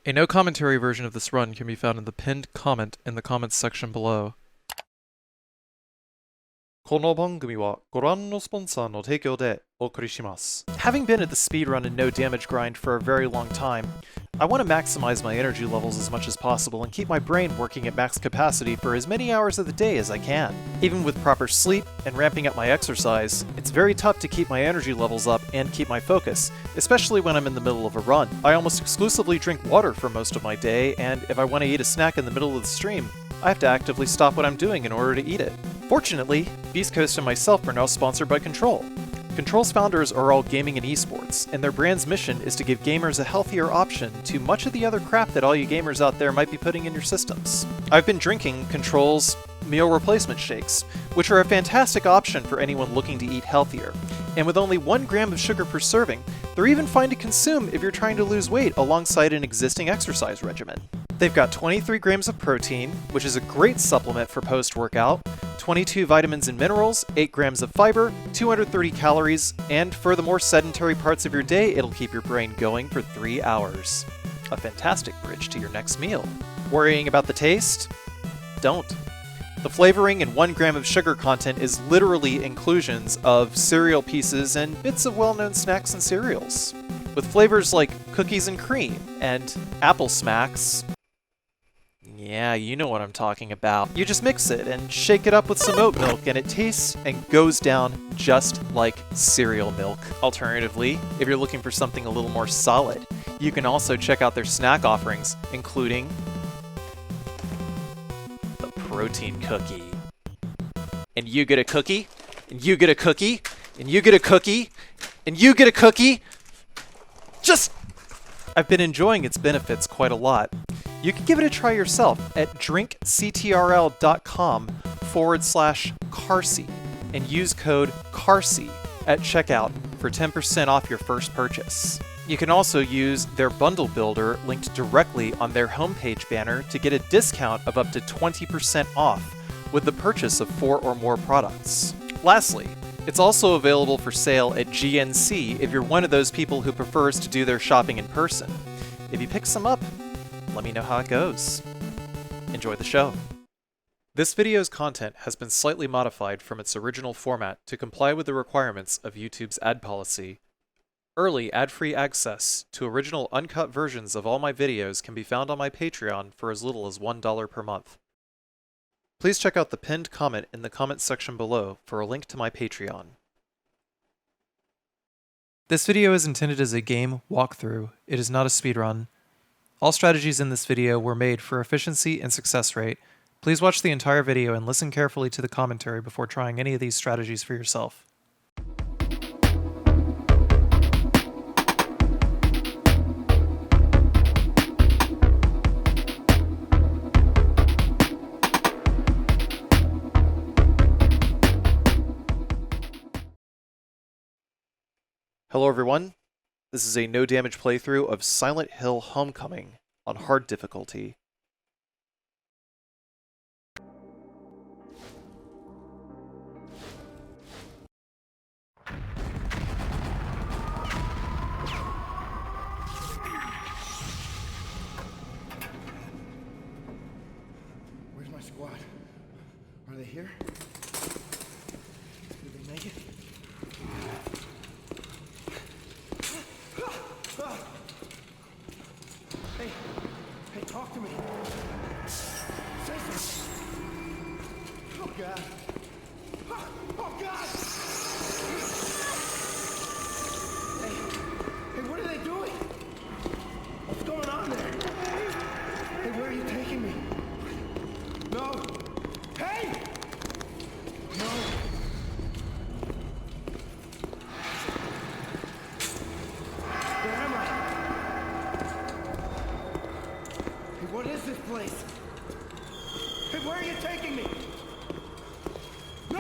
A no commentary version of this run can be found in the pinned comment in the comments section below. この番組はご覧のスポンサーの提供でお送りします。Having been at the speedrun and no damage grind for a very long time, I want to maximize my energy levels as much as possible and keep my brain working at max capacity for as many hours of the day as I can. Even with proper sleep and ramping up my exercise, it's very tough to keep my energy levels up and keep my focus, especially when I'm in the middle of a run. I almost exclusively drink water for most of my day, and if I want to eat a snack in the middle of the stream, I have to actively stop what I'm doing in order to eat it. Fortunately, Beast Coast and myself are now sponsored by Control. Control's founders are all gaming and esports, and their brand's mission is to give gamers a healthier option to much of the other crap that all you gamers out there might be putting in your systems. I've been drinking Control's meal replacement shakes, which are a fantastic option for anyone looking to eat healthier. And with only 1 gram of sugar per serving, they're even fine to consume if you're trying to lose weight alongside an existing exercise regimen. They've got 23 grams of protein, which is a great supplement for post-workout, 22 vitamins and minerals, 8 grams of fiber, 230 calories, and for the more sedentary parts of your day, it'll keep your brain going for 3 hours. A fantastic bridge to your next meal. Worrying about the taste? Don't. The flavoring and 1 gram of sugar content is literally inclusions of cereal pieces and bits of well-known snacks and cereals. With flavors like cookies and cream and apple smacks. Yeah, you know what I'm talking about. You just mix it and shake it up with some oat milk and it tastes and goes down just like cereal milk. Alternatively, if you're looking for something a little more solid, you can also check out their snack offerings, including the protein cookie. And you get a cookie, and you get a cookie, and you get a cookie, and you get a cookie. I've been enjoying its benefits quite a lot. You can give it a try yourself at drinkctrl.com/Carcy and use code CARCY at checkout for 10% off your first purchase. You can also use their bundle builder linked directly on their homepage banner to get a discount of up to 20% off with the purchase of 4 or more products. Lastly, it's also available for sale at GNC if you're one of those people who prefers to do their shopping in person. If you pick some up, let me know how it goes. Enjoy the show. This video's content has been slightly modified from its original format to comply with the requirements of YouTube's ad policy. Early ad-free access to original uncut versions of all my videos can be found on my Patreon for as little as $1 per month. Please check out the pinned comment in the comments section below for a link to my Patreon. This video is intended as a game walkthrough. It is not a speedrun. All strategies in this video were made for efficiency and success rate. Please watch the entire video and listen carefully to the commentary before trying any of these strategies for yourself. Hello everyone, this is a no damage playthrough of Silent Hill Homecoming on hard difficulty. Where's my squad? Are they here? Did they make it? Hey, talk to me. Say something. Oh, God. Oh, God! Hey, what are they doing? What's going on there? Hey, where are you taking me? No! Hey! No! Where am I? Hey, what is this place? Hey, where are you taking me? No!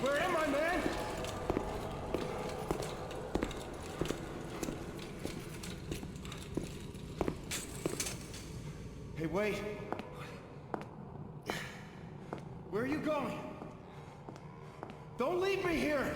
Where am I, man? Hey, wait. Where are you going? Don't leave me here!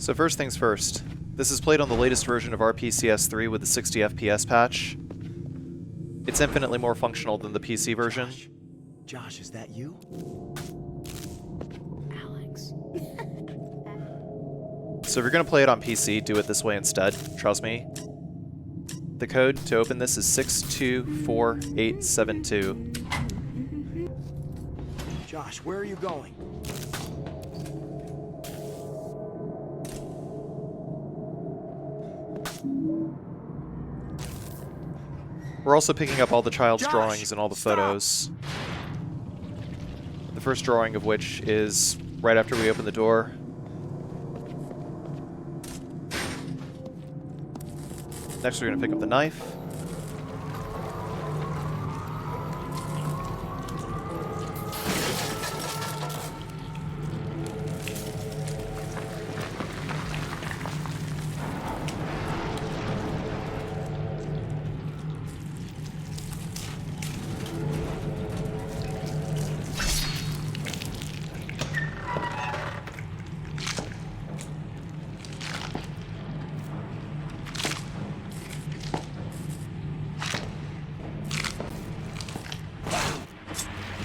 So first things first. This is played on the latest version of PS3 with the 60 FPS patch. It's infinitely more functional than the PC version. Josh, is that you? Alex. So if you're going to play it on PC, do it this way instead. Trust me. The code to open this is 624872. Josh, where are you going? We're also picking up all the child's Josh, drawings and all the stop. photos. The first drawing of which is right after we open the door. Next we're going to pick up the knife.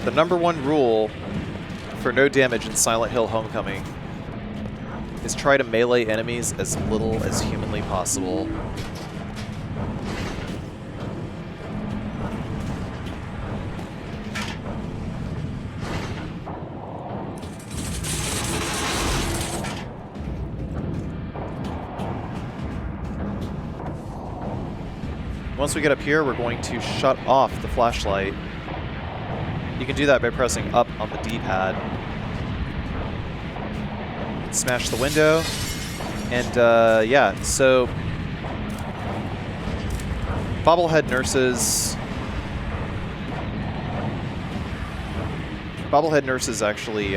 The number one rule for no damage in Silent Hill Homecoming is try to melee enemies as little as humanly possible. Once we get up here, we're going to shut off the flashlight. You can do that by pressing up on the D-pad. Smash the window. And, yeah, so... Bobblehead nurses... Bobblehead nurses actually,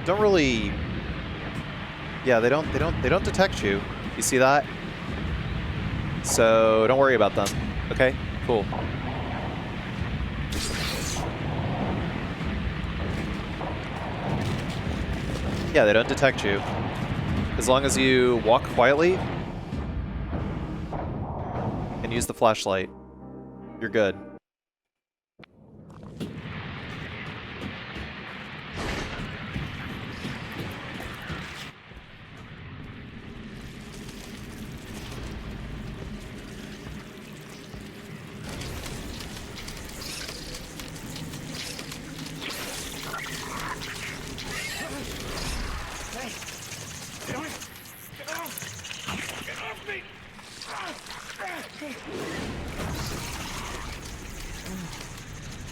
don't really... Yeah, they don't detect you. You see that? So, don't worry about them. Okay? Cool. Yeah, they don't detect you. As long as you walk quietly and use the flashlight, you're good.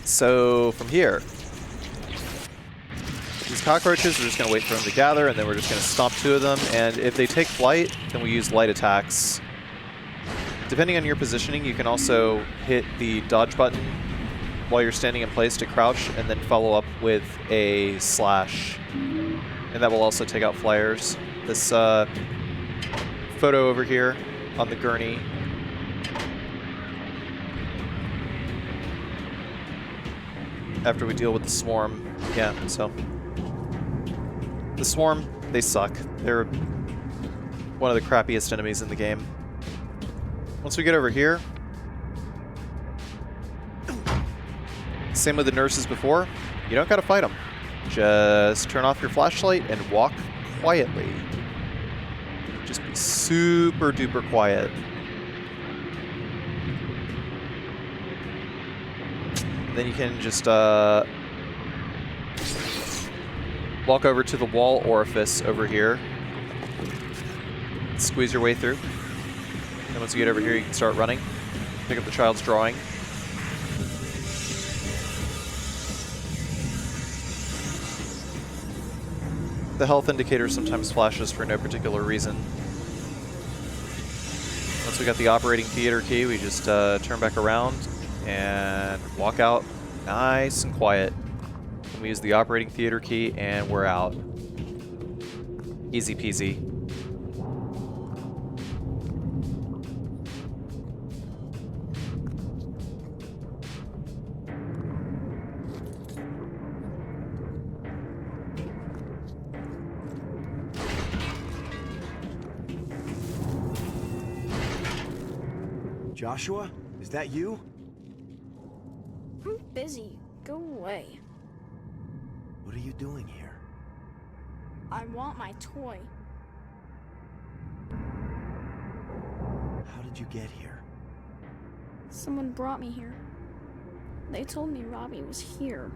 So, from here, these cockroaches, we're just going to wait for them to gather, and then we're just going to stomp two of them, and if they take flight, then we use light attacks. Depending on your positioning, you can also hit the dodge button while you're standing in place to crouch, and then follow up with a slash. And that will also take out flyers. This photo over here on the gurney. After we deal with the swarm. Yeah, so. The swarm, they suck. They're one of the crappiest enemies in the game. Once we get over here, same with the nurses before, you don't gotta fight them. Just turn off your flashlight and walk quietly. Just be super duper quiet. Then you can just walk over to the wall orifice over here. Squeeze your way through. And once you get over here, you can start running. Pick up the child's drawing. The health indicator sometimes flashes for no particular reason. Once we got the operating theater key, we just turn back around and walk out nice and quiet. And we use the operating theater key and we're out. Easy peasy. Joshua? Is that you? I'm busy. Go away. What are you doing here? I want my toy. How did you get here? Someone brought me here. They told me Robbie was here.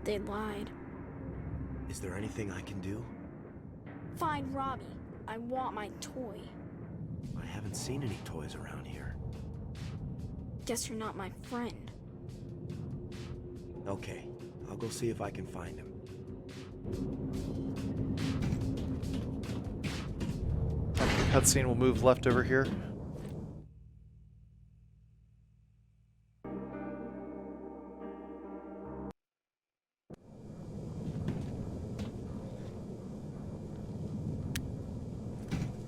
They lied. Is there anything I can do? Find Robbie. I want my toy. I haven't seen any toys around here. Guess you're not my friend. Okay, I'll go see if I can find him. Cutscene will move left over here.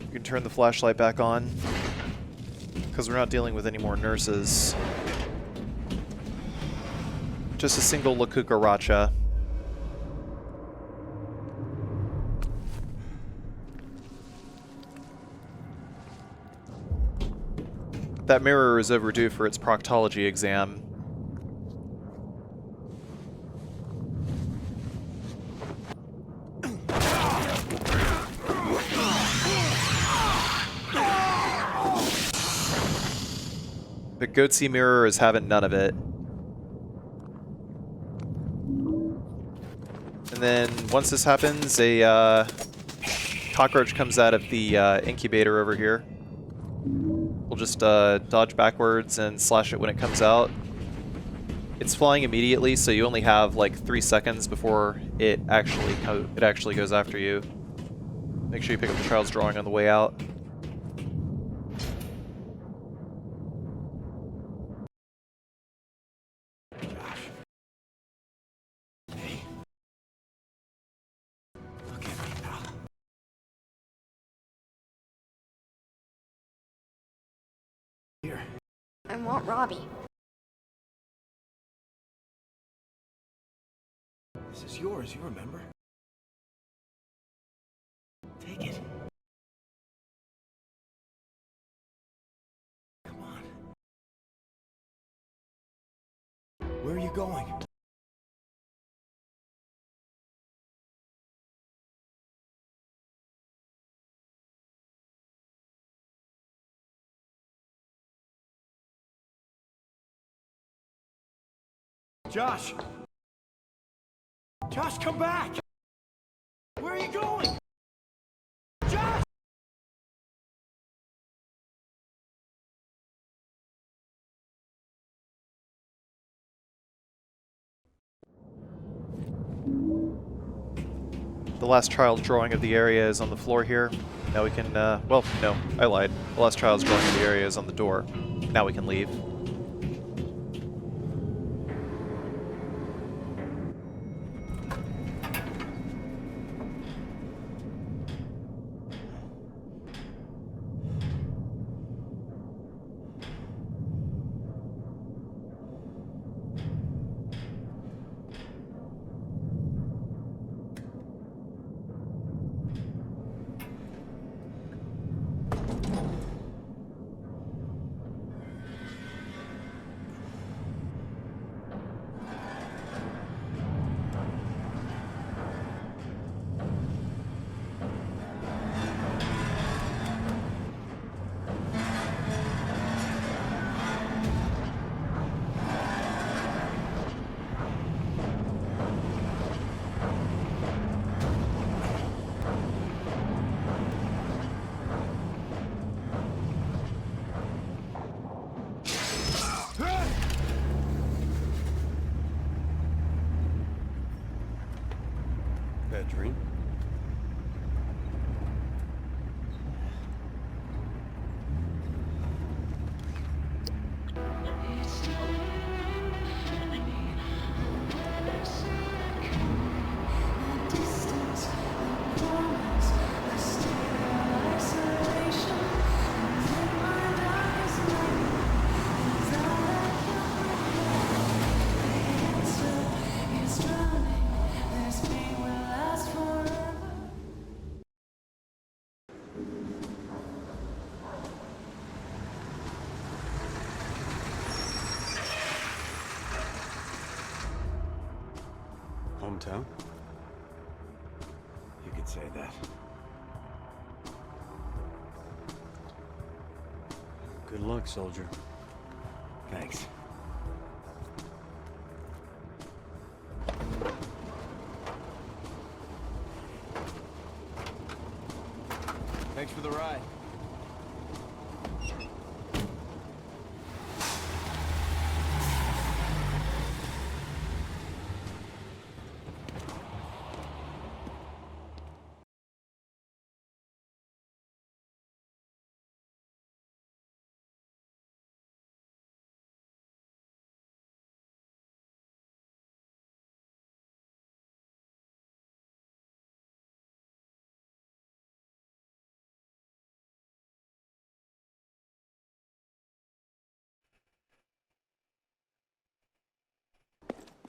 You can turn the flashlight back on, because we're not dealing with any more nurses. Just a single La Cucaracha. That mirror is overdue for its proctology exam. The goatsy mirror is having none of it. And then once this happens, a cockroach comes out of the incubator over here. We'll just dodge backwards and slash it when it comes out. It's flying immediately, so you only have like 3 seconds before it actually goes after you. Make sure you pick up the child's drawing on the way out. I want Robbie. This is yours, you remember? Take it. Come on. Where are you going? Josh! Josh, come back! Where are you going? Josh! The last child's drawing of the area is on the floor here. Now we can, well, no, I lied. The last child's drawing of the area is on the door. Now we can leave. Bad dream? This pain will last forever. town? You could say that. Good luck, soldier. Thanks. Thanks for the ride.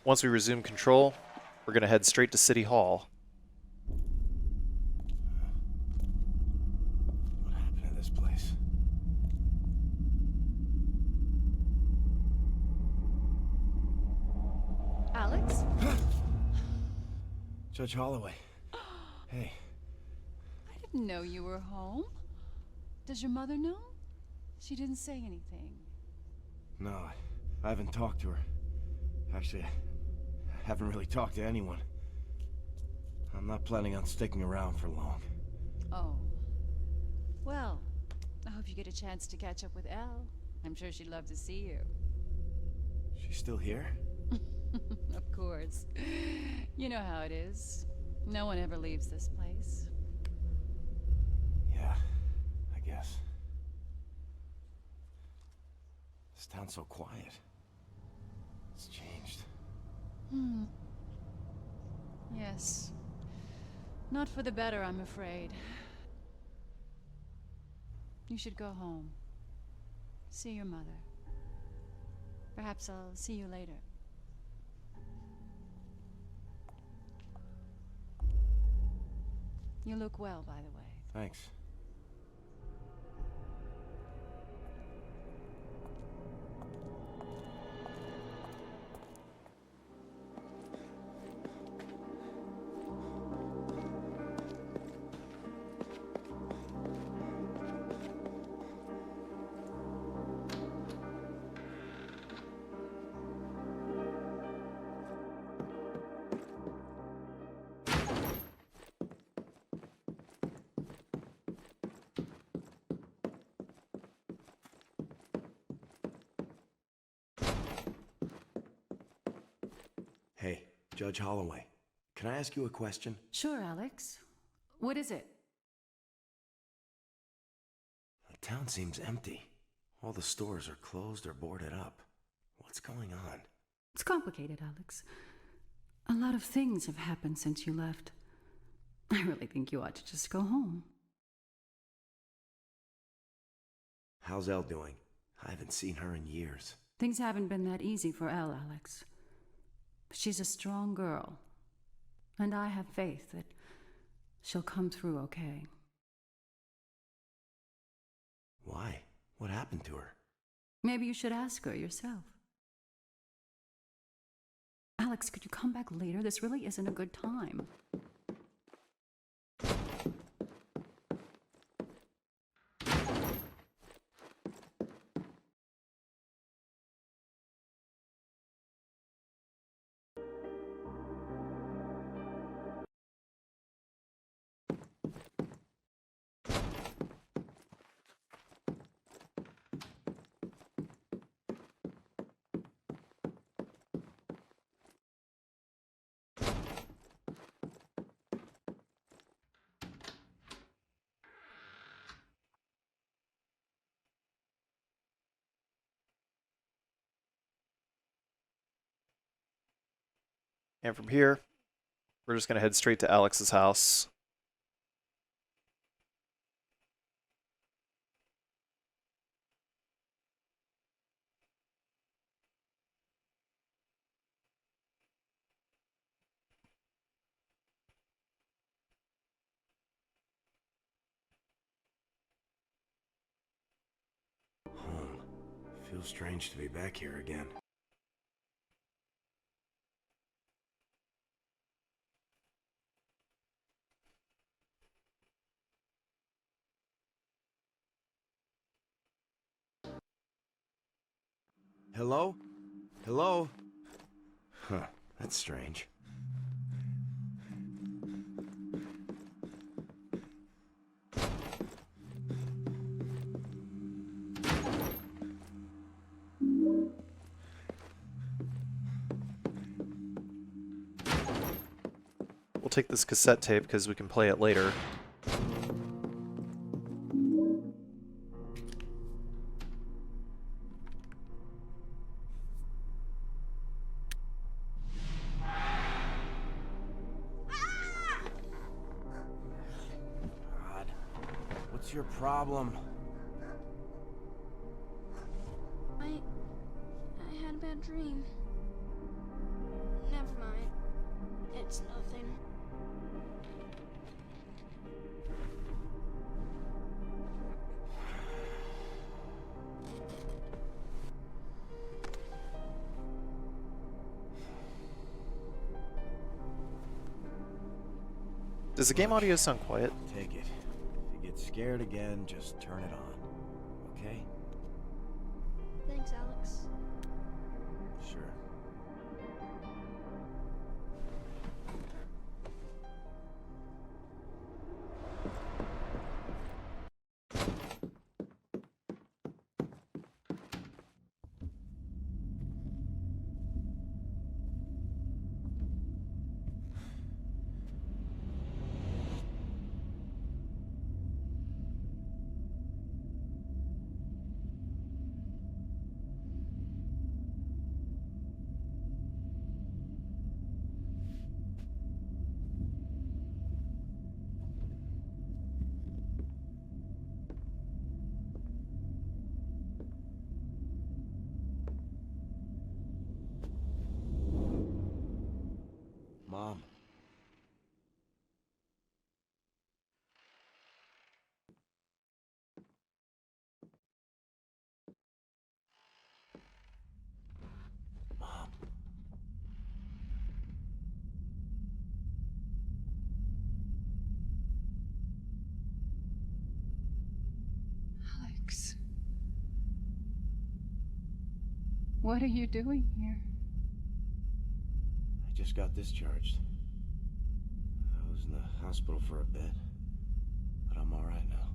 Once we resume control, we're going to head straight to City Hall. What happened to this place? Alex? Judge Holloway. Hey. I didn't know you were home. Does your mother know? She didn't say anything. No, I haven't talked to her. Actually, I haven't really talked to anyone. I'm not planning on sticking around for long. Oh. Well, I hope you get a chance to catch up with Elle. I'm sure she'd love to see you. She's still here? Of course. You know how it is. No one ever leaves this place. Yeah, I guess. This town's so quiet. It's changed. Yes. Not for the better, I'm afraid. You should go home. See your mother. Perhaps I'll see you later. You look well, by the way. Thanks. Hey, Judge Holloway, can I ask you a question? Sure, Alex. What is it? The town seems empty. All the stores are closed or boarded up. What's going on? It's complicated, Alex. A lot of things have happened since you left. I really think you ought to just go home. How's Elle doing? I haven't seen her in years. Things haven't been that easy for Elle, Alex. She's a strong girl, and I have faith that she'll come through okay. Why? What happened to her? Maybe you should ask her yourself. Alex, could you come back later? This really isn't a good time. And from here, we're just going to head straight to Alex's house. Home. Feels strange to be back here again. Hello? Hello? Huh, that's strange. We'll take this cassette tape because we can play it later. God, what's your problem? I had a bad dream. Never mind. It's nothing. Does the game audio sound quiet? Take it. If you get scared again, just turn it on. Okay? Thanks, Alex. Sure. Mom. Mom. Alex. What are you doing here? I just got discharged. I was in the hospital for a bit, but I'm all right now.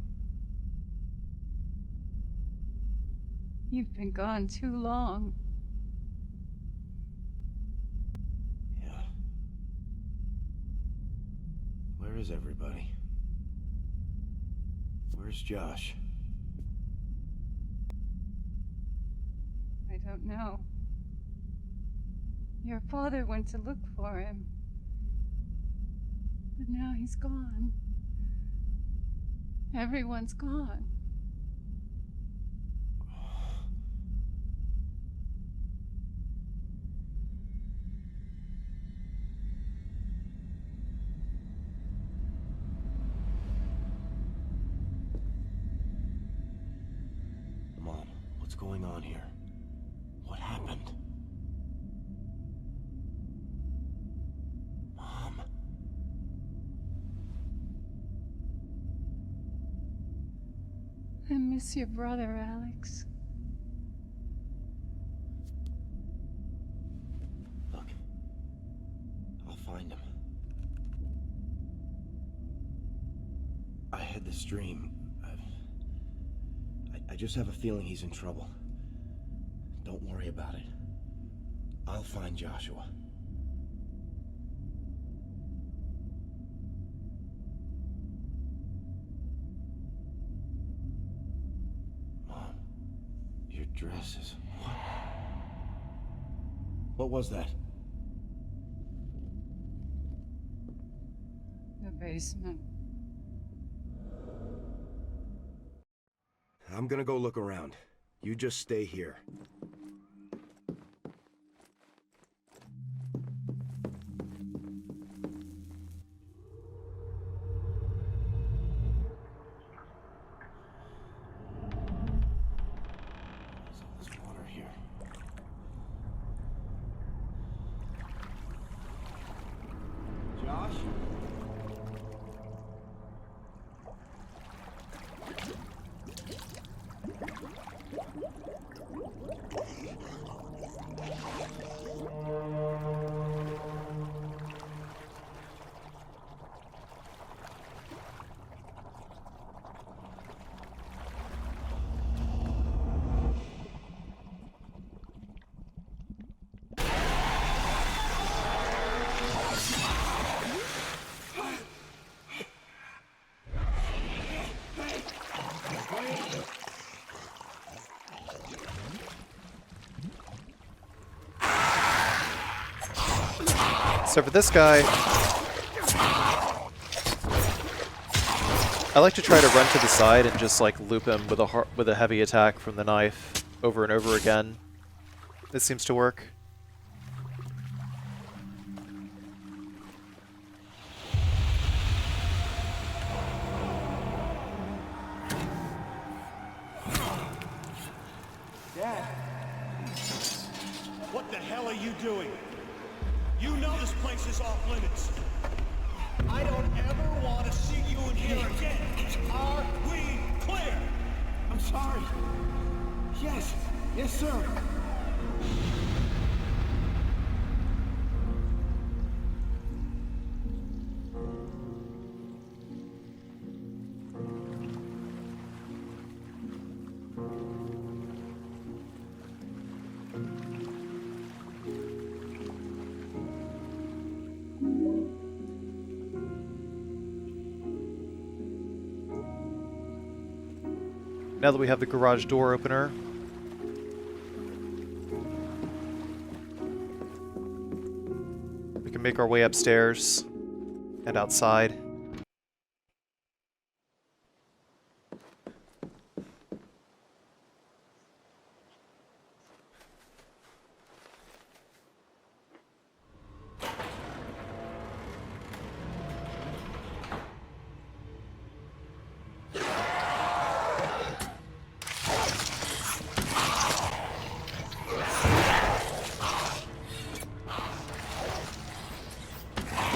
You've been gone too long. Yeah. Where is everybody? Where's Josh? I don't know. Your father went to look for him. But now he's gone. Everyone's gone. Mom, what's going on here? What happened? Mom. I miss your brother, Alex. Look. I'll find him. I had this dream. I just have a feeling he's in trouble. Don't worry about it. I'll find Joshua. Mom, your dress is... What was that? The basement. I'm gonna go look around. You just stay here. There's all this water here. Josh? So for this guy, I like to try to run to the side and just like loop him with a heavy attack from the knife over and over again. This seems to work. Dad. What the hell are you doing? You know this place is off limits. I don't ever want to see you in here again. Are we clear? I'm sorry. Yes. Yes, sir. Now that we have the garage door opener, we can make our way upstairs and outside.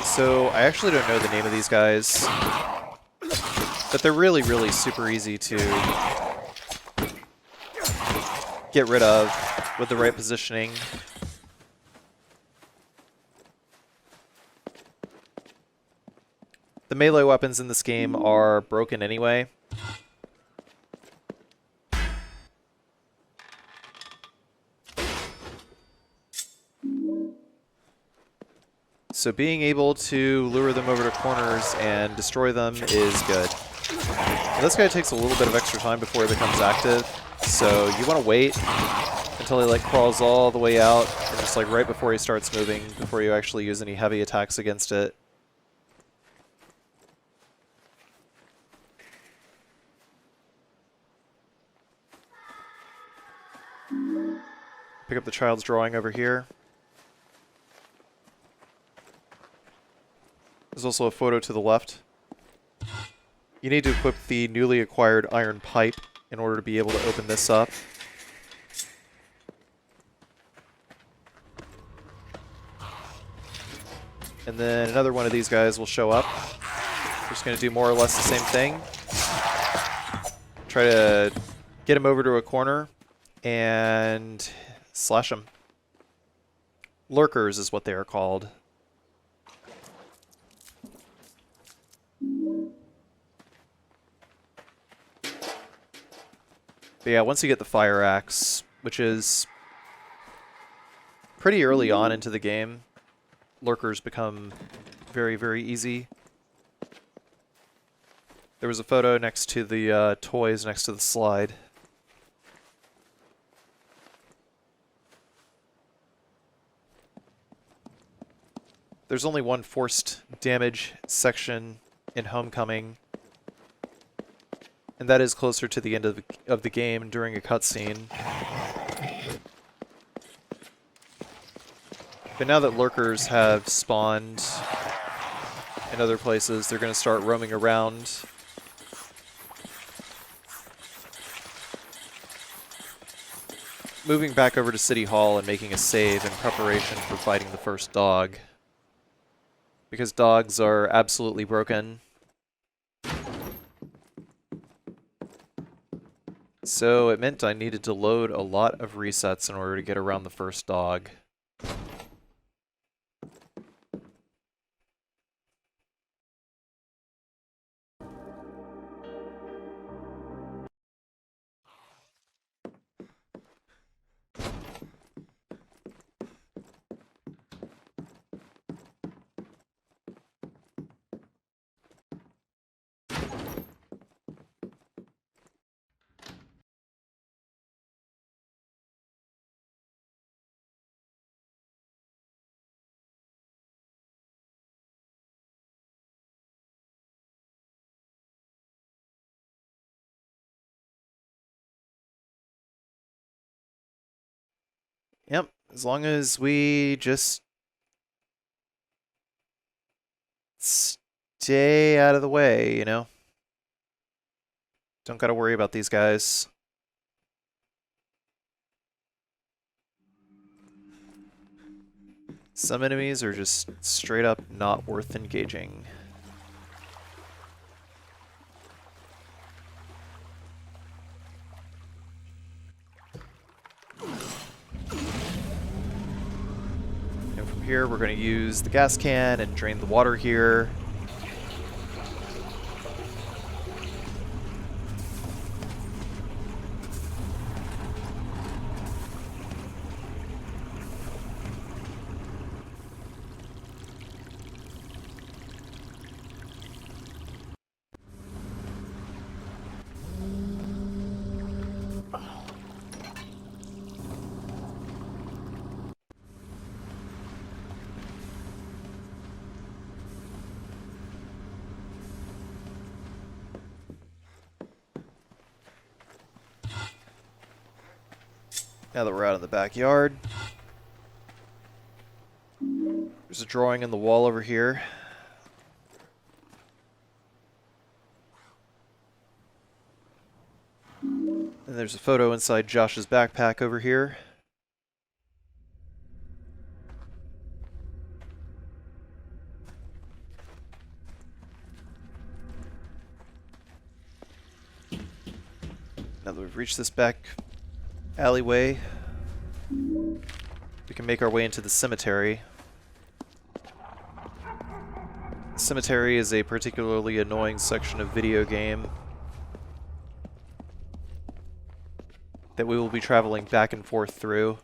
So, I actually don't know the name of these guys, but they're really, really super easy to get rid of with the right positioning. The melee weapons in this game are broken anyway. So being able to lure them over to corners and destroy them is good. Now, this guy takes a little bit of extra time before he becomes active, so you want to wait until he like crawls all the way out, and just like right before he starts moving, before you actually use any heavy attacks against it. Pick up the child's drawing over here. There's also a photo to the left. You need to equip the newly acquired iron pipe in order to be able to open this up. And then another one of these guys will show up. We're just going to do more or less the same thing. Try to get him over to a corner and slash him. Lurkers is what they are called. But yeah, once you get the fire axe, which is pretty early on into the game, lurkers become very, very easy. There was a photo next to the toys next to the slide. There's only one forced damage section in Homecoming, and that is closer to the end of the game during a cutscene. But now that lurkers have spawned in other places, they're going to start roaming around. Moving back over to City Hall and making a save in preparation for fighting the first dog. Because dogs are absolutely broken. So it meant I needed to load a lot of resets in order to get around the first dog. Yep, as long as we just stay out of the way, you know? Don't gotta worry about these guys. Some enemies are just straight up not worth engaging. And from here, we're going to use the gas can and drain the water here. Now that we're out of the backyard, there's a drawing in the wall over here. And there's a photo inside Josh's backpack over here. Now that we've reached this back alleyway, we can make our way into the cemetery. The cemetery is a particularly annoying section of video game that we will be traveling back and forth through.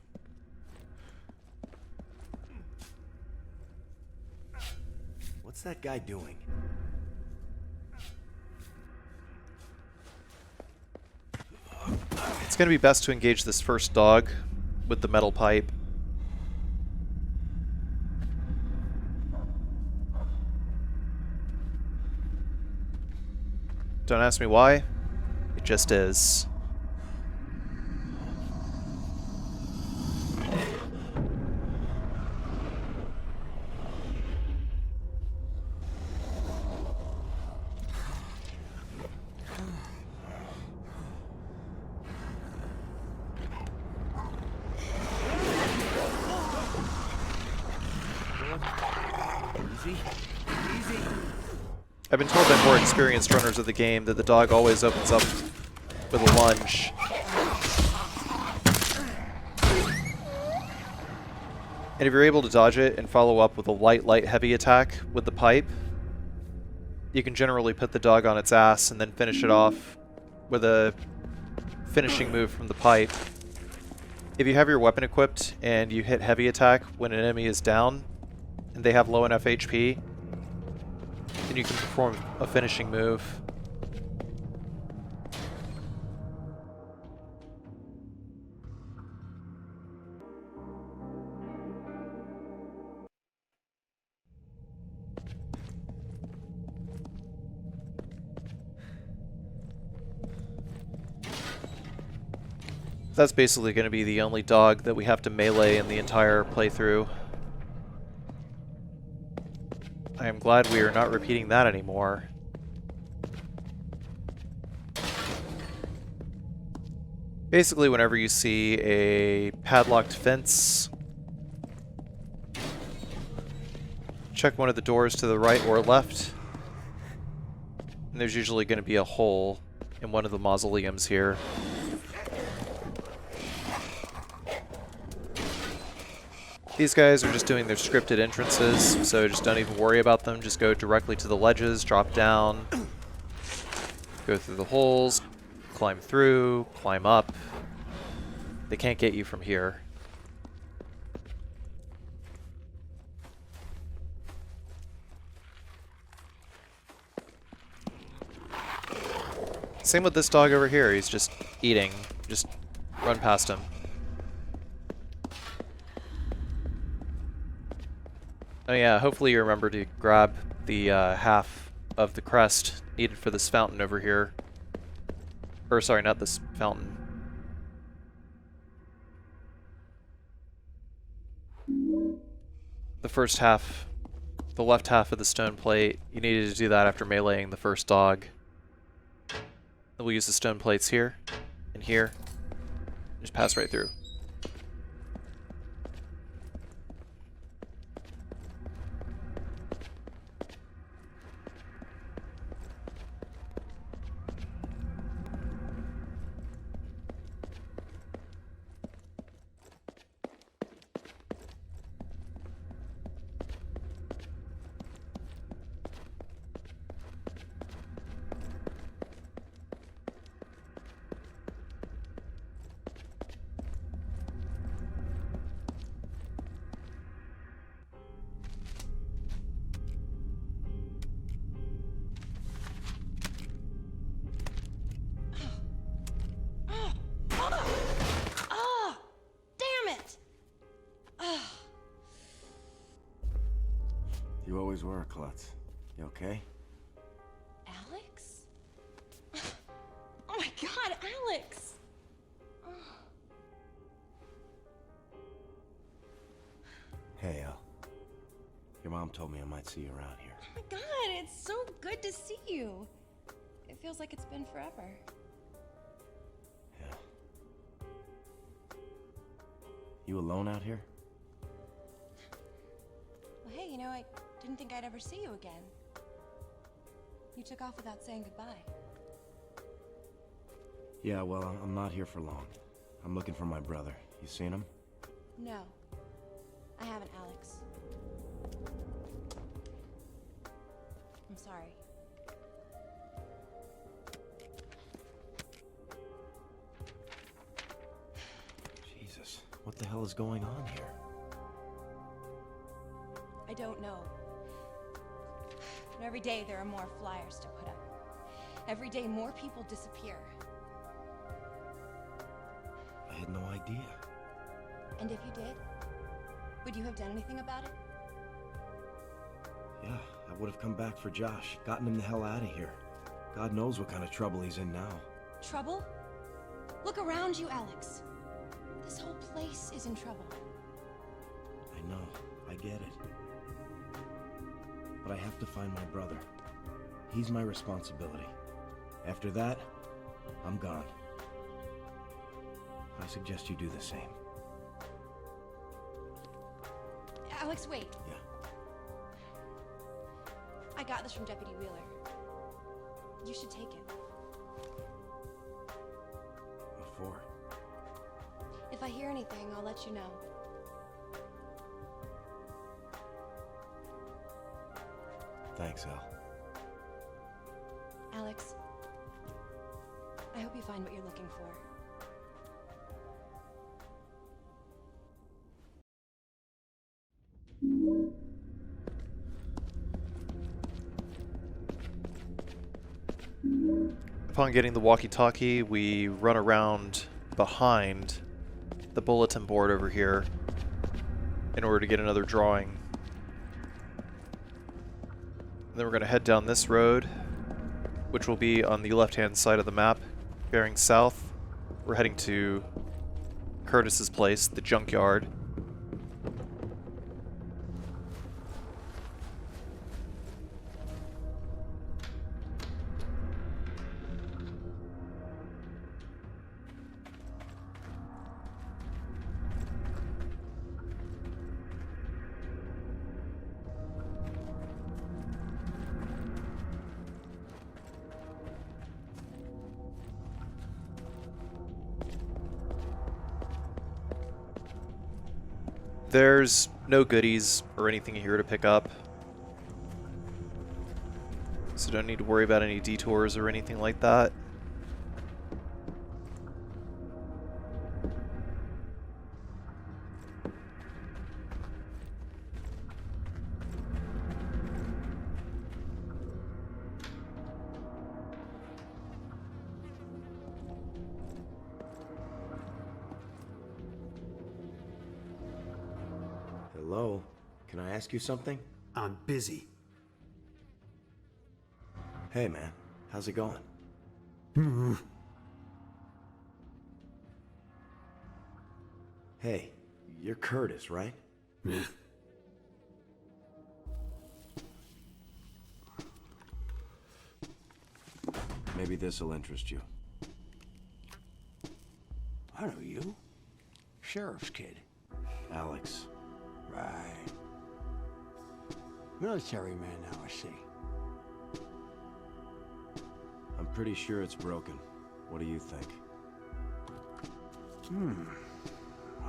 What's that guy doing? It's going to be best to engage this first dog with the metal pipe. Don't ask me why, it just is. I've been told by more experienced runners of the game that the dog always opens up with a lunge. And if you're able to dodge it and follow up with a light, heavy attack with the pipe, you can generally put the dog on its ass and then finish it off with a finishing move from the pipe. If you have your weapon equipped and you hit heavy attack when an enemy is down and they have low enough HP, then you can perform a finishing move. That's basically going to be the only dog that we have to melee in the entire playthrough. I am glad we are not repeating that anymore. Basically, whenever you see a padlocked fence, check one of the doors to the right or left, and there's usually going to be a hole in one of the mausoleums here. These guys are just doing their scripted entrances, so just don't even worry about them. Just go directly to the ledges, drop down, go through the holes, climb through, climb up. They can't get you from here. Same with this dog over here. He's just eating. Just run past him. Oh yeah, hopefully you remember to grab the half of the crest needed for this fountain over here. Or sorry, not this fountain. the first half, the left half of the stone plate. You needed to do that after meleeing the first dog. Then we'll use the stone plates here and here. Just pass right through. You always were a klutz. You okay? Alex? Oh my god, Alex! Hey, Elle. Your mom told me I might see you around here. Oh my god, it's so good to see you. It feels like it's been forever. Yeah. You alone out here? Well, hey, you know, I didn't think I'd ever see you again. You took off without saying goodbye. Yeah, well, I'm not here for long. I'm looking for my brother. You seen him? No, I haven't, Alex. I'm sorry. Jesus, what the hell is going on here? I don't know. But every day there are more flyers to put up. Every day more people disappear. I had no idea. And if you did, would you have done anything about it? Yeah, I would have come back for Josh, gotten him the hell out of here. God knows what kind of trouble he's in now. Trouble? Look around you, Alex. This whole place is in trouble. I know, I get it. But I have to find my brother. He's my responsibility. After that, I'm gone. I suggest you do the same. Alex, wait. Yeah. I got this from Deputy Wheeler. You should take it. What for? If I hear anything, I'll let you know. Thanks, Elle. Alex, I hope you find what you're looking for. Upon getting the walkie-talkie, we run around behind the bulletin board over here in order to get another drawing. And then we're going to head down this road, which will be on the left-hand side of the map, bearing south. We're heading to Curtis's place, the Junkyard. There's no goodies or anything here to pick up, so don't need to worry about any detours or anything like that. Hello? Can I ask you something? I'm busy. Hey, man. How's it going? Hey, you're Curtis, right? Maybe this'll interest you. I know you. Sheriff's kid. Alex. Right. Military man now, I see. I'm pretty sure it's broken. What do you think?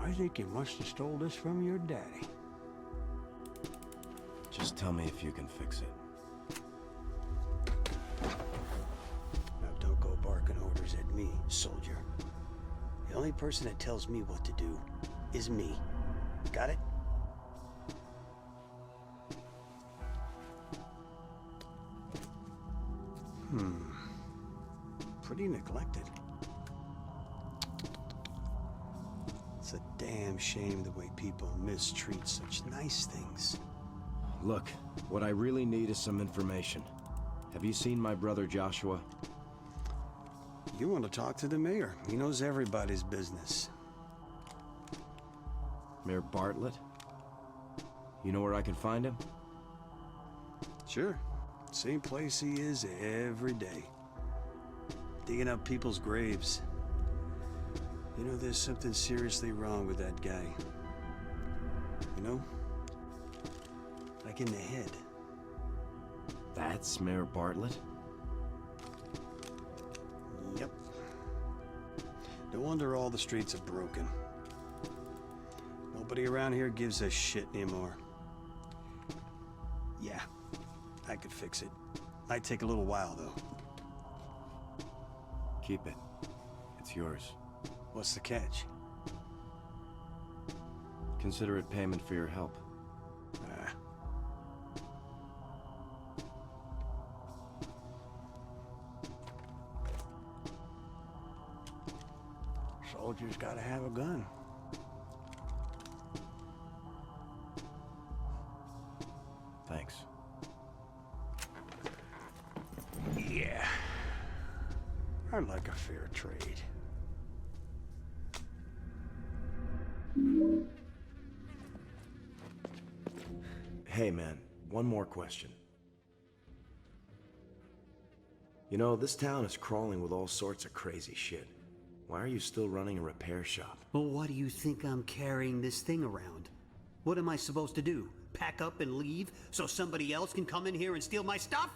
I think you must have stole this from your daddy. Just tell me if you can fix it. Now don't go barking orders at me, soldier. The only person that tells me what to do is me. Got it? Pretty neglected. It's a damn shame the way people mistreat such nice things. Look, what I really need is some information. Have you seen my brother Joshua? You want to talk to the mayor. He knows everybody's business. Mayor Bartlett? You know where I can find him? Sure. Same place he is every day. Digging up people's graves. You know, there's something seriously wrong with that guy. You know? Like in the head. That's Mayor Bartlett? Yep. No wonder all the streets are broken. Nobody around here gives a shit anymore. Yeah, I could fix it. Might take a little while, though. Keep it. It's yours. What's the catch? Consider it payment for your help. Ah. Soldiers gotta have a gun. Thanks. Yeah. I like a fair trade. Hey man, one more question. You know, this town is crawling with all sorts of crazy shit. Why are you still running a repair shop? Well, why do you think I'm carrying this thing around? What am I supposed to do? Pack up and leave so somebody else can come in here and steal my stuff?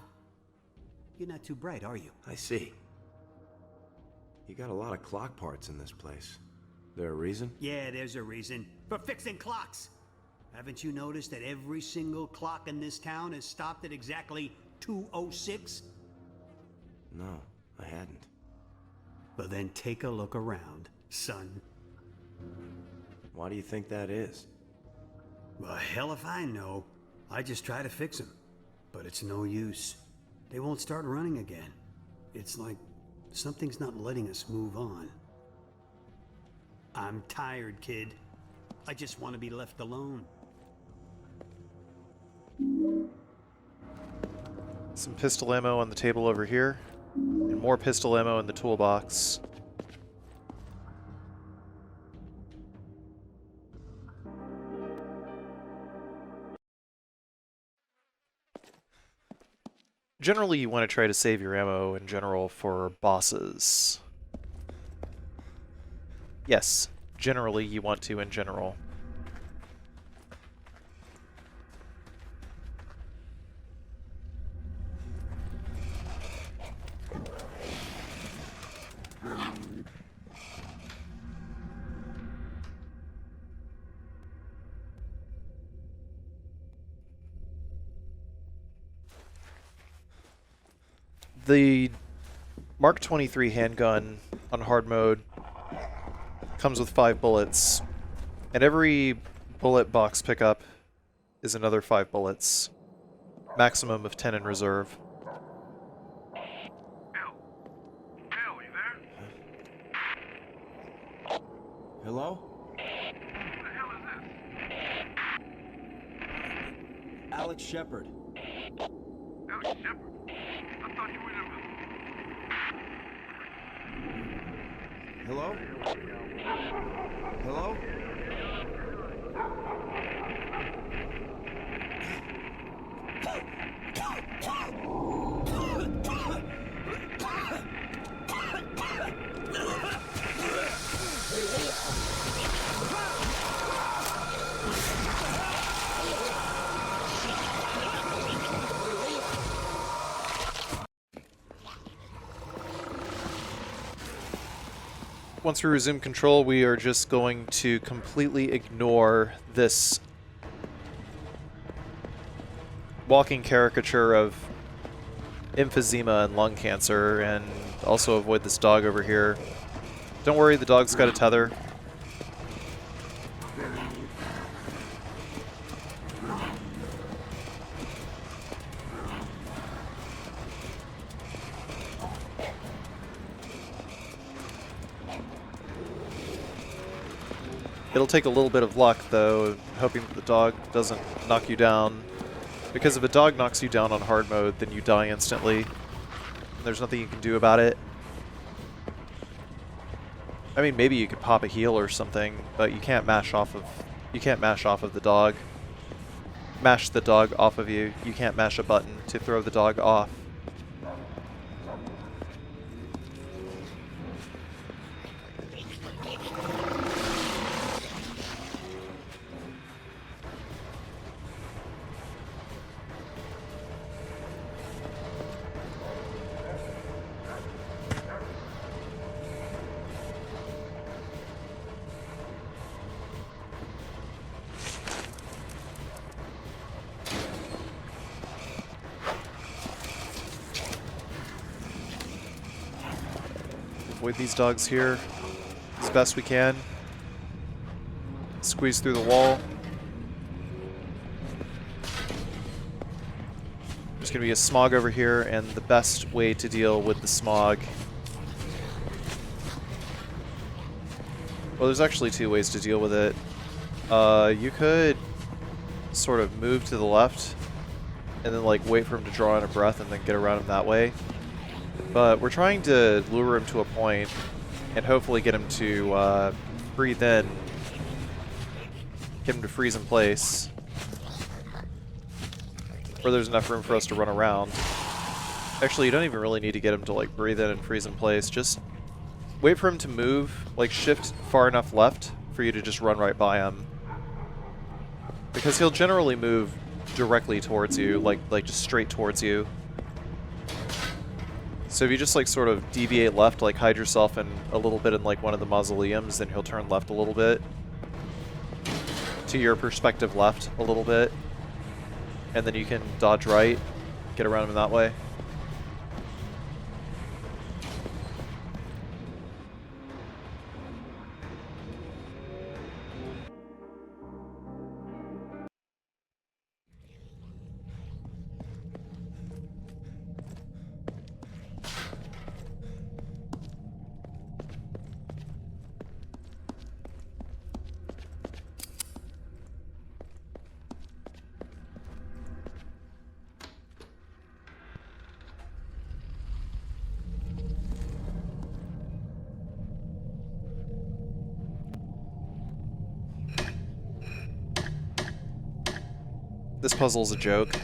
You're not too bright, are you? I see. You got a lot of clock parts in this place. There a reason? Yeah, there's a reason. For fixing clocks. Haven't you noticed that every single clock in this town is stopped at exactly 2:06? No, I hadn't. Well, then take a look around, son. Why do you think that is? Well, hell if I know. I just try to fix them. But it's no use. They won't start running again. It's like something's not letting us move on. I'm tired, kid. I just want to be left alone. Some pistol ammo on the table over here, and more pistol ammo in the toolbox. Generally, you want to try to save your ammo in general for bosses. Yes, generally you want to in general. The Mark 23 handgun on hard mode comes with 5 bullets, and every bullet box pickup is another 5 bullets. Maximum of 10 in reserve. Elle, you there? Hello? Who the hell is this? Alex Shepard. Alex Shepard? I thought you were in Hello? Hello? once we resume control, we are just going to completely ignore this walking caricature of emphysema and lung cancer, and also avoid this dog over here. Don't worry, the dog's got a tether. It'll take a little bit of luck, though, hoping that the dog doesn't knock you down. Because if a dog knocks you down on hard mode, then you die instantly. And there's nothing you can do about it. I mean, maybe you could pop a heal or something, but you can't mash off of the dog. Mash the dog off of you. You can't mash a button to throw the dog off. Avoid these dogs here as best we can. Squeeze through the wall. There's going to be a smog over here, and the best way to deal with the smog... Well, there's actually two ways to deal with it. You could sort of move to the left, and then like wait for him to draw in a breath and then get around him that way. But we're trying to lure him to a point and hopefully get him to breathe in, get him to freeze in place, where there's enough room for us to run around. Actually, you don't even really need to get him to like breathe in and freeze in place. Just wait for him to move, like shift far enough left for you to just run right by him. Because he'll generally move directly towards you, like just straight towards you. So if you just like sort of deviate left, like hide yourself in a little bit in like one of the mausoleums, then he'll turn left a little bit. To your perspective left a little bit. And then you can dodge right, get around him that way. This puzzle's a joke.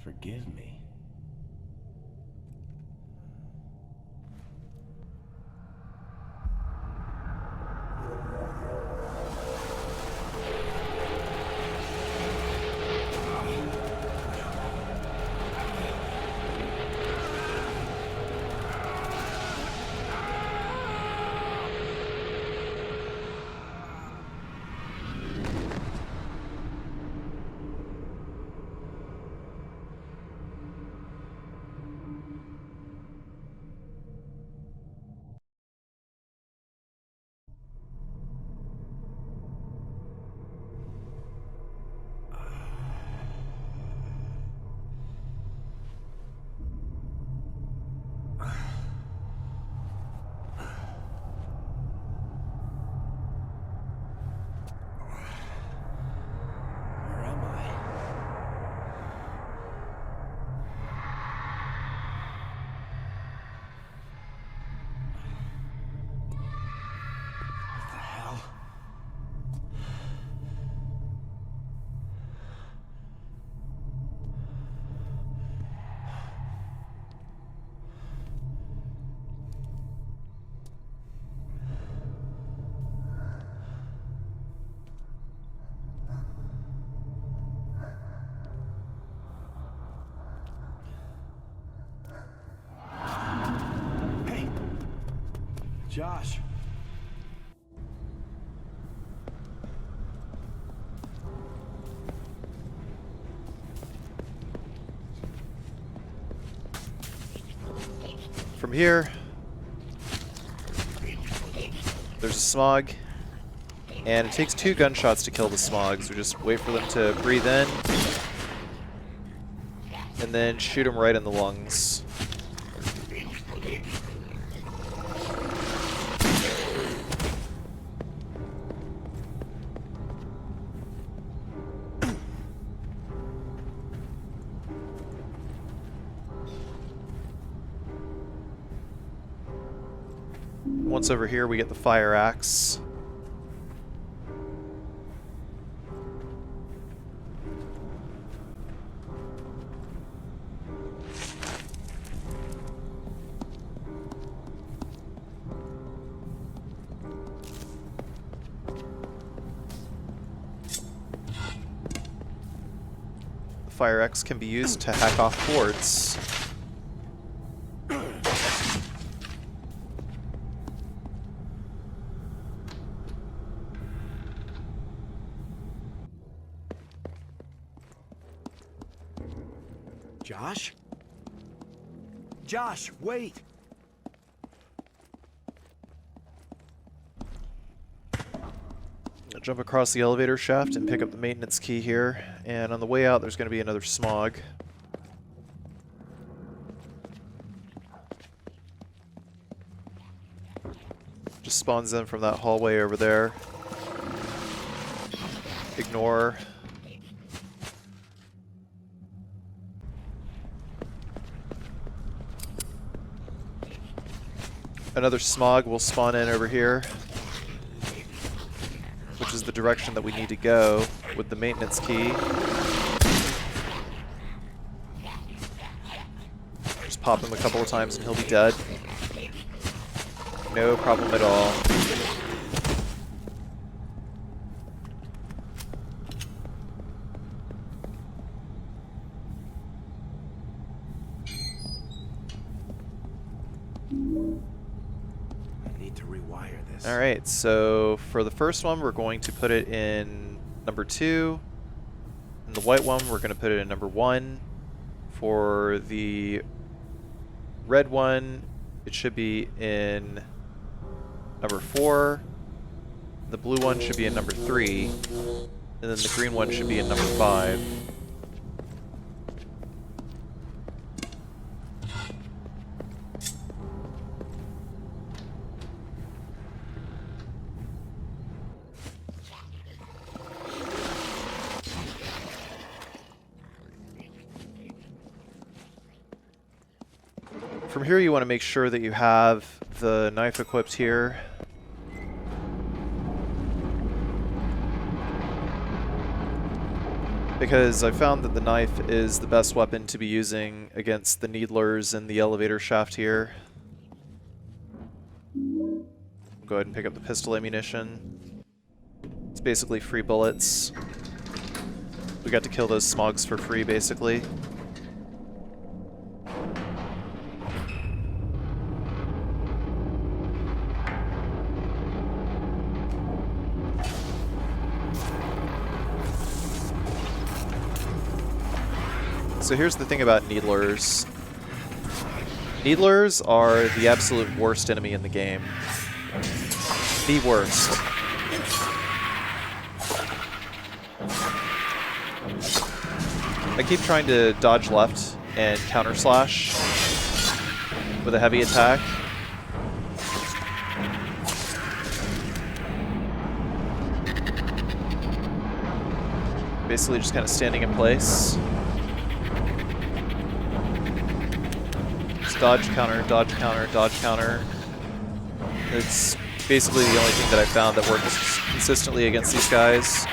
Forgive me. Josh. From here, there's a smog, and it takes 2 gunshots to kill the smogs. We just wait for them to breathe in, and then shoot them right in the lungs. Once over here, we get the fire axe. The fire axe can be used to hack off boards. Josh? Josh, wait! I'll jump across the elevator shaft and pick up the maintenance key here, and on the way out there's going to be another smog. Just spawns in from that hallway over there. Ignore. Another smog will spawn in over here, which is the direction that we need to go with the maintenance key. Just pop him a couple of times and he'll be dead. No problem at all. Alright, so for the first one, we're going to put it in number 2. And the white one, we're going to put it in number 1. For the red one, it should be in number 4. The blue one should be in number 3. And then the green one should be in number 5. From here, you want to make sure that you have the knife equipped here. Because I found that the knife is the best weapon to be using against the needlers in the elevator shaft here. Go ahead and pick up the pistol ammunition. It's basically free bullets. We got to kill those smogs for free, basically. So here's the thing about needlers. Needlers are the absolute worst enemy in the game. The worst. I keep trying to dodge left and counter slash with a heavy attack. Basically just kind of standing in place. Dodge, counter, dodge, counter, dodge, counter. It's basically the only thing that I found that works consistently against these guys.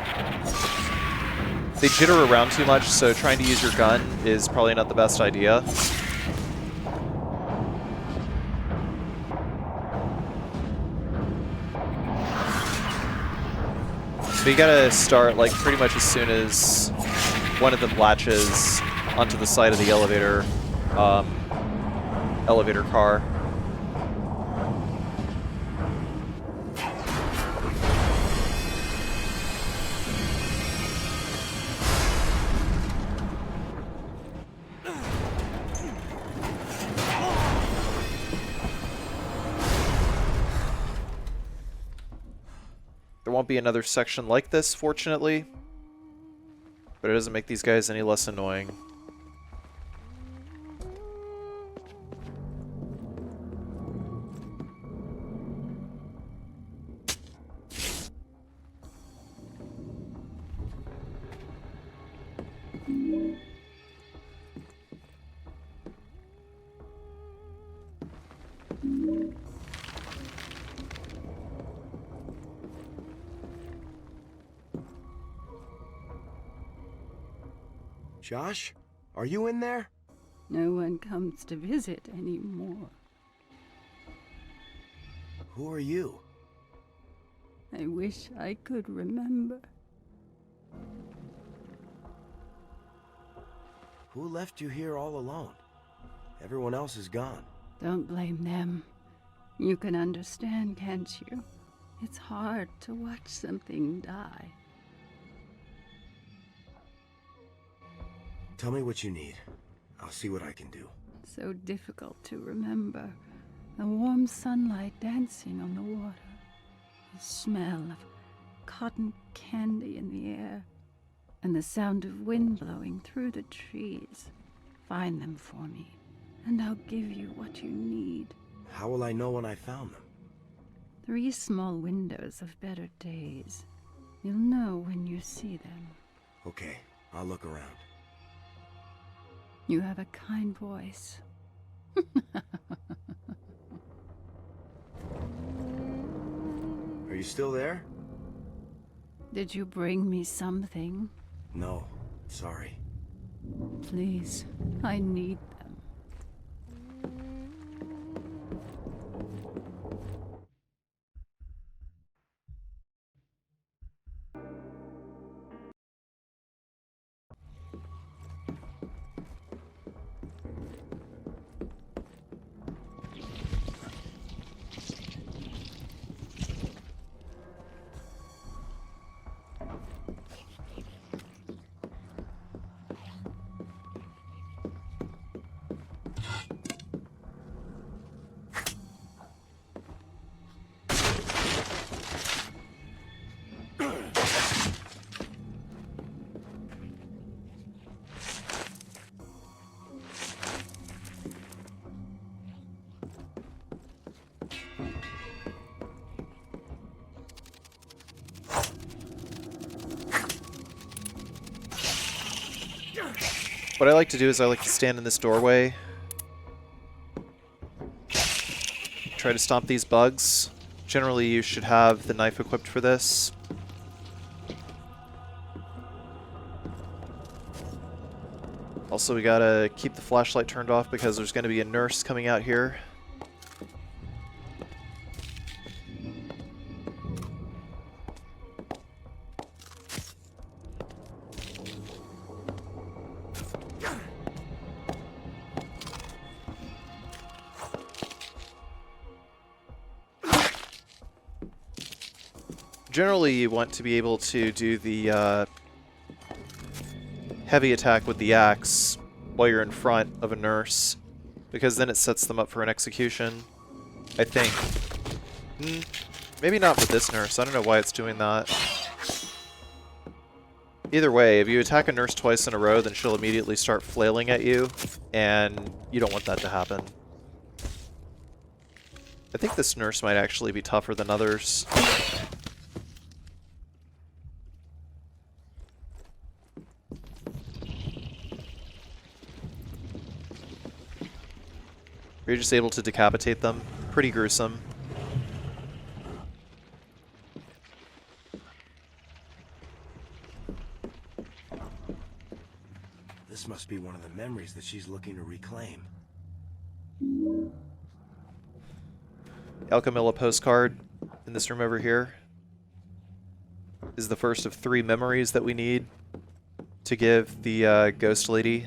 They jitter around too much, so trying to use your gun is probably not the best idea. So you gotta start like pretty much as soon as one of them latches onto the side of the elevator car. There won't be another section like this, fortunately. But it doesn't make these guys any less annoying. Josh? Are you in there? No one comes to visit anymore. Who are you? I wish I could remember. Who left you here all alone? Everyone else is gone. Don't blame them. You can understand, can't you? It's hard to watch something die. Tell me what you need. I'll see what I can do. So difficult to remember. The warm sunlight dancing on the water. The smell of cotton candy in the air. And the sound of wind blowing through the trees. Find them for me, and I'll give you what you need. How will I know when I found them? 3 small windows of better days. You'll know when you see them. Okay, I'll look around. You have a kind voice. Are you still there? Did you bring me something? No, sorry. Please, I need them. What I like to do is I like to stand in this doorway. Try to stomp these bugs. Generally, you should have the knife equipped for this. Also, we gotta keep the flashlight turned off because there's gonna be a nurse coming out here. Generally, you want to be able to do the heavy attack with the axe while you're in front of a nurse, because then it sets them up for an execution, I think. Maybe not with this nurse. I don't know why it's doing that. Either way, if you attack a nurse twice in a row, then she'll immediately start flailing at you, and you don't want that to happen. I think this nurse might actually be tougher than others. You're just able to decapitate them. Pretty gruesome. This must be one of the memories that she's looking to reclaim. Alchemilla postcard in this room over here is the first of 3 memories that we need to give the ghost lady.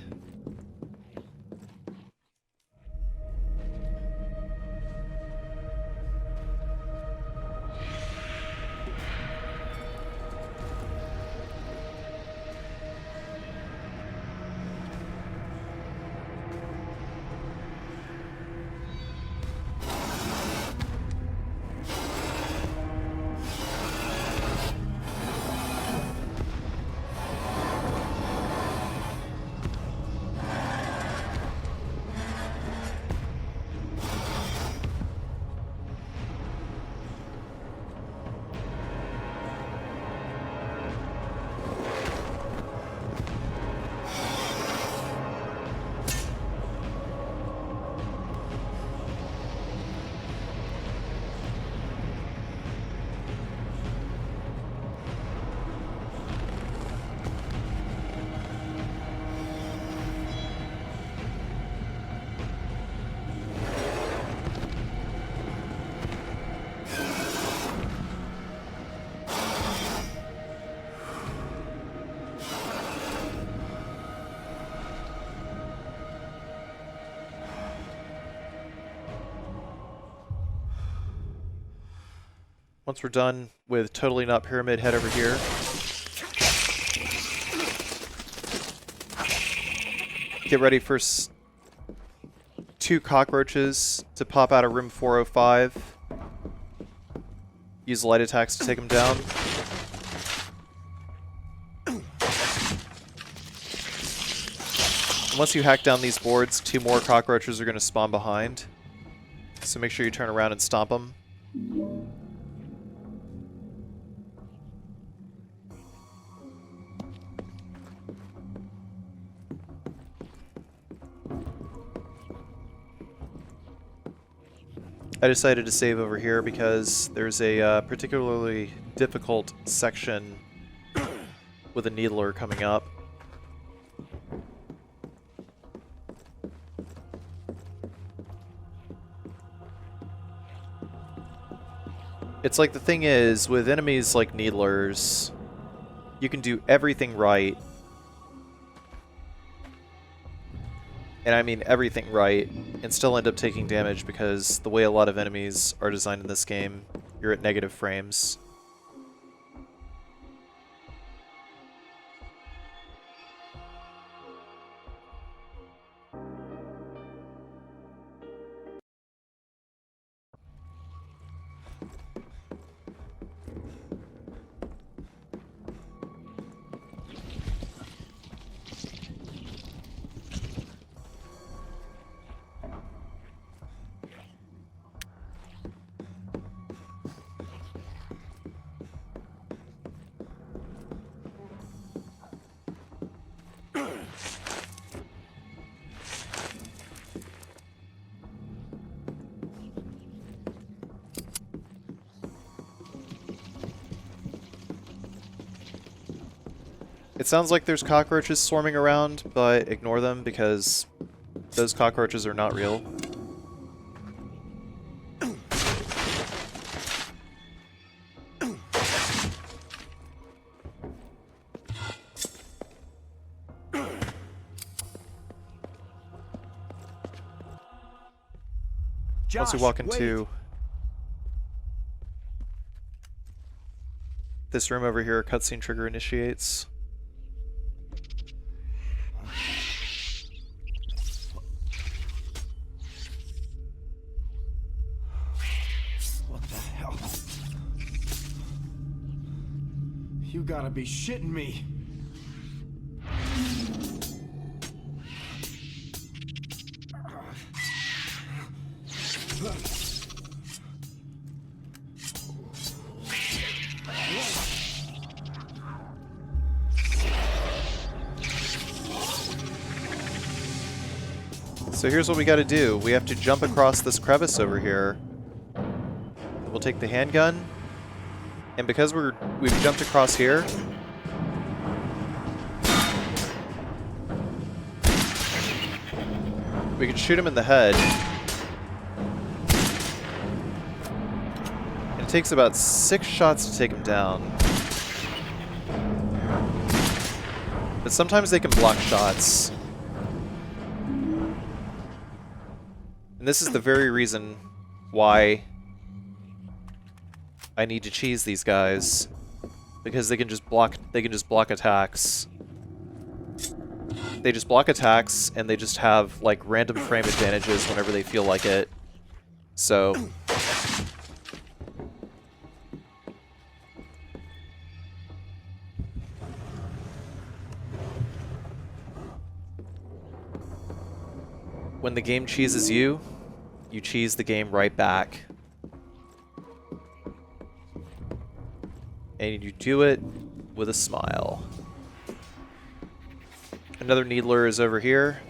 Once we're done with Totally Not Pyramid, head over here. Get ready for 2 cockroaches to pop out of room 405. Use light attacks to take them down. Once you hack down these boards, 2 more cockroaches are going to spawn behind. So make sure you turn around and stomp them. I decided to save over here because there's a particularly difficult section with a needler coming up. It's like the thing is, with enemies like needlers, you can do everything right. And I mean everything right, and still end up taking damage because the way a lot of enemies are designed in this game, you're at negative frames. It sounds like there's cockroaches swarming around, but ignore them because those cockroaches are not real. Once we walk into this room over here, a cutscene trigger initiates. You gotta be shitting me. So here's what we gotta do. We have to jump across this crevice over here. We'll take the handgun. And because we've jumped across here, we can shoot him in the head. And it takes about 6 shots to take him down. But sometimes they can block shots. And this is the very reason why I need to cheese these guys, because they can just block attacks. They just block attacks and they just have like random frame advantages whenever they feel like it. So when the game cheeses you, you cheese the game right back. And you do it with a smile. Another needler is over here.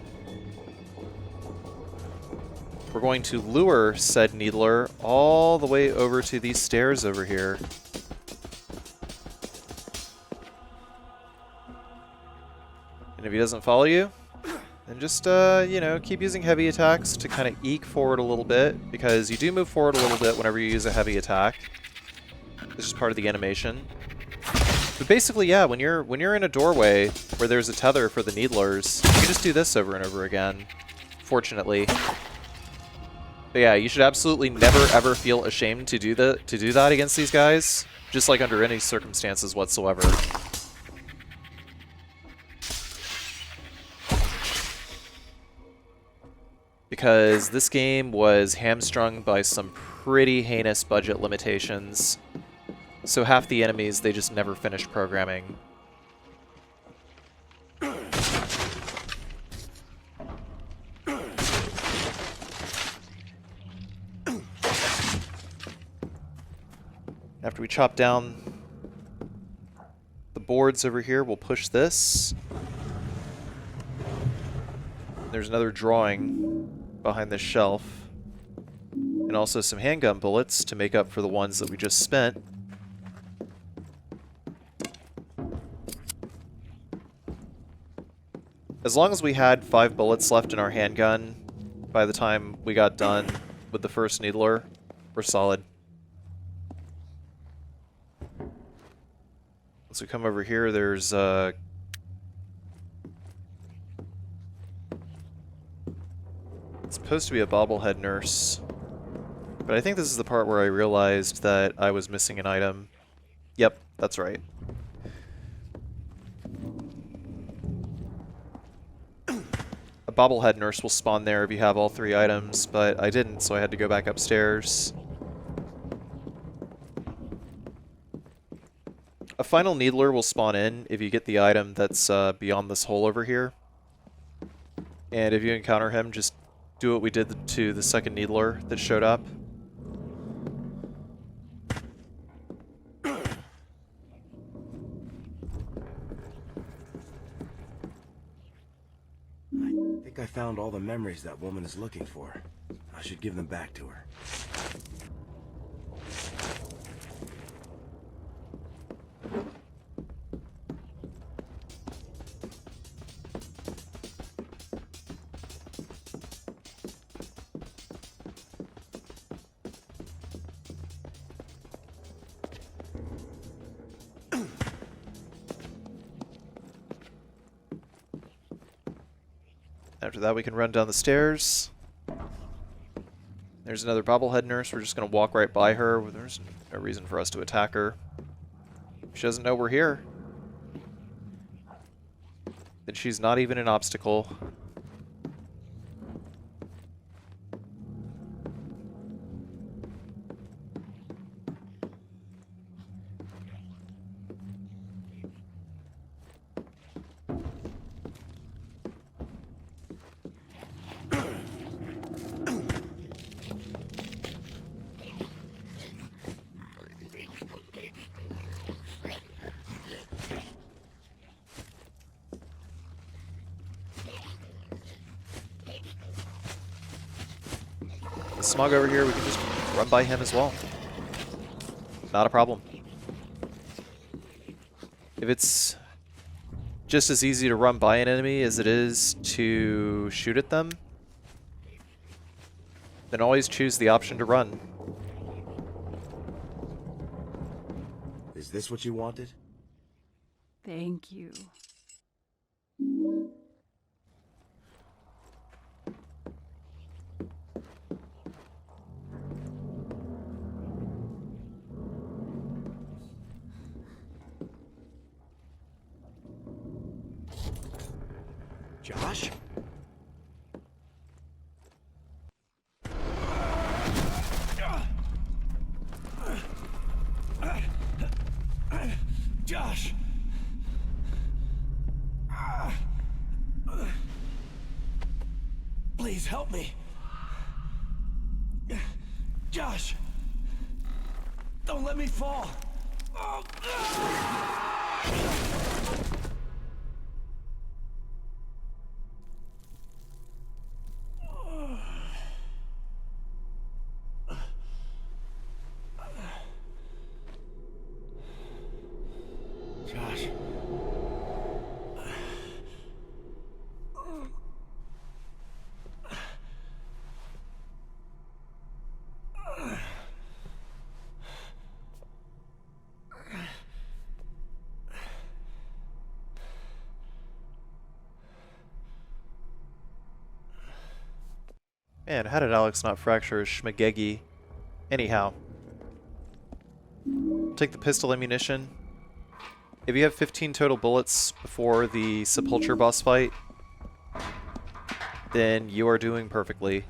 We're going to lure said needler all the way over to these stairs over here. And if he doesn't follow you, then just, you know, keep using heavy attacks to kind of eke forward a little bit, because you do move forward a little bit whenever you use a heavy attack. This is part of the animation. But basically, yeah, when you're in a doorway where there's a tether for the needlers, you can just do this over and over again, fortunately. But yeah, you should absolutely never ever feel ashamed to do that against these guys, just like under any circumstances whatsoever. Because this game was hamstrung by some pretty heinous budget limitations. So half the enemies they just never finished programming. After we chop down the boards over here, we'll push this. There's another drawing behind this shelf. And also some handgun bullets to make up for the ones that we just spent. As long as we had 5 bullets left in our handgun by the time we got done with the first needler, we're solid. Once we come over here, there's it's supposed to be a bobblehead nurse. But I think this is the part where I realized that I was missing an item. Yep, that's right. A bobblehead nurse will spawn there if you have all 3 items, but I didn't, so I had to go back upstairs. A final needler will spawn in if you get the item that's beyond this hole over here. And if you encounter him, just do what we did to the second needler that showed up. I think I found all the memories that woman is looking for. I should give them back to her. After that, we can run down the stairs. There's another bobblehead nurse. We're just going to walk right by her. There's no reason for us to attack her. If she doesn't know we're here, then she's not even an obstacle. Smog over here, we can just run by him as well. Not a problem. If it's just as easy to run by an enemy as it is to shoot at them, then always choose the option to run. Is this what you wanted? Thank you. Josh? Josh! Please help me. Josh! Don't let me fall. Josh. Man, how did Alex not fracture his schmagegi? Anyhow. Take the pistol ammunition. If you have 15 total bullets before the Sepulcher boss fight, then you are doing perfectly.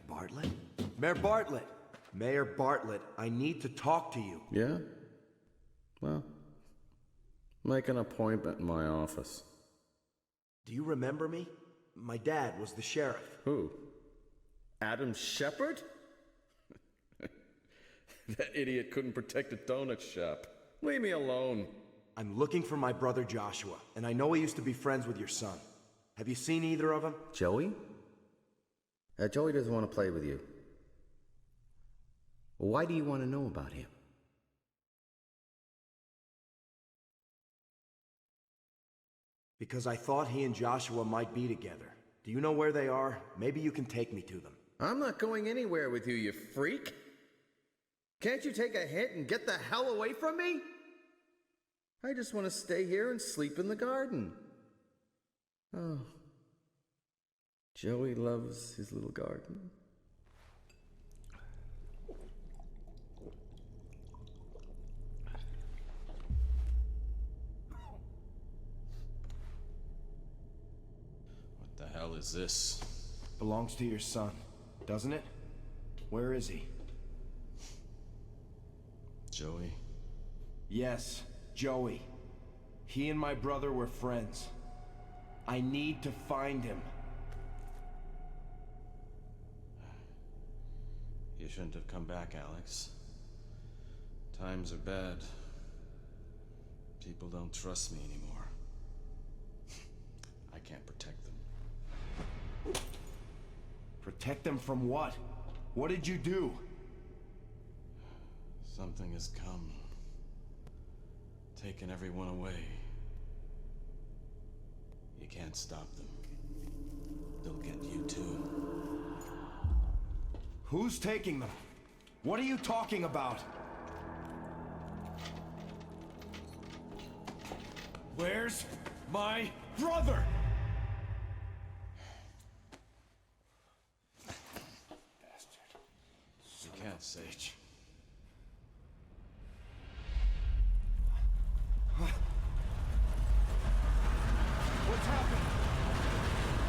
Bartlett? Mayor Bartlett! Mayor Bartlett, I need to talk to you. Yeah? Well, make an appointment in my office. Do you remember me? My dad was the sheriff. Who? Adam Shepard? That idiot couldn't protect a donut shop. Leave me alone. I'm looking for my brother Joshua, and I know he used to be friends with your son. Have you seen either of them? Joey? Joey doesn't want to play with you. Why do you want to know about him? Because I thought he and Joshua might be together. Do you know where they are? Maybe you can take me to them. I'm not going anywhere with you, you freak. Can't you take a hint and get the hell away from me? I just want to stay here and sleep in the garden. Oh. Joey loves his little garden. What the hell is this? Belongs to your son, doesn't it? Where is he? Joey? Yes, Joey. He and my brother were friends. I need to find him. You shouldn't have come back, Alex. Times are bad. People don't trust me anymore. I can't protect them. Protect them from what? What did you do? Something has come. Taken everyone away. You can't stop them. They'll get you too. Who's taking them? What are you talking about? Where's my brother? Bastard. You can't say. What's happened?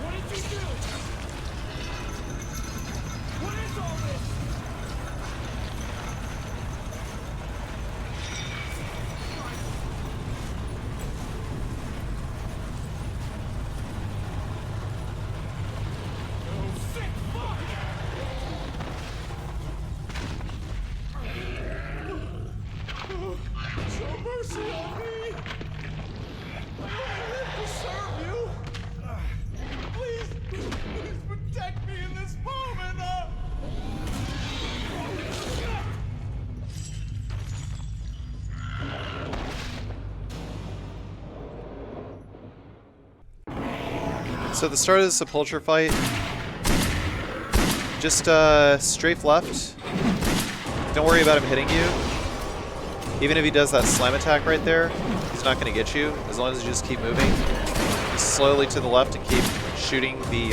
What did you do? What is all this? Oh, sick fuck! Show mercy on me! I live to serve you! Please protect me in this moment! So at the start of the Sepulcher fight, just strafe left. Don't worry about him hitting you. Even if he does that slam attack right there, he's not going to get you, as long as you just keep moving. Just slowly to the left and keep shooting the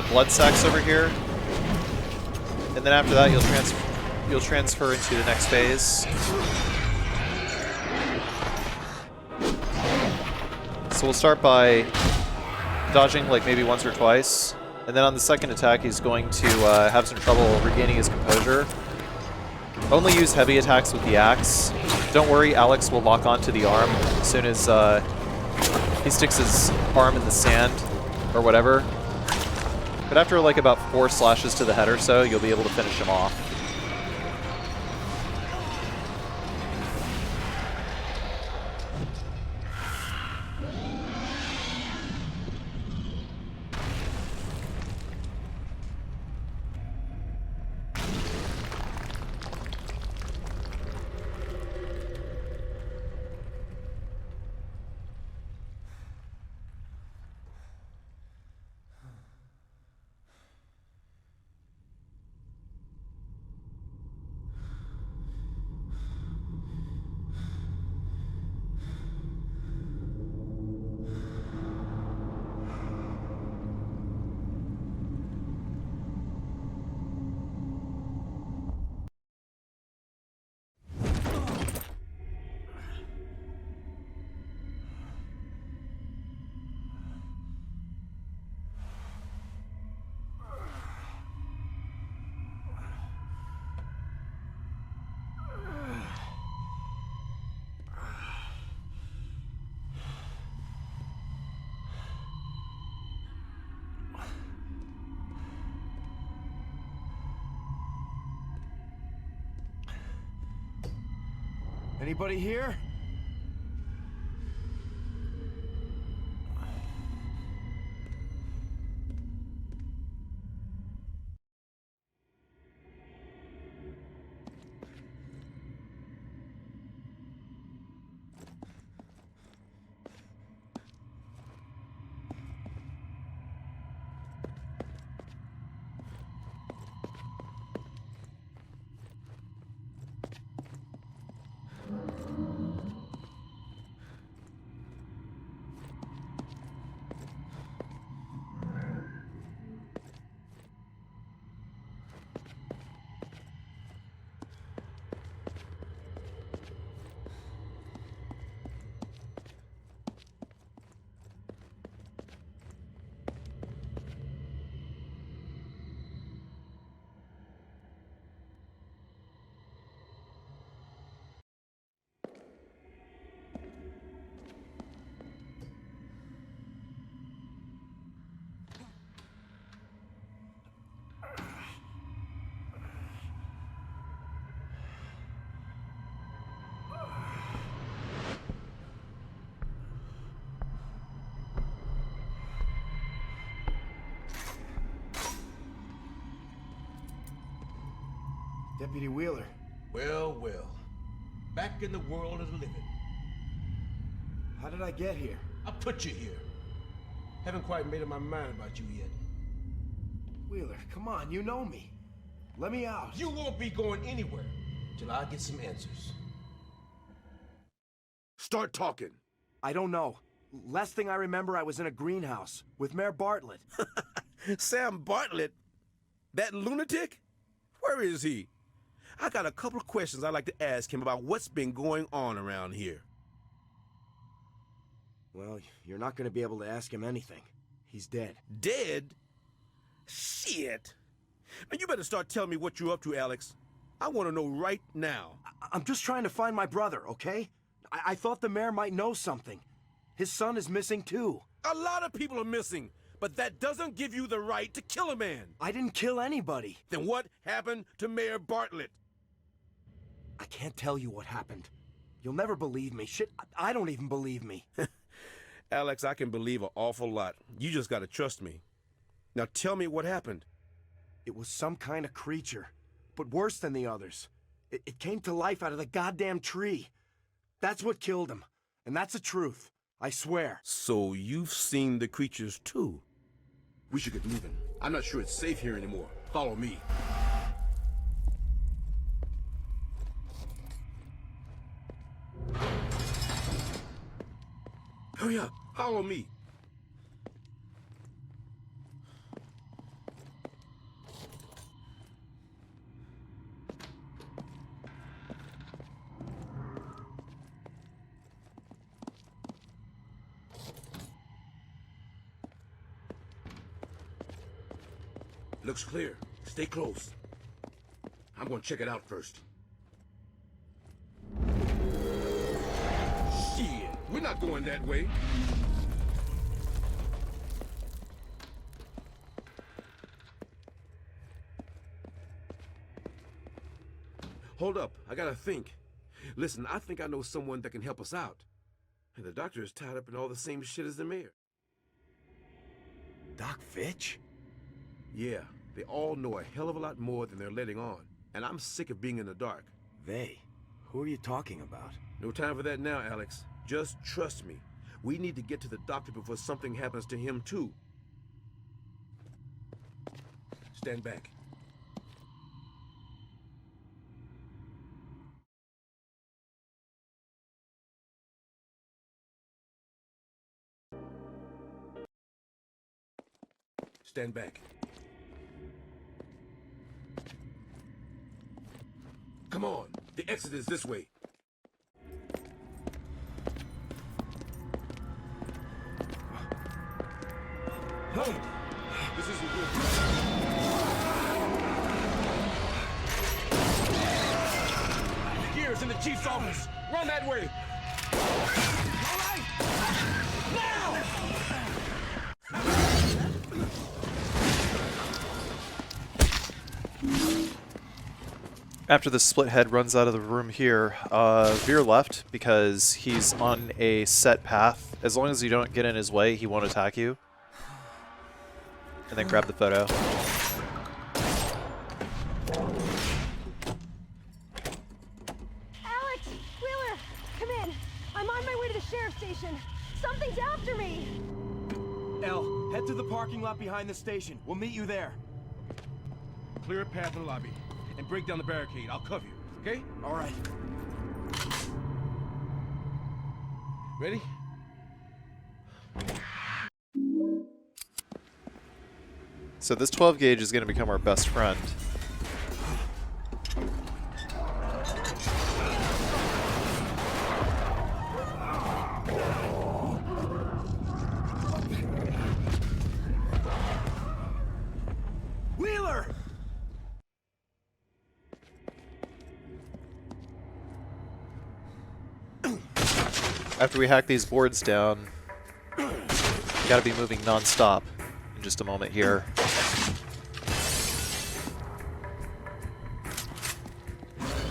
blood sacks over here. And then after that, you'll transfer into the next phase. So we'll start by dodging like maybe once or twice, and then on the second attack he's going to have some trouble regaining his composure. Only use heavy attacks with the axe. Don't worry, Alex will lock onto the arm as soon as he sticks his arm in the sand or whatever. But after like about 4 slashes to the head or so, you'll be able to finish him off. Anybody here? Deputy Wheeler. Well, well. Back in the world of the living. How did I get here? I put you here. Haven't quite made up my mind about you yet. Wheeler, come on, you know me. Let me out. You won't be going anywhere till I get some answers. Start talking. I don't know. Last thing I remember, I was in a greenhouse with Mayor Bartlett. Sam Bartlett? That lunatic? Where is he? I got a couple of questions I'd like to ask him about what's been going on around here. Well, you're not going to be able to ask him anything. He's dead. Dead? Shit. Now you better start telling me what you're up to, Alex. I want to know right now. I'm just trying to find my brother, okay? I thought the mayor might know something. His son is missing too. A lot of people are missing, but that doesn't give you the right to kill a man. I didn't kill anybody. Then what happened to Mayor Bartlett? I can't tell you what happened. You'll never believe me. Shit, I don't even believe me. Alex, I can believe an awful lot. You just gotta trust me. Now tell me what happened. It was some kind of creature, but worse than the others. It came to life out of the goddamn tree. That's what killed him. And that's the truth. I swear. So you've seen the creatures too? We should get moving. I'm not sure it's safe here anymore. Follow me. Hurry up. Follow me. Looks clear. Stay close. I'm gonna check it out first. Shit, we're not going that way. Hold up, I gotta think. Listen, I think I know someone that can help us out. And the doctor is tied up in all the same shit as the mayor. Doc Fitch? Yeah, they all know a hell of a lot more than they're letting on. And I'm sick of being in the dark. They? Who are you talking about? No time for that now, Alex. Just trust me. We need to get to the doctor before something happens to him, too. Stand back. Stand back. Come on, the exit is this way. Hey, this isn't good. The gear's in the chief's office. Run that way. All right, now! After the split head runs out of the room here, veer left because he's on a set path. As long as you don't get in his way, he won't attack you. And then grab the photo. Alex! Wheeler! Come in! I'm on my way to the sheriff's station. Something's after me! Elle, head to the parking lot behind the station. We'll meet you there. Clear a path in the lobby and break down the barricade. I'll cover you, okay? All right. Ready? So this 12 gauge is going to become our best friend. Wheeler! After we hack these boards down, we gotta be moving non-stop in just a moment here.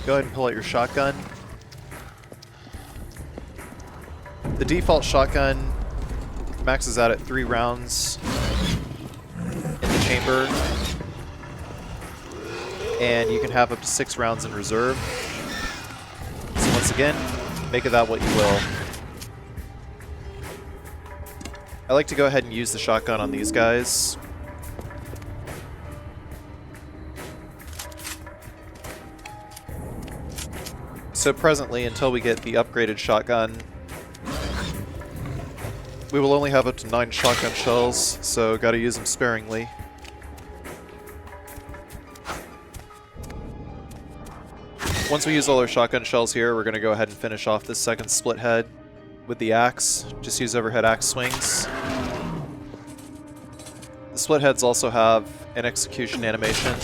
Go ahead and pull out your shotgun. The default shotgun maxes out at 3 rounds in the chamber, and you can have up to 6 rounds in reserve. So once again, make of that what you will. I like to go ahead and use the shotgun on these guys. So presently, until we get the upgraded shotgun, we will only have up to 9 shotgun shells, so gotta use them sparingly. Once we use all our shotgun shells here, we're gonna go ahead and finish off this second split head with the axe. Just use overhead axe swings. The split heads also have an execution animation.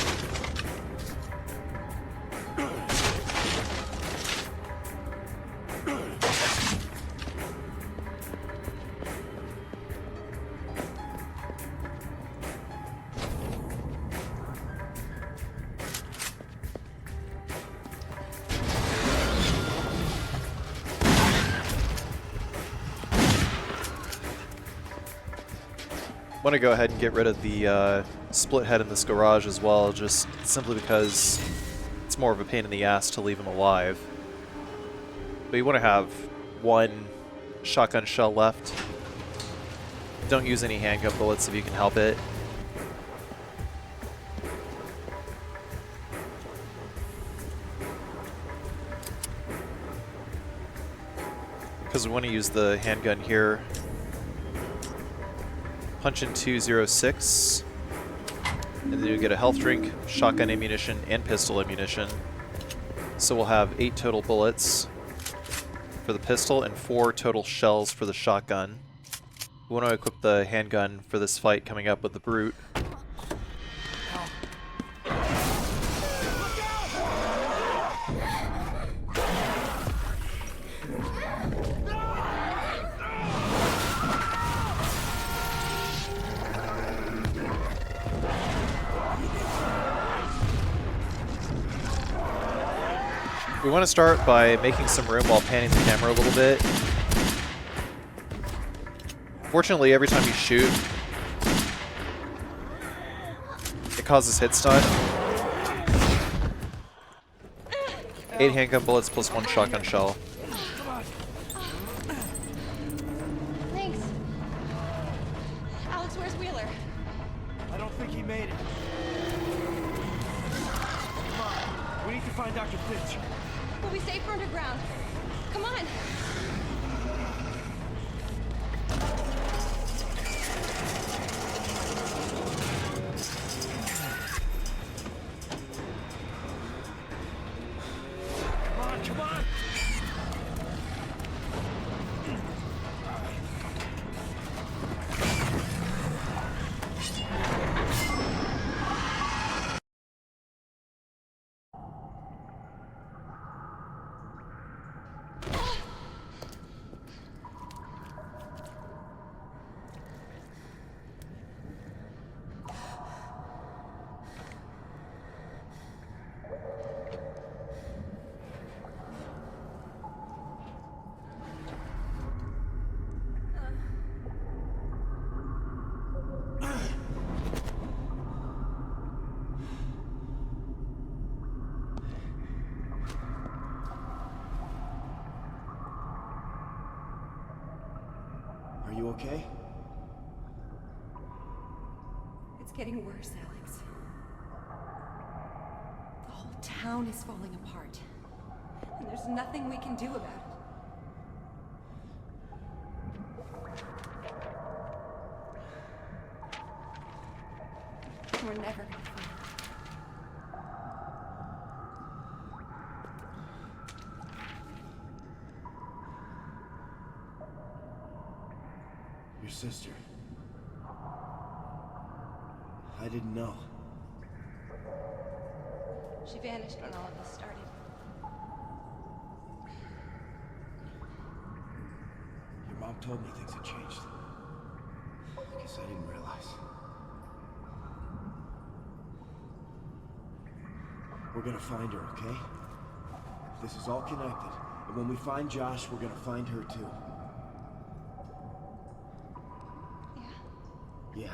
I want to go ahead and get rid of the split head in this garage as well, just simply because it's more of a pain in the ass to leave him alive. But you want to have 1 shotgun shell left. Don't use any handgun bullets if you can help it. Because we want to use the handgun here. Punch in 206, and then you get a health drink, shotgun ammunition, and pistol ammunition. So we'll have 8 total bullets for the pistol and 4 total shells for the shotgun. We want to equip the handgun for this fight coming up with the Brute. We want to start by making some room while panning the camera a little bit. Fortunately, every time you shoot, it causes hit stun. 8 handgun bullets plus 1 shotgun shell. Thanks. Alex, where's Wheeler? I don't think he made it. Come on, we need to find Dr. Fitch. We'll be safe underground. Come on. Come on! Are you okay? It's getting worse, Alex. The whole town is falling apart. And there's nothing we can do about it. We're never gonna find it. Your sister. I didn't know. She vanished when all of this started. Your mom told me things had changed. I guess I didn't realize. We're gonna find her, okay? This is all connected. And when we find Josh, we're gonna find her too. Yeah.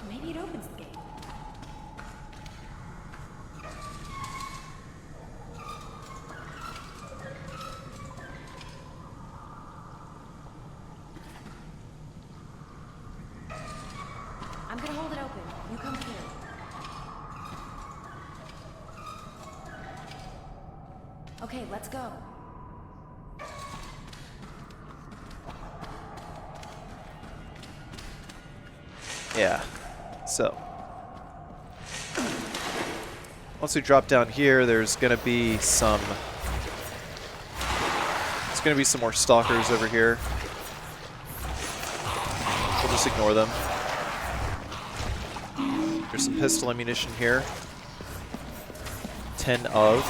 Maybe it opens the gate. I'm gonna hold it open. You come through. Okay, let's go. Yeah. So. Once we drop down here, there's gonna be some... There's gonna be some more stalkers over here. We'll just ignore them. There's some pistol ammunition here. 10 of.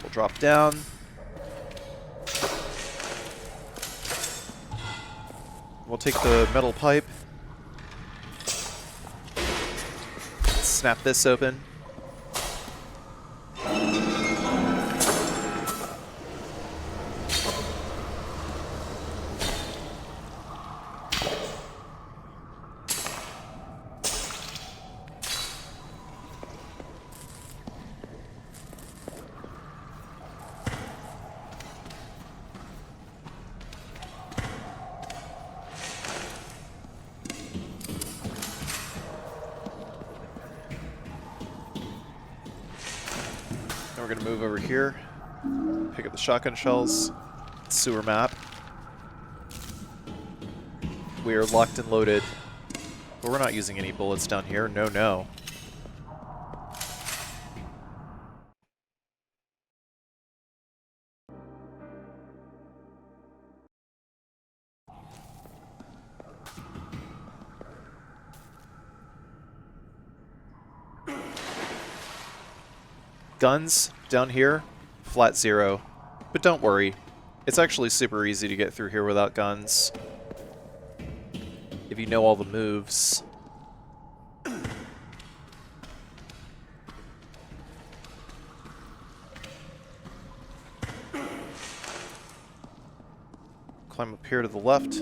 We'll drop down. We'll take the metal pipe. Snap this open. We're gonna move over here, pick up the shotgun shells, sewer map. We are locked and loaded, but we're not using any bullets down here. No, no. Guns, down here, flat 0. But don't worry, it's actually super easy to get through here without guns. If you know all the moves. Climb up here to the left.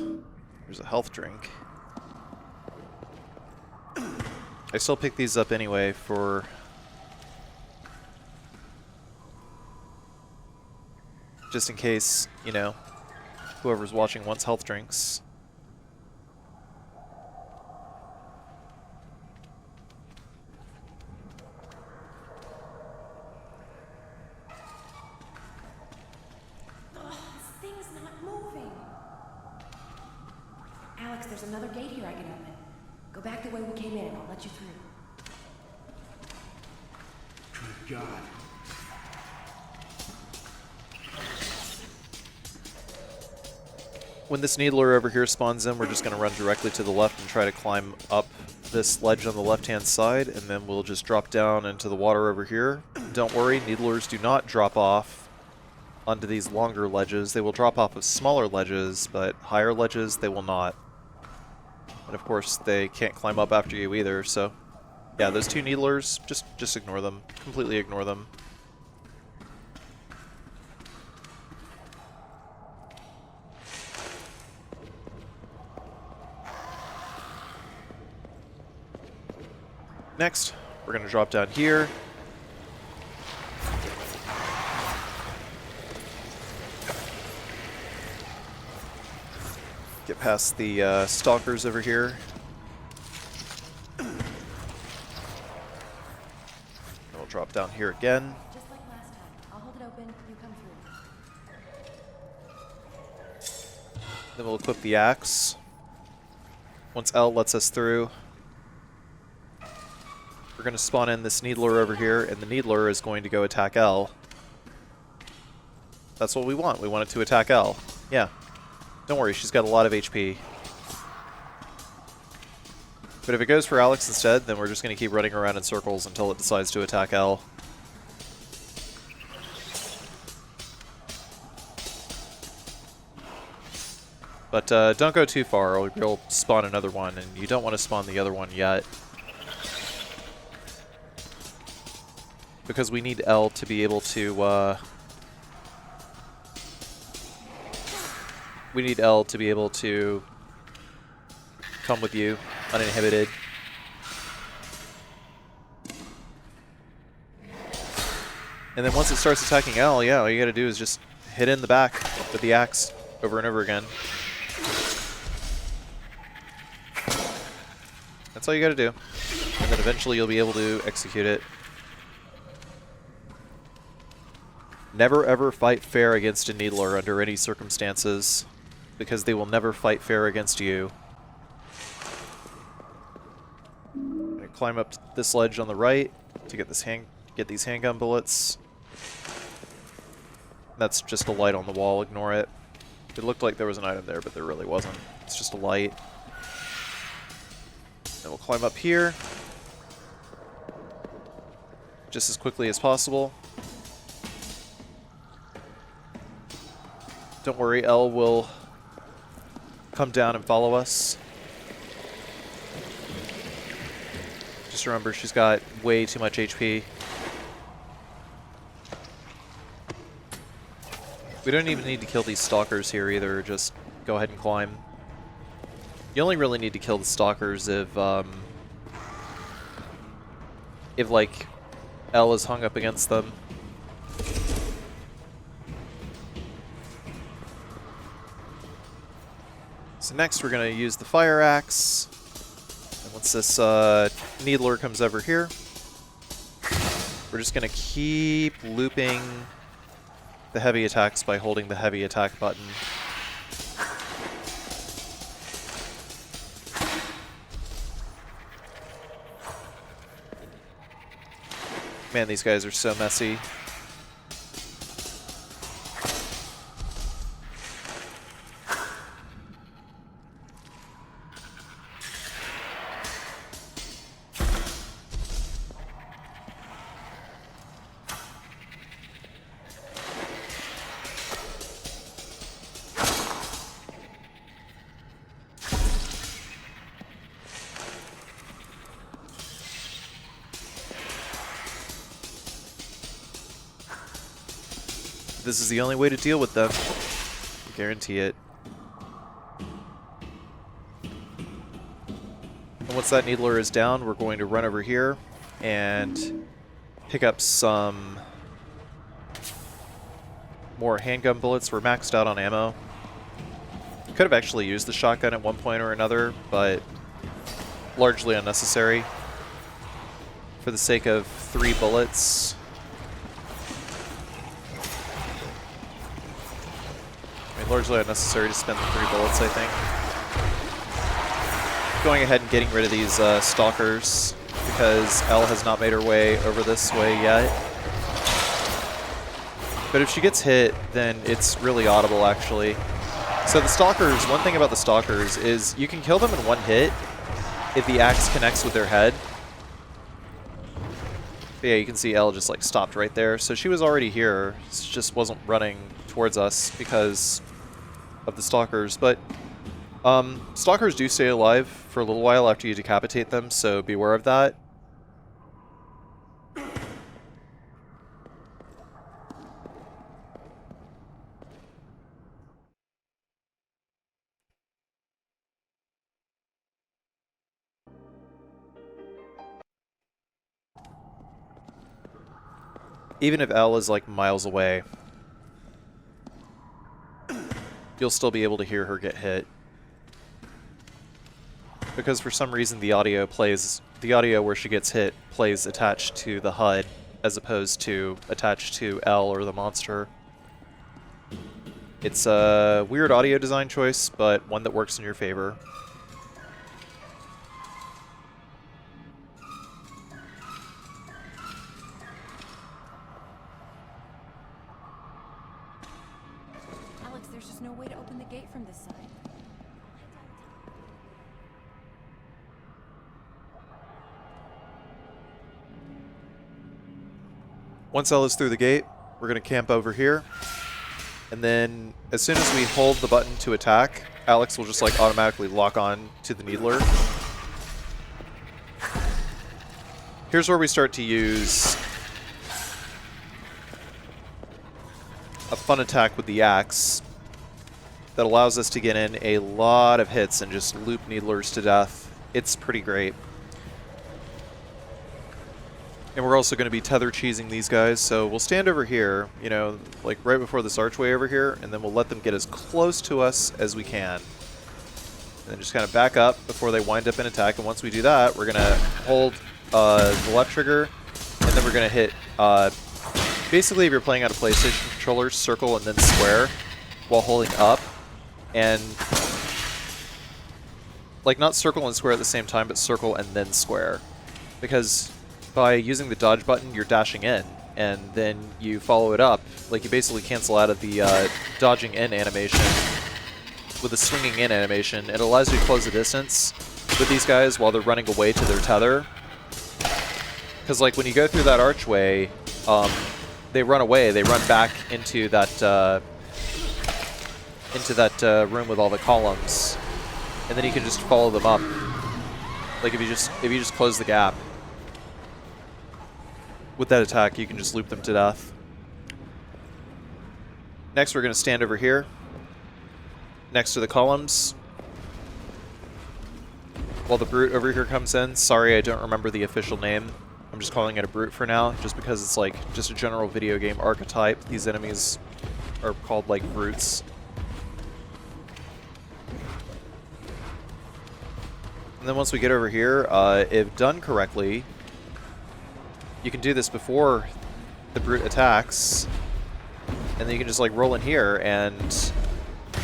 There's a health drink. I still pick these up anyway for... just in case, you know, whoever's watching wants health drinks. Alex, there's another gate here I can open. Go back the way we came in and I'll let you through. Good God. When this needler over here spawns in, we're just going to run directly to the left and try to climb up this ledge on the left-hand side, and then we'll just drop down into the water over here. Don't worry, needlers do not drop off onto these longer ledges. They will drop off of smaller ledges, but higher ledges they will not. And of course, they can't climb up after you either, so... yeah, those two needlers, just ignore them. Completely ignore them. Next, we're going to drop down here. Get past the stalkers over here. Then we'll drop down here again. Just like last time. I'll hold it open, you come through. Then we'll equip the axe. Once Elle lets us through, we're going to spawn in this needler over here, and the needler is going to go attack Elle. That's what we want. We want it to attack Elle. Yeah. Don't worry, she's got a lot of HP. But if it goes for Alex instead, then we're just going to keep running around in circles until it decides to attack Elle. But don't go too far, or you'll spawn another one, and you don't want to spawn the other one yet. Because we need Elle to be able to, we need Elle to be able to come with you, uninhibited. And then once it starts attacking Elle, yeah, all you gotta do is just hit in the back with the axe over and over again. That's all you gotta do. And then eventually you'll be able to execute it. Never ever fight fair against a needler under any circumstances, because they will never fight fair against you. I'm gonna climb up this ledge on the right to get these handgun bullets. That's just a light on the wall, ignore it. It looked like there was an item there, but there really wasn't. It's just a light. Then we'll climb up here just as quickly as possible. Don't worry, Elle will come down and follow us. Just remember, she's got way too much HP. We don't even need to kill these stalkers here either, just go ahead and climb. You only really need to kill the stalkers if like, Elle is hung up against them. So next we're going to use the fire axe. And once this needler comes over here, we're just going to keep looping the heavy attacks by holding the heavy attack button. Man, these guys are so messy. This is the only way to deal with them. I guarantee it. And once that needler is down, we're going to run over here and pick up some more handgun bullets. We're maxed out on ammo. Could have actually used the shotgun at one point or another, but largely unnecessary. For the sake of 3 bullets. I mean, largely unnecessary to spend the 3 bullets, I think. Going ahead and getting rid of these stalkers, because Elle has not made her way over this way yet. But if she gets hit, then it's really audible, actually. So the stalkers, one thing about the stalkers is you can kill them in one hit if the axe connects with their head. But yeah, you can see Elle just like stopped right there. So she was already here, she just wasn't running towards us because of the stalkers. But stalkers do stay alive for a little while after you decapitate them, so beware of that. Even if Elle is like miles away, you'll still be able to hear her get hit. Because for some reason the audio where she gets hit plays attached to the HUD as opposed to attached to Elle or the monster. It's a weird audio design choice, but one that works in your favor. Alex, there's just no way to open the gate from this side. Once Elle is through the gate, we're going to camp over here. And then as soon as we hold the button to attack, Alex will just like automatically lock on to the needler. Here's where we start to use a fun attack with the axe that allows us to get in a lot of hits and just loop needlers to death. It's pretty great. And we're also going to be tether cheesing these guys, so we'll stand over here, you know, like right before this archway over here, and then we'll let them get as close to us as we can. And then just kind of back up before they wind up in attack, and once we do that, we're going to hold the left trigger, and then we're going to hit, basically if you're playing on a PlayStation controller, circle and then square while holding up, and like not circle and square at the same time, but circle and then square, because by using the dodge button, you're dashing in, and then you follow it up. Like, you basically cancel out of the dodging in animation with a swinging in animation. It allows you to close the distance with these guys while they're running away to their tether. Because, like, when you go through that archway, they run away. They run back into that room with all the columns, and then you can just follow them up. Like, if you just close the gap. With that attack, you can just loop them to death. Next, we're going to stand over here, next to the columns, while the brute over here comes in. Sorry, I don't remember the official name. I'm just calling it a brute for now, just because it's like just a general video game archetype. These enemies are called like brutes. And then once we get over here, if done correctly, you can do this before the brute attacks, and then you can just like roll in here, and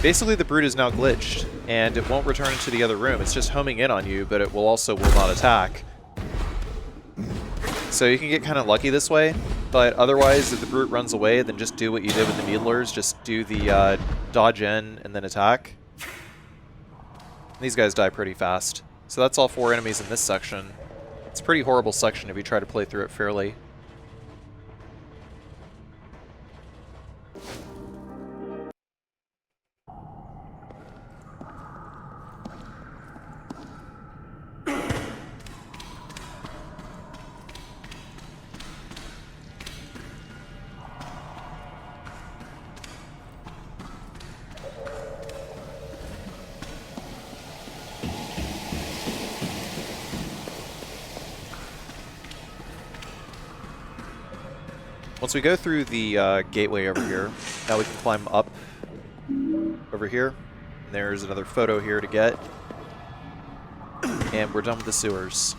basically the brute is now glitched, and it won't return to the other room. It's just homing in on you, but it will not attack. So you can get kind of lucky this way, but otherwise if the brute runs away, then just do what you did with the needlers. Just do the dodge in and then attack. These guys die pretty fast. So that's all 4 enemies in this section. It's a pretty horrible section if you try to play through it fairly. Once we go through the gateway over here, now we can climb up over here. And there's another photo here to get. And we're done with the sewers.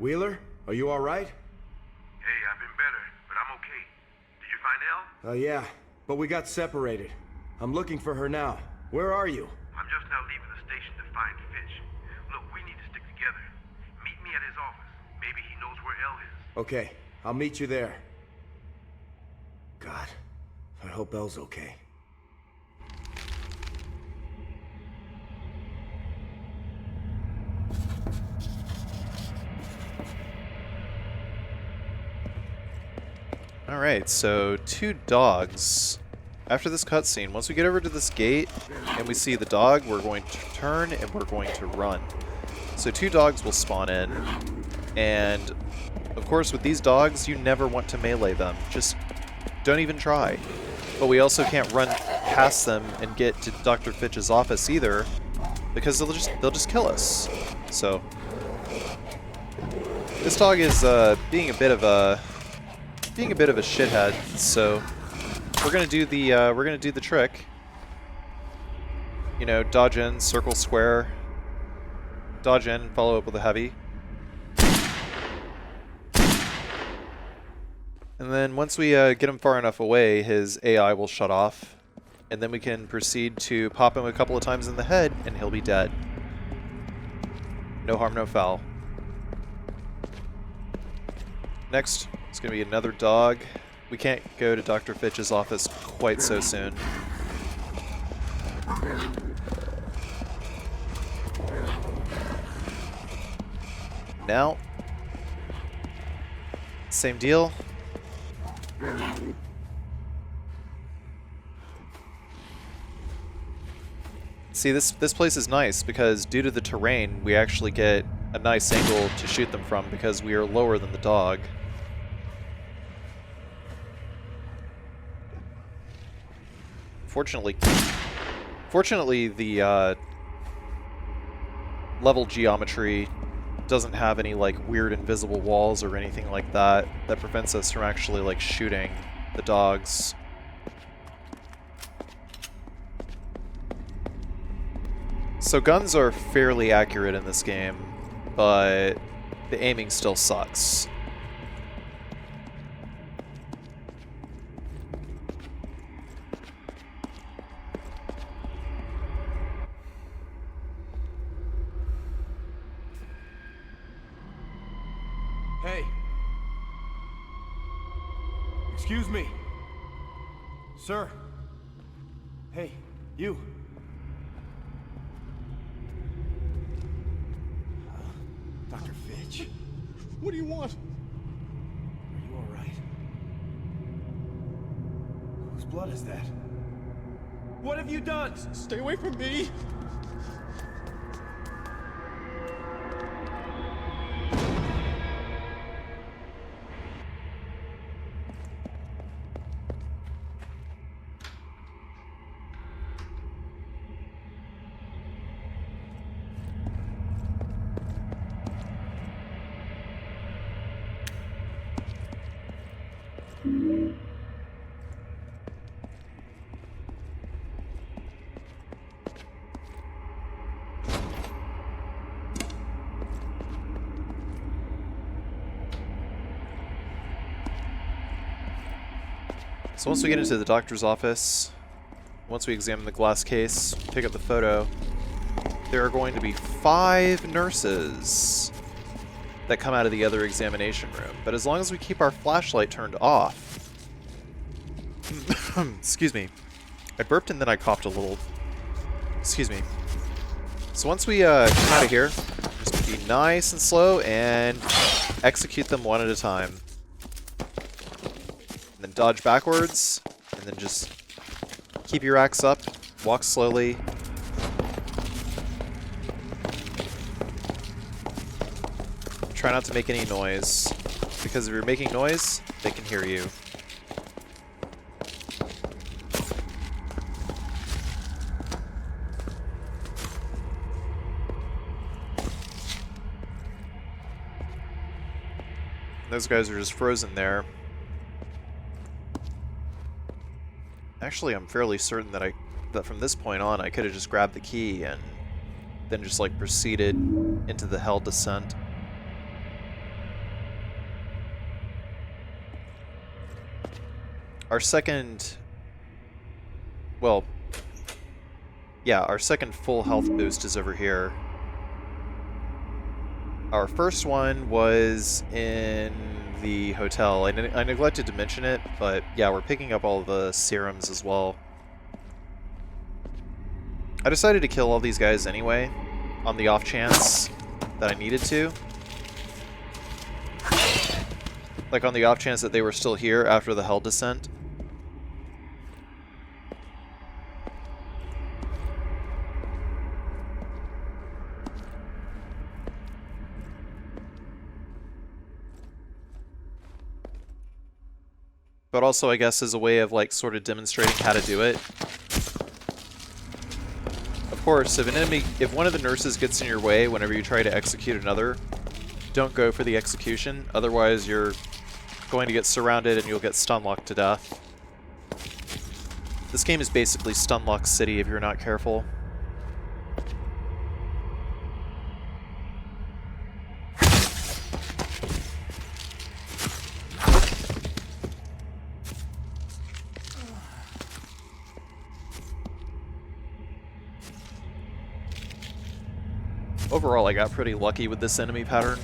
Wheeler, are you all right? Hey, I've been better, but I'm okay. Did you find Elle? Yeah, but we got separated. I'm looking for her now. Where are you? I'm just now leaving the station to find Fitch. Look, we need to stick together. Meet me at his office. Maybe he knows where Elle is. Okay, I'll meet you there. God, I hope Elle's okay. Alright, so 2 dogs. After this cutscene, once we get over to this gate and we see the dog, we're going to turn and we're going to run. So 2 dogs will spawn in, and of course with these dogs, you never want to melee them. Just don't even try. But we also can't run past them and get to Dr. Fitch's office either, because they'll just kill us. So this dog is being a bit of a shithead, so we're gonna do the trick. You know, dodge in, circle square, dodge in, and follow up with a heavy. And then once we get him far enough away, his AI will shut off, and then we can proceed to pop him a couple of times in the head, and he'll be dead. No harm, no foul. Next, it's going to be another dog. We can't go to Dr. Fitch's office quite so soon. Now, same deal. See, this place is nice because due to the terrain, we actually get a nice angle to shoot them from because we are lower than the dog. Fortunately, the level geometry doesn't have any like weird invisible walls or anything like that that prevents us from actually like shooting the dogs. So guns are fairly accurate in this game, but the aiming still sucks. Hey. Excuse me. Sir. Hey, you. Dr. Fitch? What do you want? Are you all right? Whose blood is that? What have you done? Stay away from me. So once we get into the doctor's office, once we examine the glass case, pick up the photo, there are going to be 5 nurses that come out of the other examination room. But as long as we keep our flashlight turned off, Excuse me. I burped and then I coughed a little. Excuse me. So once we come out of here, just be nice and slow and execute them one at a time. And then dodge backwards, and then just keep your axe up, walk slowly. Try not to make any noise, because if you're making noise, they can hear you. Those guys are just frozen there. Actually, I'm fairly certain that from this point on I could have just grabbed the key and then just like proceeded into the hell descent. Our second, well, yeah, our second full health boost is over here. Our first one was in the hotel. I neglected to mention it, but yeah, we're picking up all the serums as well. I decided to kill all these guys anyway, on the off chance that I needed to. Like on the off chance that they were still here after the hell descent. But also, I guess, as a way of, like, sort of demonstrating how to do it. Of course, if one of the nurses gets in your way whenever you try to execute another, don't go for the execution. Otherwise, you're going to get surrounded and you'll get stun-locked to death. This game is basically Stunlock City if you're not careful. Overall, I got pretty lucky with this enemy pattern.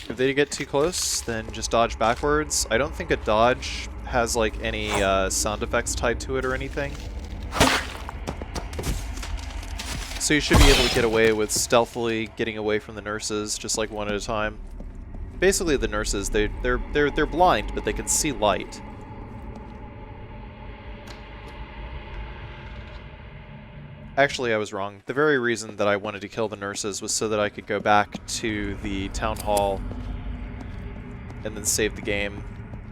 If they get too close, then just dodge backwards. I don't think a dodge has like any sound effects tied to it or anything. So you should be able to get away with stealthily getting away from the nurses, just like one at a time. Basically, the nurses, they're blind, but they can see light. Actually, I was wrong. The very reason that I wanted to kill the nurses was so that I could go back to the town hall and then save the game.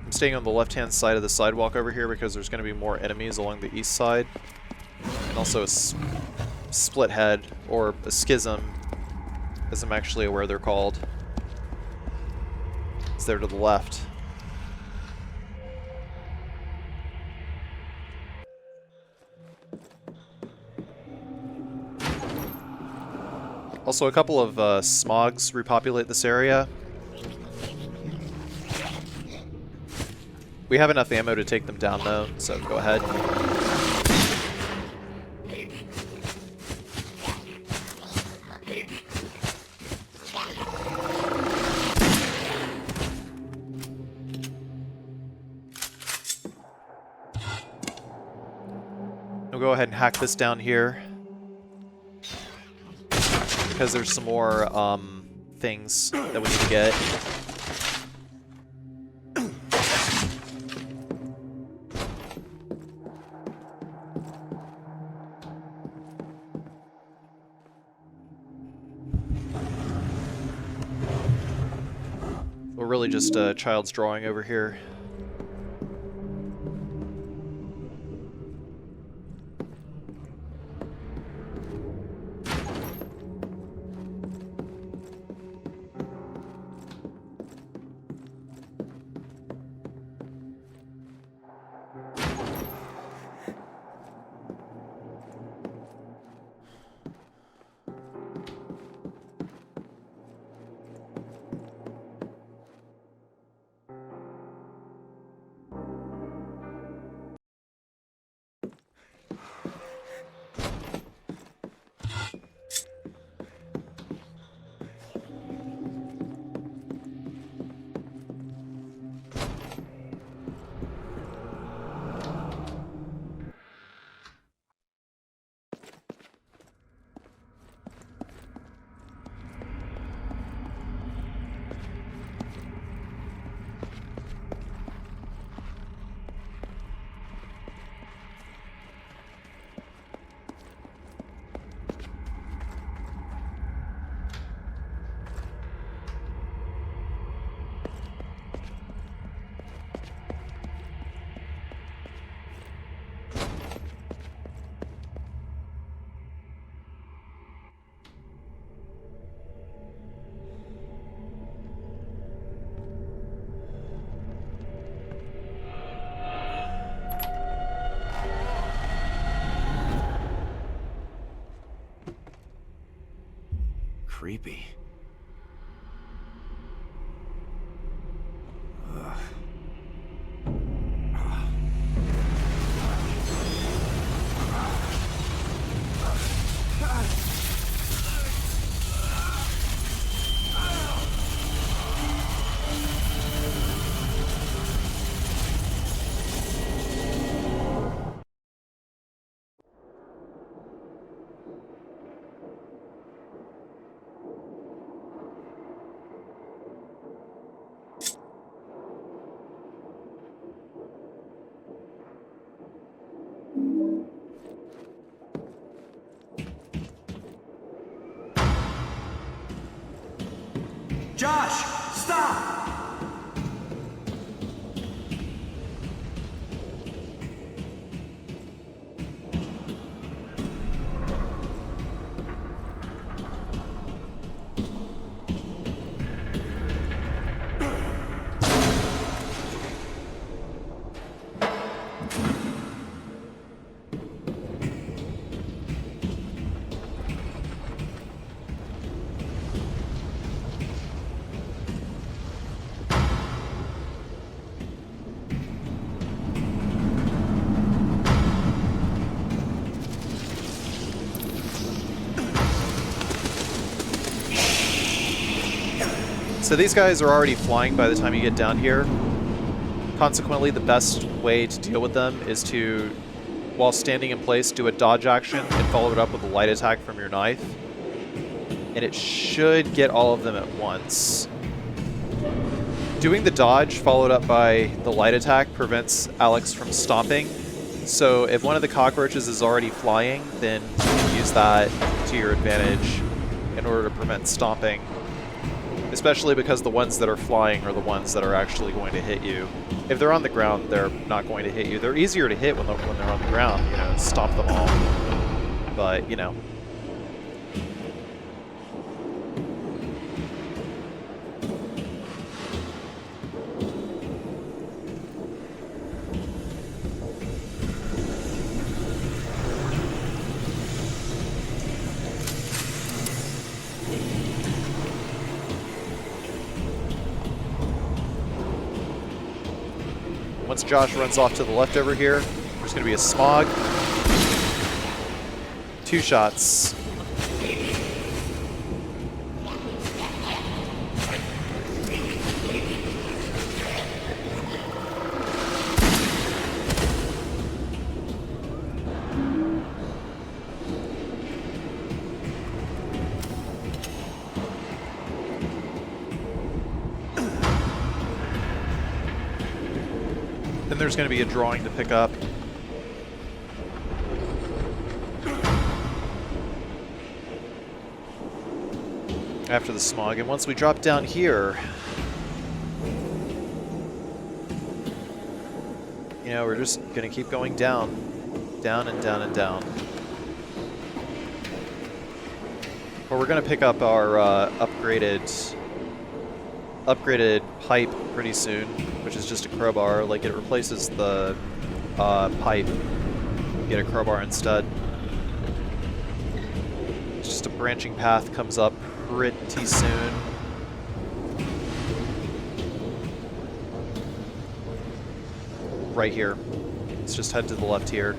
I'm staying on the left-hand side of the sidewalk over here because there's going to be more enemies along the east side. And also a split head, or a schism, as I'm actually aware they're called. It's there to the left. Also, a couple of smogs repopulate this area. We have enough ammo to take them down, though, so go ahead. We'll go ahead and hack this down here, because there's some more things that we need to get. We're really just a child's drawing over here. creepy. Ugh. Josh, stop! So these guys are already flying by the time you get down here. Consequently, the best way to deal with them is to, while standing in place, do a dodge action and follow it up with a light attack from your knife. And it should get all of them at once. Doing the dodge followed up by the light attack prevents Alex from stomping. So if one of the cockroaches is already flying, then you can use that to your advantage in order to prevent stomping. Especially because the ones that are flying are the ones that are actually going to hit you. If they're on the ground, they're not going to hit you. They're easier to hit when they're on the ground, you know, stomp them all. But, you know. Once Josh runs off to the left over here, there's going to be a smog. 2 shots. Then there's going to be a drawing to pick up. After the smog. And once we drop down here, you know, we're just going to keep going down. Down and down and down. But we're going to pick up our upgraded pipe pretty soon, which is just a crowbar. Like, it replaces the pipe. Get a crowbar instead. It's just a branching path comes up pretty soon. Right here. Let's just head to the left here.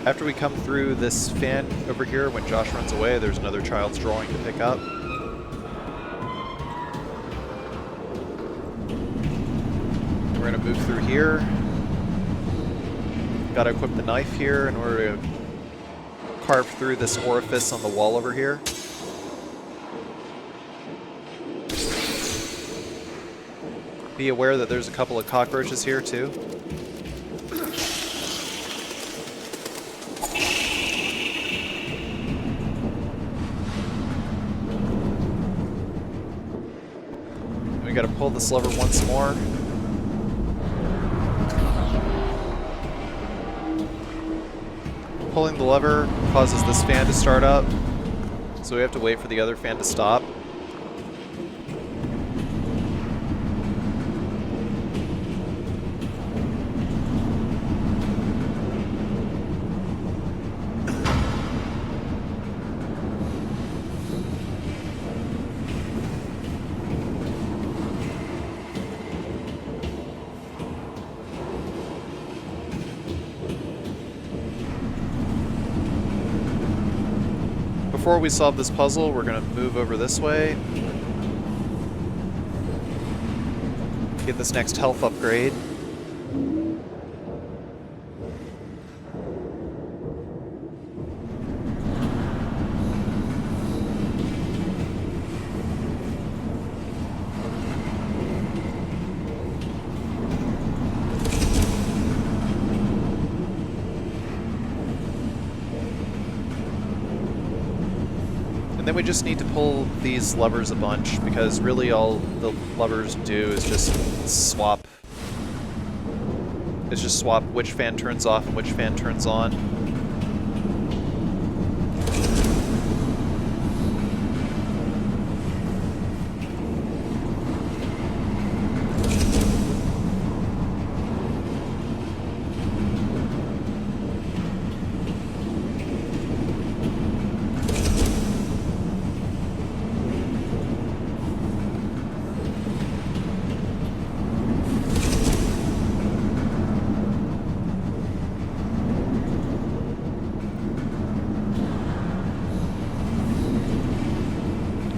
After we come through this fan over here, when Josh runs away, there's another child's drawing to pick up. We're gonna move through here. Gotta equip the knife here in order to carve through this orifice on the wall over here. Be aware that there's a couple of cockroaches here too. We gotta pull this lever once more. Pulling the lever causes this fan to start up, so we have to wait for the other fan to stop. Before we solve this puzzle, we're going to move over this way. Get this next health upgrade. Then we just need to pull these levers a bunch, because really all the levers do is just swap. It's just swap which fan turns off and which fan turns on.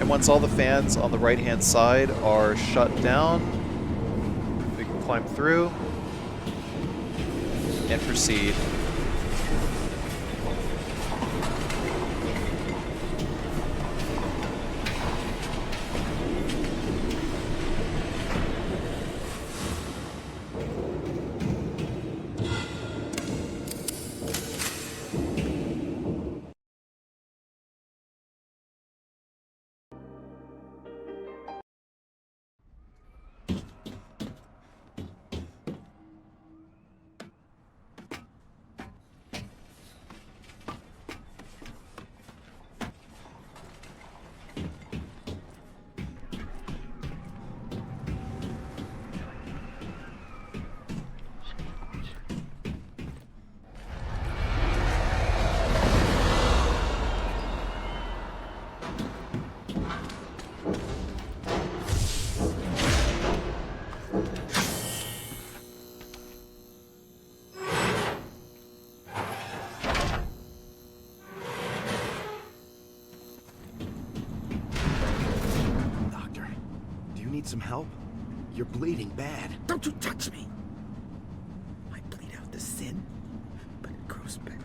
Once all the fans on the right-hand side are shut down, we can climb through and proceed. Some help? You're bleeding bad. Don't you touch me! I bleed out the sin, but it grows back.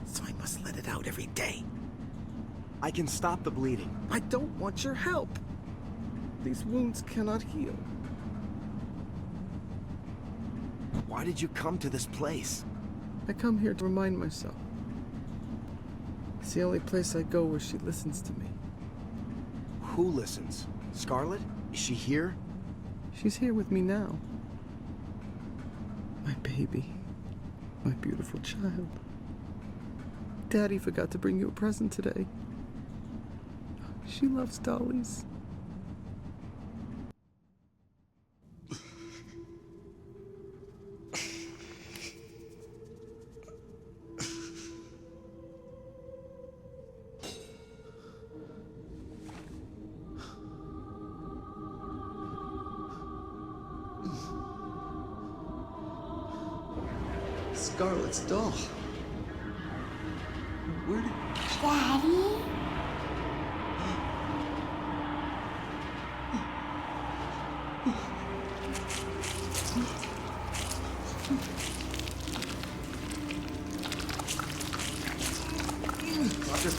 So I must let it out every day. I can stop the bleeding. I don't want your help. These wounds cannot heal. Why did you come to this place? I come here to remind myself. It's the only place I go where she listens to me. Who listens? Scarlet? Is she here? She's here with me now. My baby. My beautiful child. Daddy forgot to bring you a present today. She loves dollies. Scarlet's doll.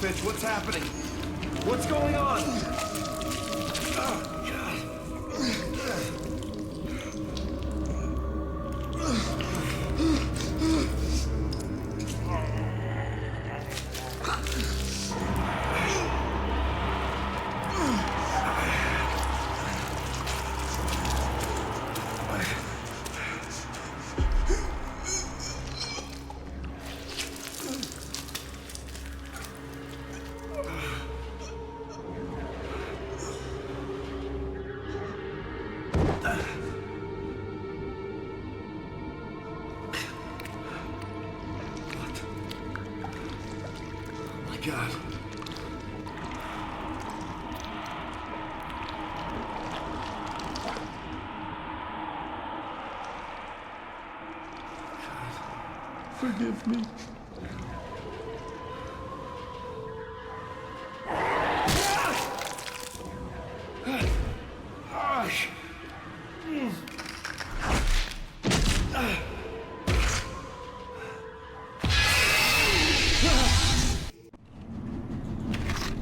Fitch, what's happening? What's going on? Oh, God. God. Forgive me.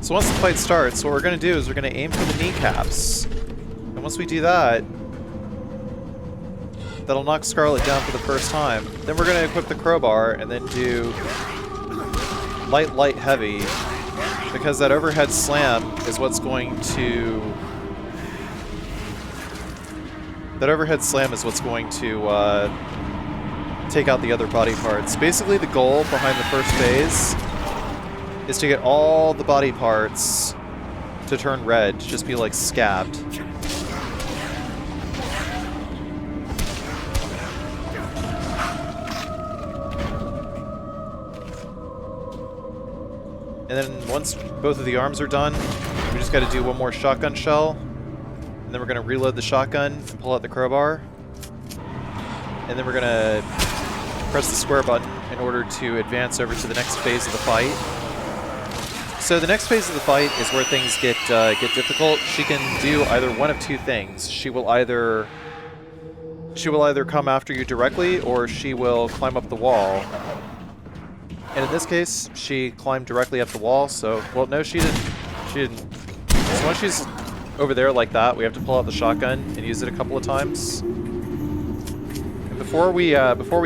So once the fight starts, what we're going to do is we're going to aim for the kneecaps. And once we do that, that'll knock Scarlet down for the first time. Then we're going to equip the crowbar and then do light, light, heavy. Because that overhead slam is what's going to... That overhead slam is what's going to take out the other body parts. Basically the goal behind the first phase is to get all the body parts to turn red, to just be like scabbed. And then once both of the arms are done, we just got to do one more shotgun shell. And then we're going to reload the shotgun and pull out the crowbar. And then we're going to press the square button in order to advance over to the next phase of the fight. So the next phase of the fight is where things get difficult. She can do either one of two things. She will either come after you directly, or she will climb up the wall. And in this case, she climbed directly up the wall. So, well, no, she didn't. She didn't. So once she's over there like that, we have to pull out the shotgun and use it a couple of times. And before we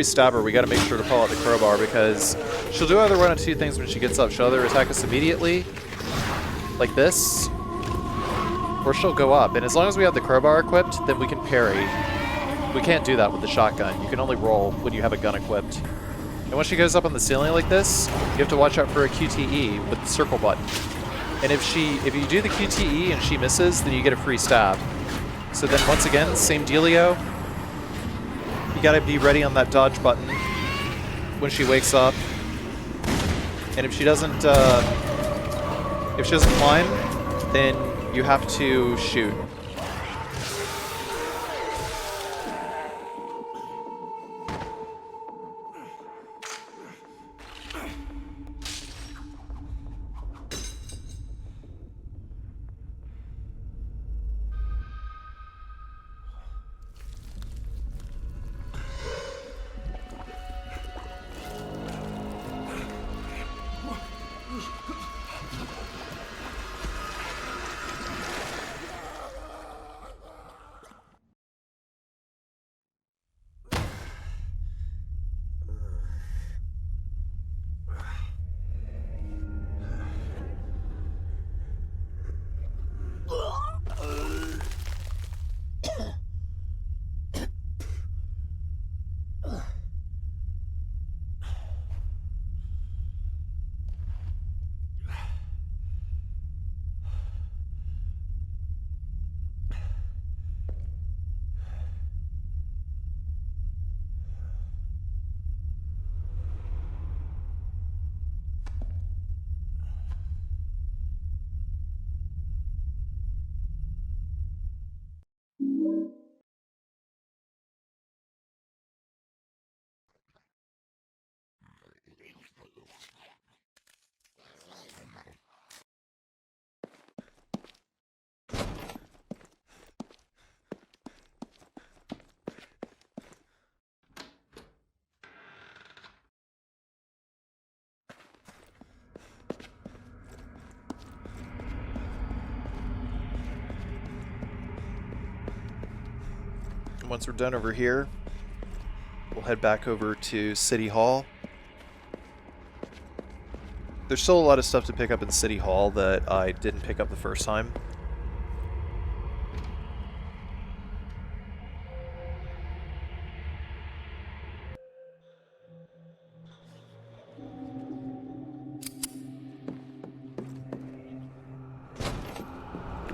stab her, we got to make sure to pull out the crowbar, because she'll do either one of two things when she gets up. She'll either attack us immediately, like this, or she'll go up. And as long as we have the crowbar equipped, then we can parry. We can't do that with the shotgun. You can only roll when you have a gun equipped. And when she goes up on the ceiling like this, you have to watch out for a QTE with the circle button. And if you do the QTE and she misses, then you get a free stab. So then once again, same dealio. You gotta be ready on that dodge button when she wakes up. And if she doesn't climb, then you have to shoot. Once we're done over here, we'll head back over to City Hall. There's still a lot of stuff to pick up in City Hall that I didn't pick up the first time.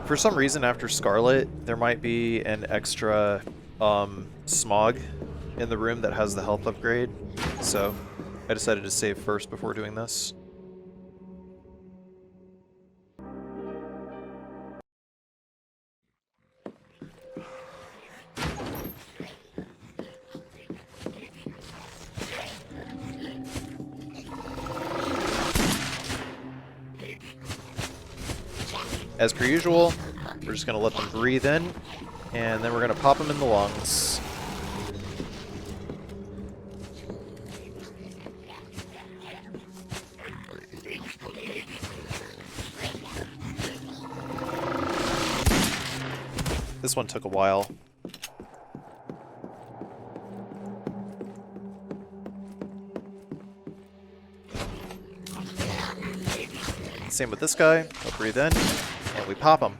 For some reason, after Scarlet, there might be an extra smog in the room that has the health upgrade, so I decided to save first before doing this. As per usual, we're just going to let them breathe in, and then we're going to pop them in the lungs. This one took a while. Same with this guy. He'll breathe in. And we pop them.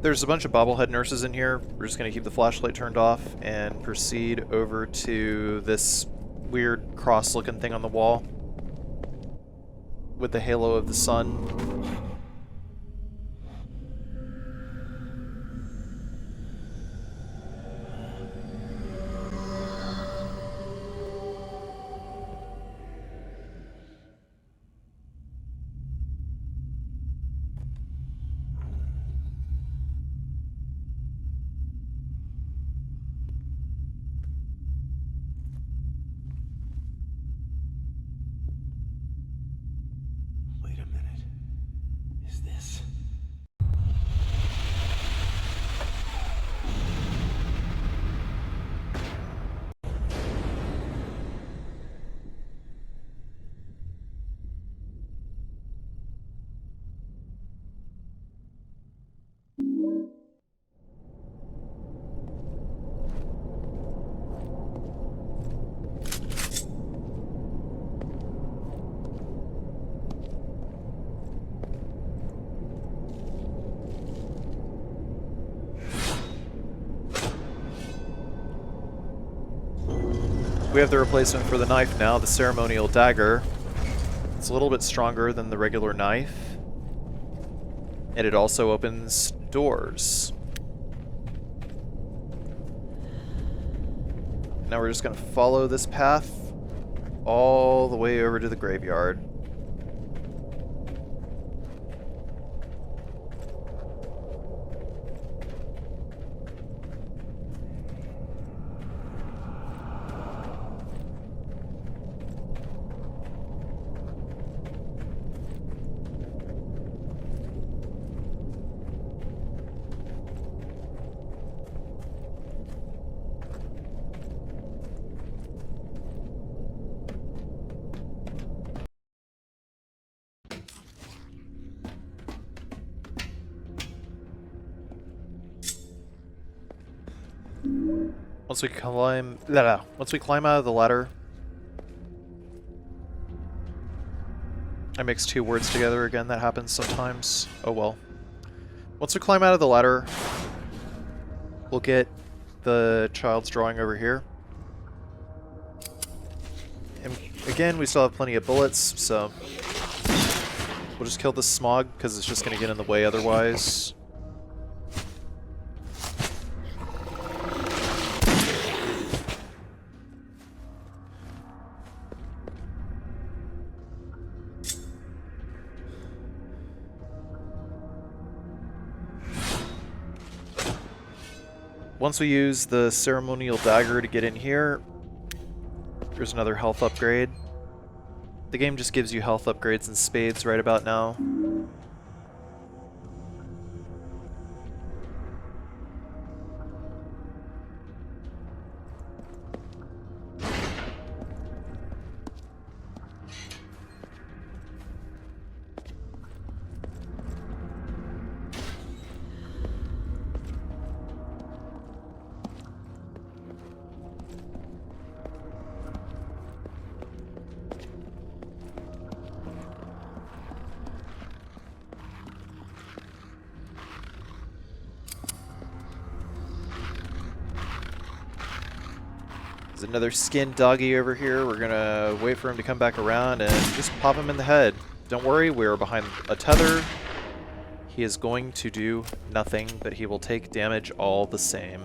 There's a bunch of bobblehead nurses in here. We're just going to keep the flashlight turned off and proceed over to this weird cross-looking thing on the wall with the halo of the sun. We have the replacement for the knife now, the ceremonial dagger. It's a little bit stronger than the regular knife. And it also opens doors. Now we're just going to follow this path all the way over to the graveyard. Once we climb out of the ladder, I mixed two words together again. That happens sometimes. Oh well. Once we climb out of the ladder, we'll get the child's drawing over here. And again, we still have plenty of bullets, so we'll just kill this smog because it's just going to get in the way otherwise. Once we use the ceremonial dagger to get in here, there's another health upgrade. The game just gives you health upgrades in spades right about now. There's another skinned doggy over here. We're gonna wait for him to come back around and just pop him in the head. Don't worry, we're behind a tether. He is going to do nothing, but he will take damage all the same.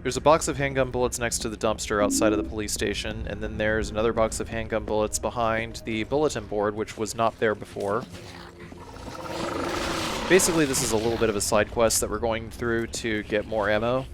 There's a box of handgun bullets next to the dumpster outside of the police station, and then there's another box of handgun bullets behind the bulletin board, which was not there before. Basically, this is a little bit of a side quest that we're going through to get more ammo.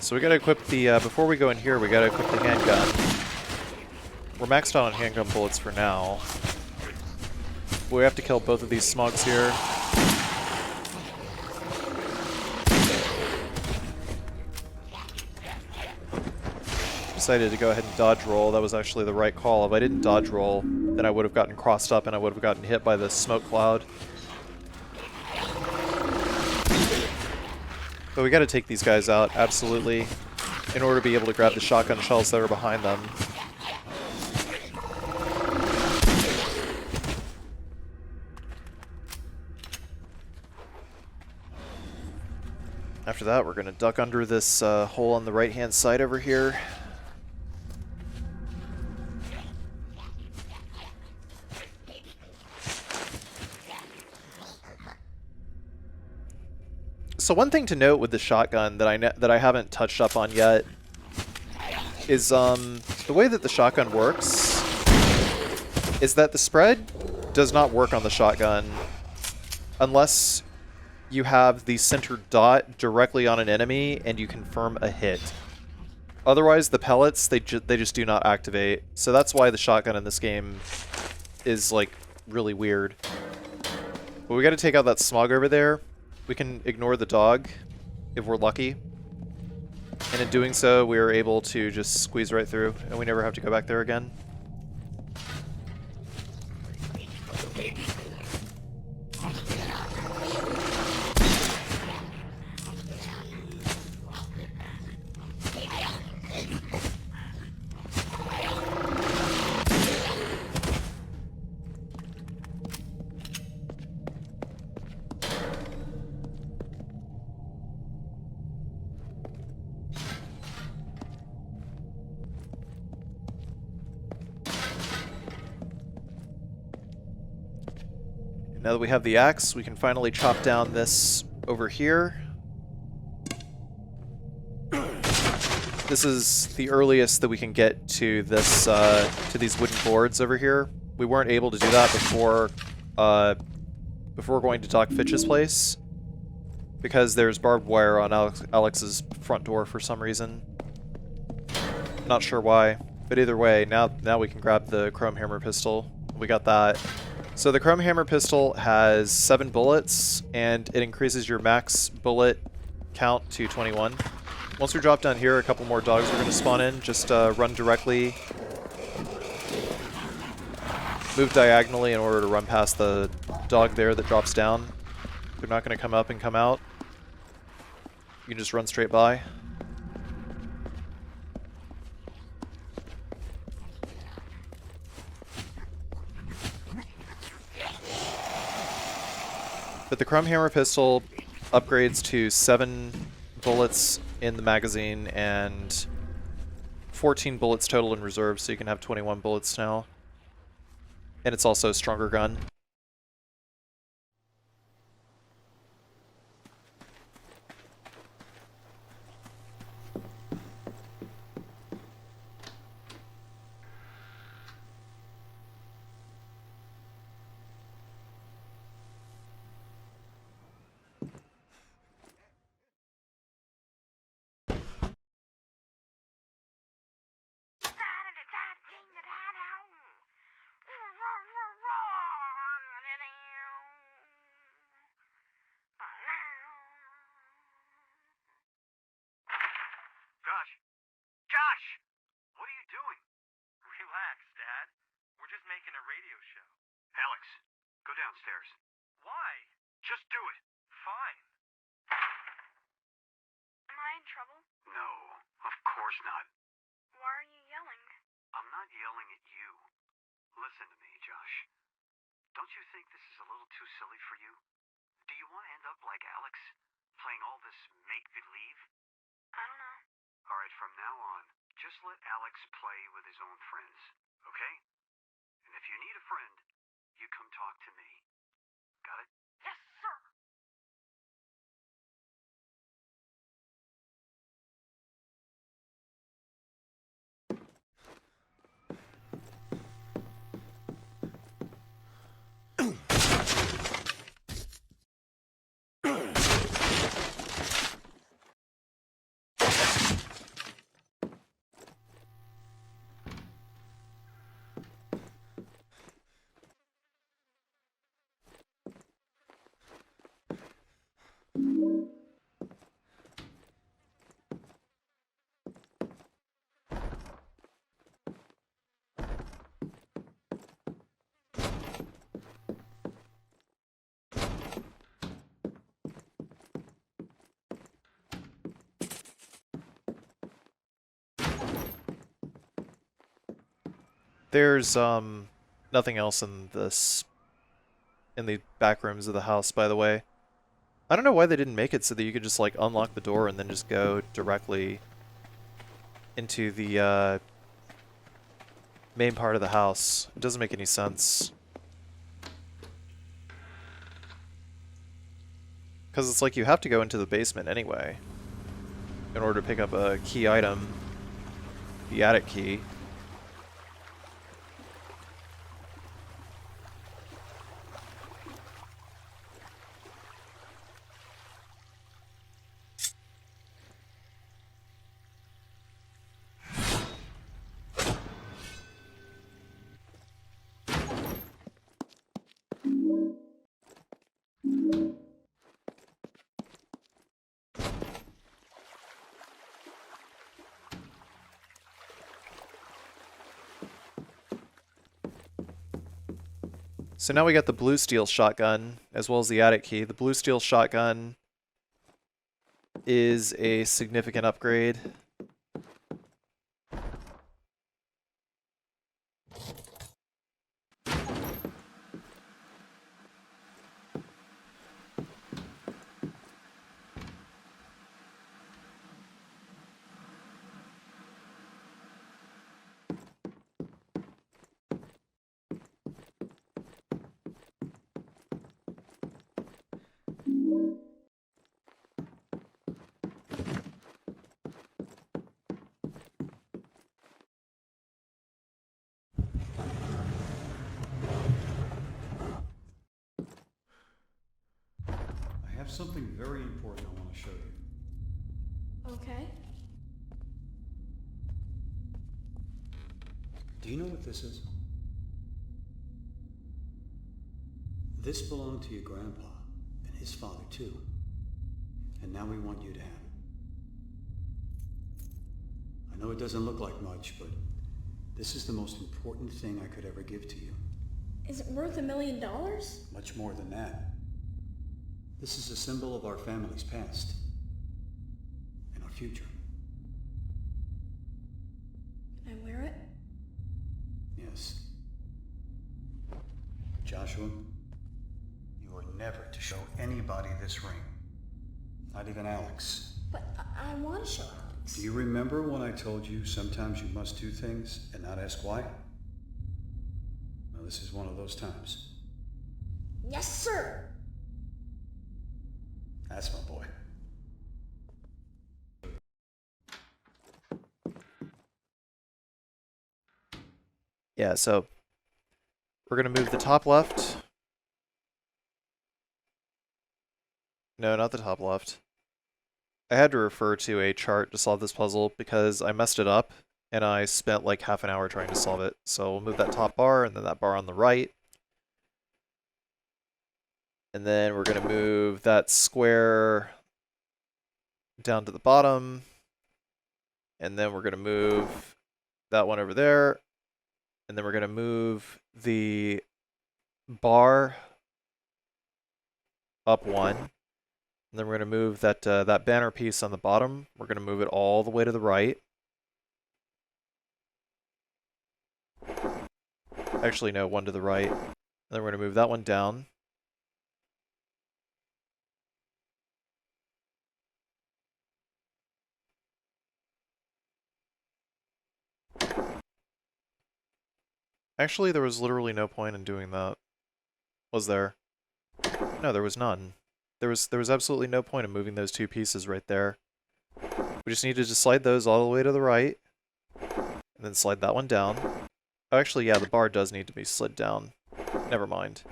So we gotta equip the, before we go in here, we gotta equip the handgun. We're maxed out on handgun bullets for now. We have to kill both of these smugs here. Decided to go ahead and dodge roll. That was actually the right call. If I didn't dodge roll, then I would have gotten crossed up and I would have gotten hit by the smoke cloud. But we gotta take these guys out, absolutely, in order to be able to grab the shotgun shells that are behind them. After that, we're gonna duck under this hole on the right-hand side over here. So one thing to note with the shotgun that I haven't touched up on yet is the way that the shotgun works is that the spread does not work on the shotgun unless you have the center dot directly on an enemy and you confirm a hit. Otherwise, the pellets, they just do not activate. So that's why the shotgun in this game is, like, really weird. But we gotta take out that smog over there. We can ignore the dog if we're lucky. And in doing so, we are able to just squeeze right through, and we never have to go back there again. Now that we have the axe, we can finally chop down this over here. This is the earliest that we can get to this to these wooden boards over here. We weren't able to do that before going to Doc Fitch's place because there's barbed wire on Alex's front door for some reason. Not sure why, but either way, now we can grab the chrome hammer pistol. We got that. So the chrome hammer pistol has 7 bullets, and it increases your max bullet count to 21. Once we drop down here, a couple more dogs are going to spawn in. Just run directly, move diagonally in order to run past the dog there that drops down. They're not going to come up and come out. You can just run straight by. But the chrome hammer pistol upgrades to 7 bullets in the magazine and 14 bullets total in reserve, so you can have 21 bullets now. And it's also a stronger gun. Josh! What are you doing? Relax, Dad. We're just making a radio show. Alex, go downstairs. Why? Just do it. Fine. Am I in trouble? No, of course not. Why are you yelling? I'm not yelling at you. Listen to me, Josh. Don't you think this is a little too silly for you? Do you want to end up like Alex, playing all this make-believe? I don't know. Alright, from now on, just let Alex play with his own friends, okay? And if you need a friend, you come talk to me. Got it? Yes, sir! There's nothing else in the back rooms of the house, by the way. I don't know why they didn't make it so that you could just like unlock the door and then just go directly into the main part of the house. It doesn't make any sense. Because it's like you have to go into the basement anyway in order to pick up a key item, the attic key. So now we got the blue steel shotgun, as well as the attic key. The blue steel shotgun is a significant upgrade. I have something very important I want to show you. Okay. Do you know what this is? This belonged to your grandpa, and his father too. And now we want you to have it. I know it doesn't look like much, but this is the most important thing I could ever give to you. Is it worth $1 million? Much more than that. This is a symbol of our family's past and our future. Can I wear it? Yes. Joshua, you are never to show anybody this ring. Not even Alex. But I want to show Alex. Do you remember when I told you sometimes you must do things and not ask why? Well, this is one of those times. Yes, sir! That's my boy. Yeah, so we're going to move the top left. No, not the top left. I had to refer to a chart to solve this puzzle because I messed it up and I spent like half an hour trying to solve it. So we'll move that top bar and then that bar on the right. And then we're going to move that square down to the bottom. And then we're going to move that one over there. And then we're going to move the bar up one. And then we're going to move that that banner piece on the bottom. We're going to move it all the way to the right. Actually, no, one to the right. And then we're going to move that one down. Actually, there was literally no point in doing that. Was there? No, there was none. There was absolutely no point in moving those two pieces right there. We just needed to slide those all the way to the right. And then slide that one down. Oh, actually, yeah, the bar does need to be slid down. Never mind.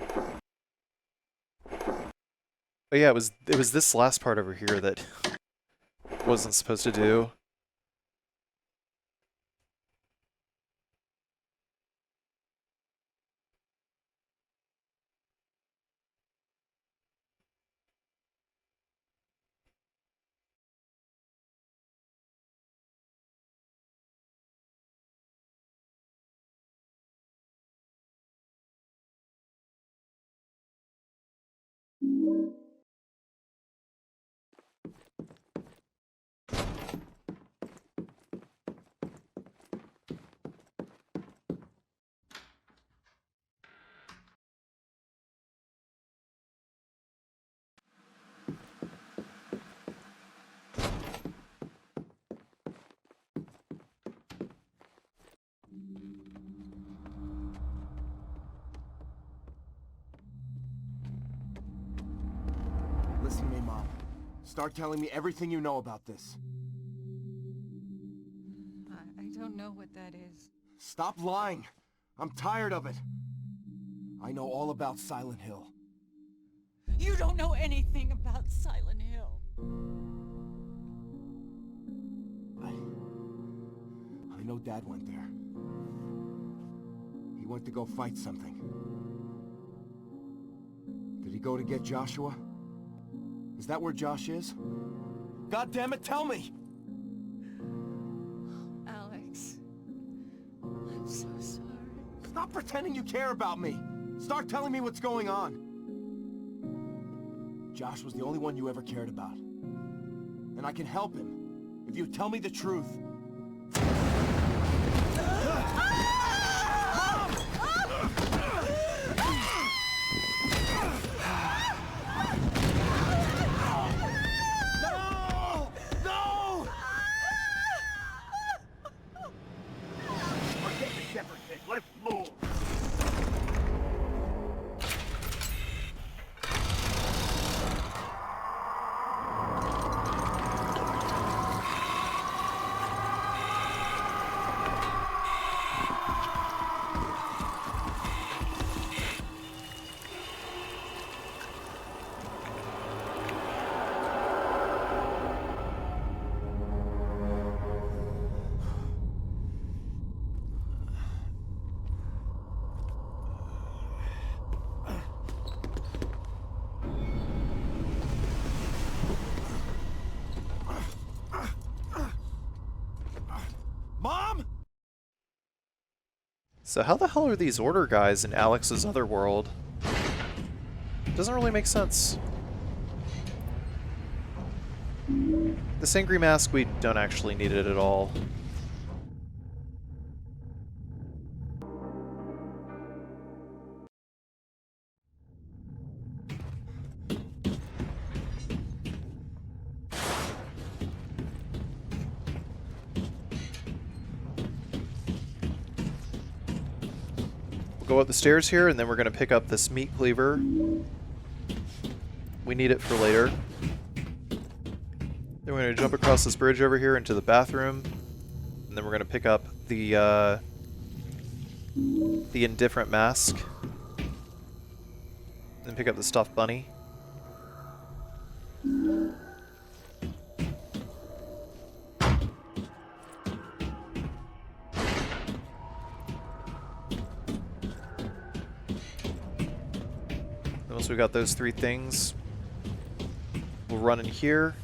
But yeah, it was this last part over here that wasn't supposed to do. Start telling me everything you know about this. I don't know what that is. Stop lying. I'm tired of it. I know all about Silent Hill. You don't know anything about Silent Hill. I know Dad went there. He went to go fight something. Did he go to get Joshua? Is that where Josh is? God damn it, tell me! Alex, I'm so sorry. Stop pretending you care about me! Start telling me what's going on! Josh was the only one you ever cared about. And I can help him, if you tell me the truth. Let's move! So how the hell are these Order guys in Alex's other world? Doesn't really make sense. This angry mask, we don't actually need it at all. Go up the stairs here, and then we're going to pick up this meat cleaver. We need it for later. Then we're going to jump across this bridge over here into the bathroom, and then we're going to pick up the indifferent mask. Then pick up the stuffed bunny. Once we got those three things, we'll run in here.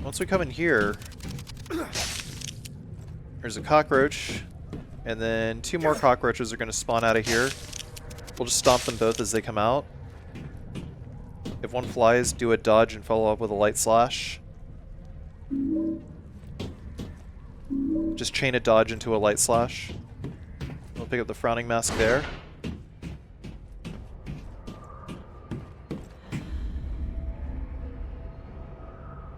Once we come in here, there's a cockroach, and then two more cockroaches are going to spawn out of here. We'll just stomp them both as they come out. If one flies, do a dodge and follow up with a light slash. Just chain a dodge into a light slash. We'll pick up the frowning mask there.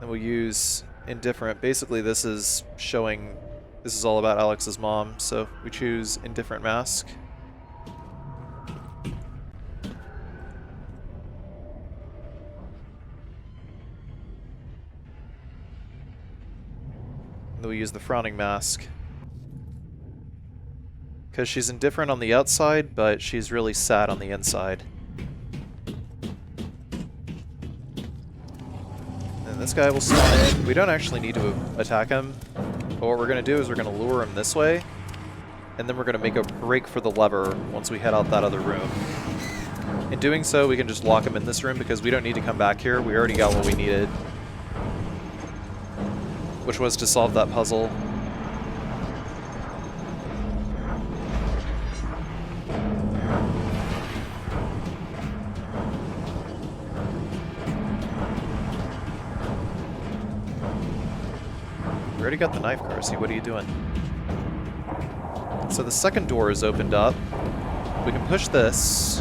Then we'll use indifferent. Basically, this is showing, this is all about Alex's mom, so we choose indifferent mask. Then we use the frowning mask. Because she's indifferent on the outside, but she's really sad on the inside. This guy will spawn in. We don't actually need to attack him, but what we're going to do is we're going to lure him this way, and then we're going to make a break for the lever once we head out that other room. In doing so, we can just lock him in this room because we don't need to come back here. We already got what we needed, which was to solve that puzzle. We already got the knife, Carcy. What are you doing? So the second door is opened up. We can push this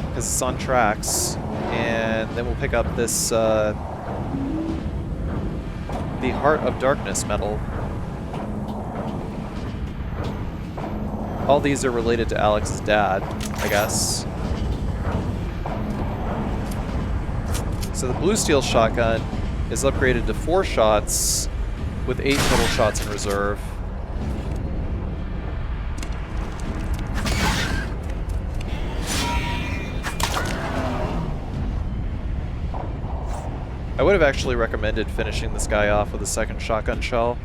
because it's on tracks, and then we'll pick up this the Heart of Darkness medal. All these are related to Alex's dad, I guess. So the blue steel shotgun is upgraded to 4 shots with 8 total shots in reserve. I would have actually recommended finishing this guy off with a second shotgun shell.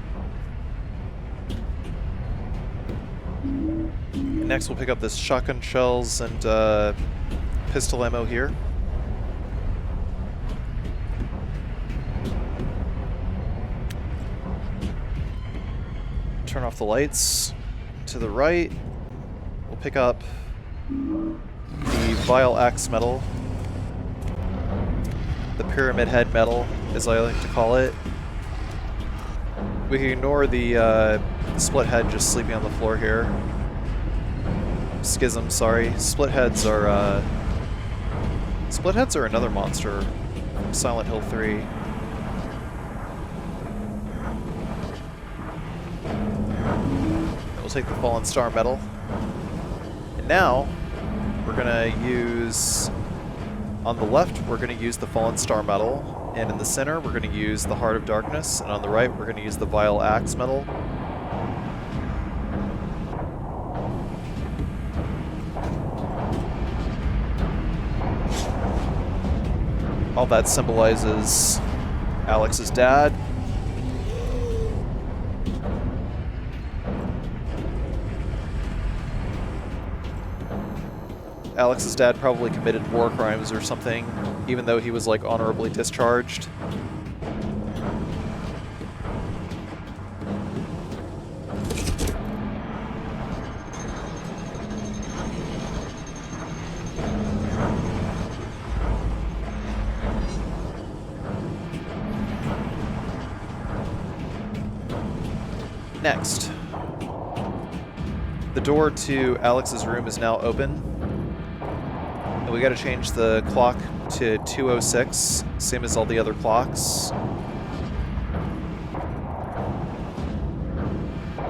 And next we'll pick up this shotgun shells and pistol ammo here. Turn off the lights. To the right, we'll pick up the vile axe metal. The pyramid head metal, as I like to call it. We can ignore the split head just sleeping on the floor here. Schism, sorry. Split heads are another monster from Silent Hill 3. We'll take the Fallen Star metal. And now, we're gonna use... On the left, we're going to use the Fallen Star metal, and in the center, we're going to use the Heart of Darkness, and on the right, we're going to use the Vile Axe metal. All that symbolizes Alex's dad. Alex's dad probably committed war crimes or something, even though he was like honorably discharged. Next, the door to Alex's room is now open. And we gotta change the clock to 2:06, same as all the other clocks.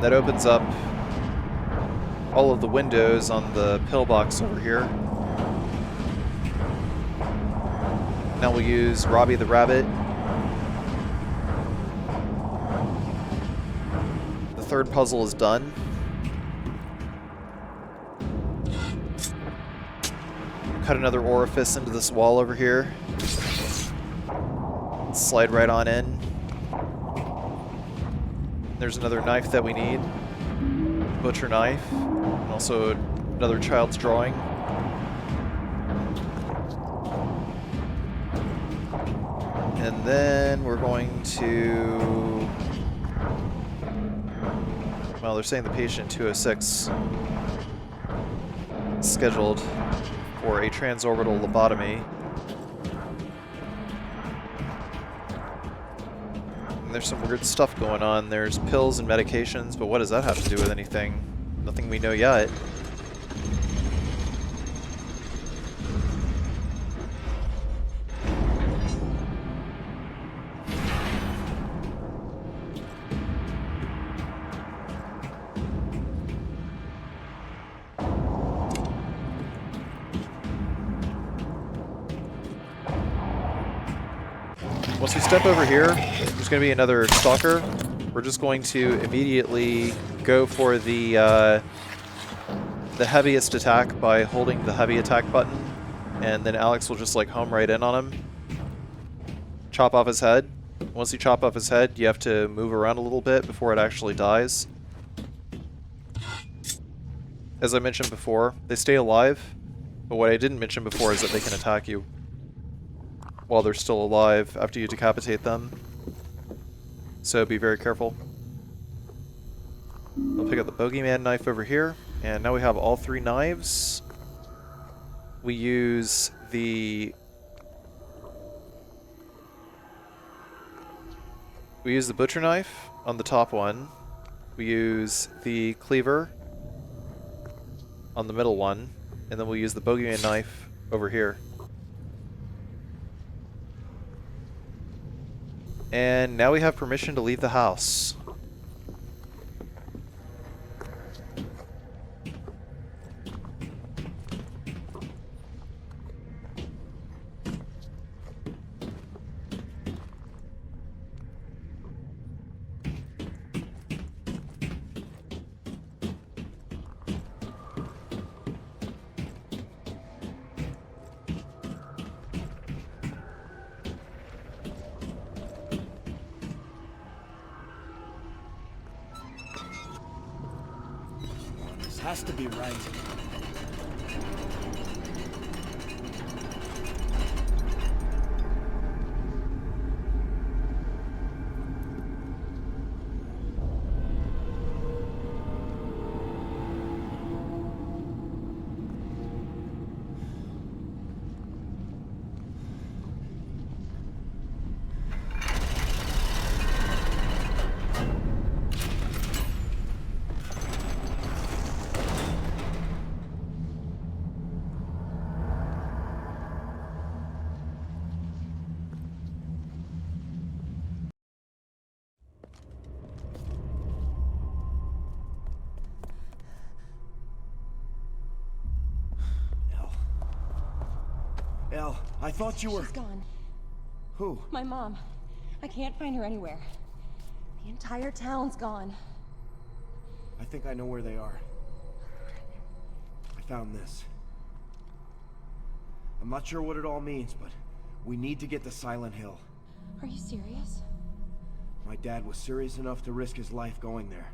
That opens up all of the windows on the pillbox over here. Now we'll use Robbie the Rabbit. The third puzzle is done. Cut another orifice into this wall over here. Slide right on in. There's another knife that we need. Butcher knife. And also another child's drawing. And then we're going to... Well, they're saying the patient 206 is scheduled for a transorbital lobotomy. And there's some weird stuff going on. There's pills and medications, but what does that have to do with anything? Nothing we know yet. Once we step over here, there's going to be another stalker. We're just going to immediately go for the heaviest attack by holding the heavy attack button, and then Alex will just like home right in on him. Chop off his head. Once you chop off his head, you have to move around a little bit before it actually dies. As I mentioned before, they stay alive, but what I didn't mention before is that they can attack you while they're still alive after you decapitate them. So be very careful. I'll pick up the bogeyman knife over here, and now we have all 3 knives. We use the butcher knife on the top one. We use the cleaver on the middle one, and then we'll use the bogeyman knife over here. And now we have permission to leave the house. has to be right. Elle, I thought you were... She's gone. Who? My mom. I can't find her anywhere. The entire town's gone. I think I know where they are. I found this. I'm not sure what it all means, but we need to get to Silent Hill. Are you serious? My dad was serious enough to risk his life going there.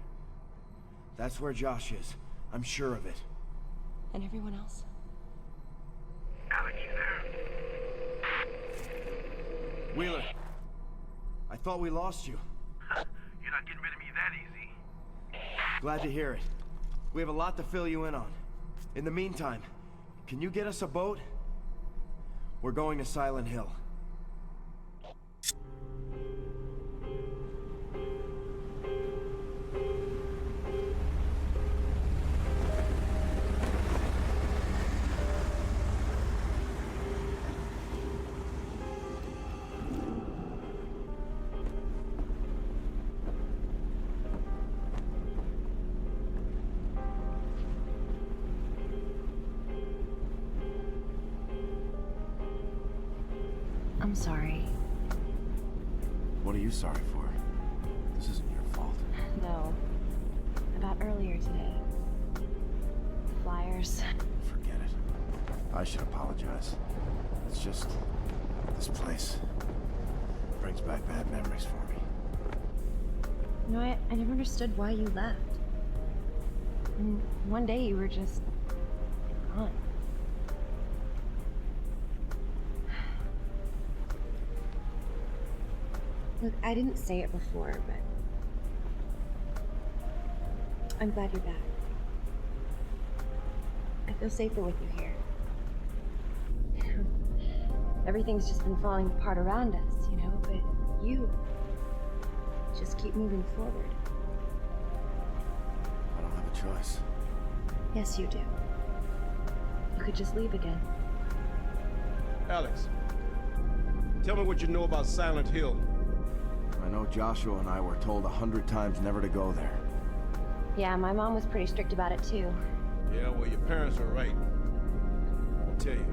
That's where Josh is. I'm sure of it. And everyone else? Alex, you there? Wheeler, I thought we lost you. You're not getting rid of me that easy. Glad to hear it. We have a lot to fill you in on. In the meantime, can you get us a boat? We're going to Silent Hill. I'm sorry. What are you sorry for? This isn't your fault. No. About earlier today. Flyers. Forget it. I should apologize. It's just... this place brings back bad memories for me. You know, I never understood why you left. And one day you were just... gone. Look, I didn't say it before, but I'm glad you're back. I feel safer with you here. Everything's just been falling apart around us, you know, but you just keep moving forward. I don't have a choice. Yes, you do. You could just leave again. Alex, tell me what you know about Silent Hill. I know Joshua and I were told 100 times never to go there. Yeah, my mom was pretty strict about it too. Yeah, well, your parents are right. I'll tell you.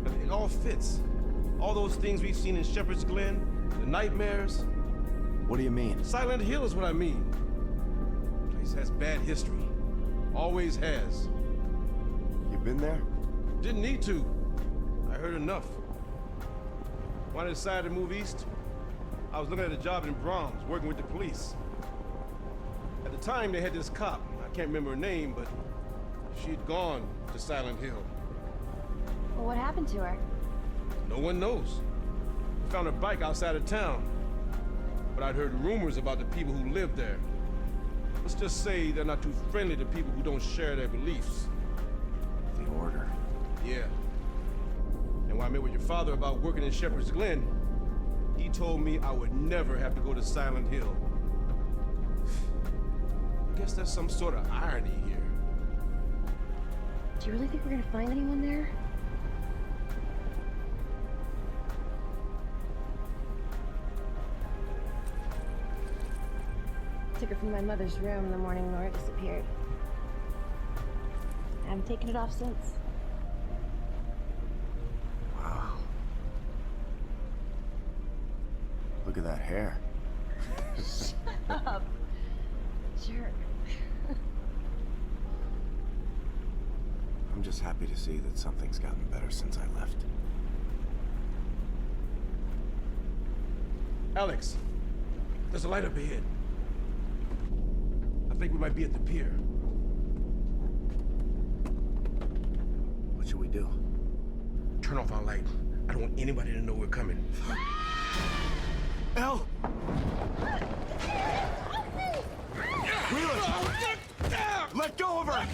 But it all fits. All those things we've seen in Shepherd's Glen, the nightmares. What do you mean? Silent Hill is what I mean. The place has bad history. Always has. You been there? Didn't need to. I heard enough. When I decided to move east, I was looking at a job in Bronx, working with the police. At the time, they had this cop. I can't remember her name, but she'd gone to Silent Hill. Well, what happened to her? No one knows. We found her bike outside of town. But I'd heard rumors about the people who lived there. Let's just say they're not too friendly to people who don't share their beliefs. The Order. Yeah. And when I met with your father about working in Shepherd's Glen, he told me I would never have to go to Silent Hill. I guess there's some sort of irony here. Do you really think we're gonna find anyone there? Took her from my mother's room the morning Laura disappeared. I haven't taken it off since. Wow. Look at that hair. Shut up. Jerk. I'm just happy to see that something's gotten better since I left. Alex, there's a light up ahead. I think we might be at the pier. should we do? Turn off our light. I don't want anybody to know we're coming. Elle! Wheeler! Let go of her!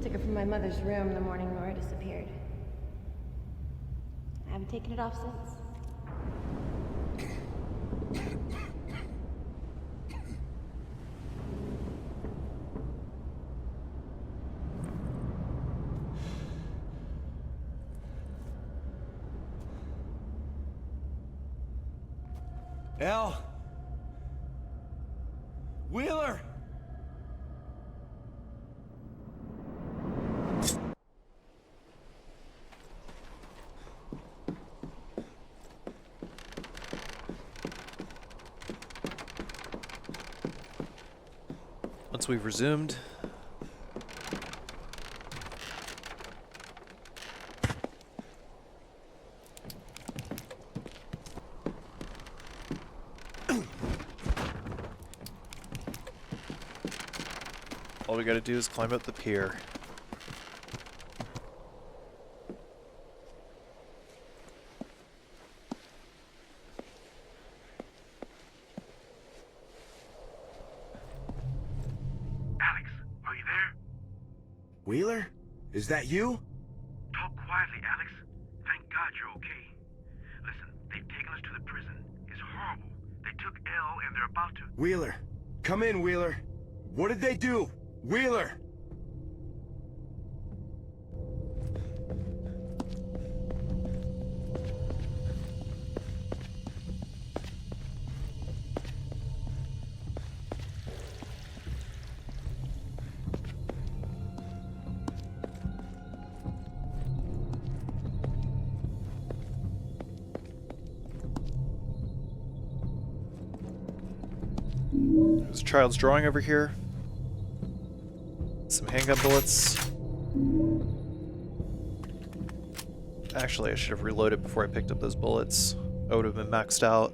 Took it from my mother's room the morning Nora disappeared. I haven't taken it off since. Elle! Wheeler! Once we've resumed, all we gotta do is climb up the pier. Wheeler? Is that you? Talk quietly, Alex. Thank God you're okay. Listen, they've taken us to the prison. It's horrible. They took Elle and they're about to... Wheeler. Come in, Wheeler. What did they do? Wheeler! There's a child's drawing over here. Some handgun bullets. Actually, I should have reloaded before I picked up those bullets. I would have been maxed out.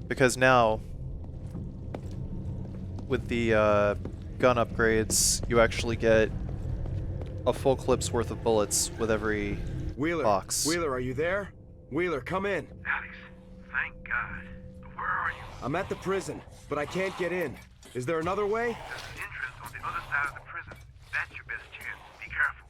Because now, with the gun upgrades, you actually get a full clip's worth of bullets with every Wheeler, box. Wheeler, are you there? Wheeler, come in. Alex, thank God. Where are you? I'm at the prison, but I can't get in. Is there another way? There's an entrance on the other side of the prison. That's your best chance. Be careful.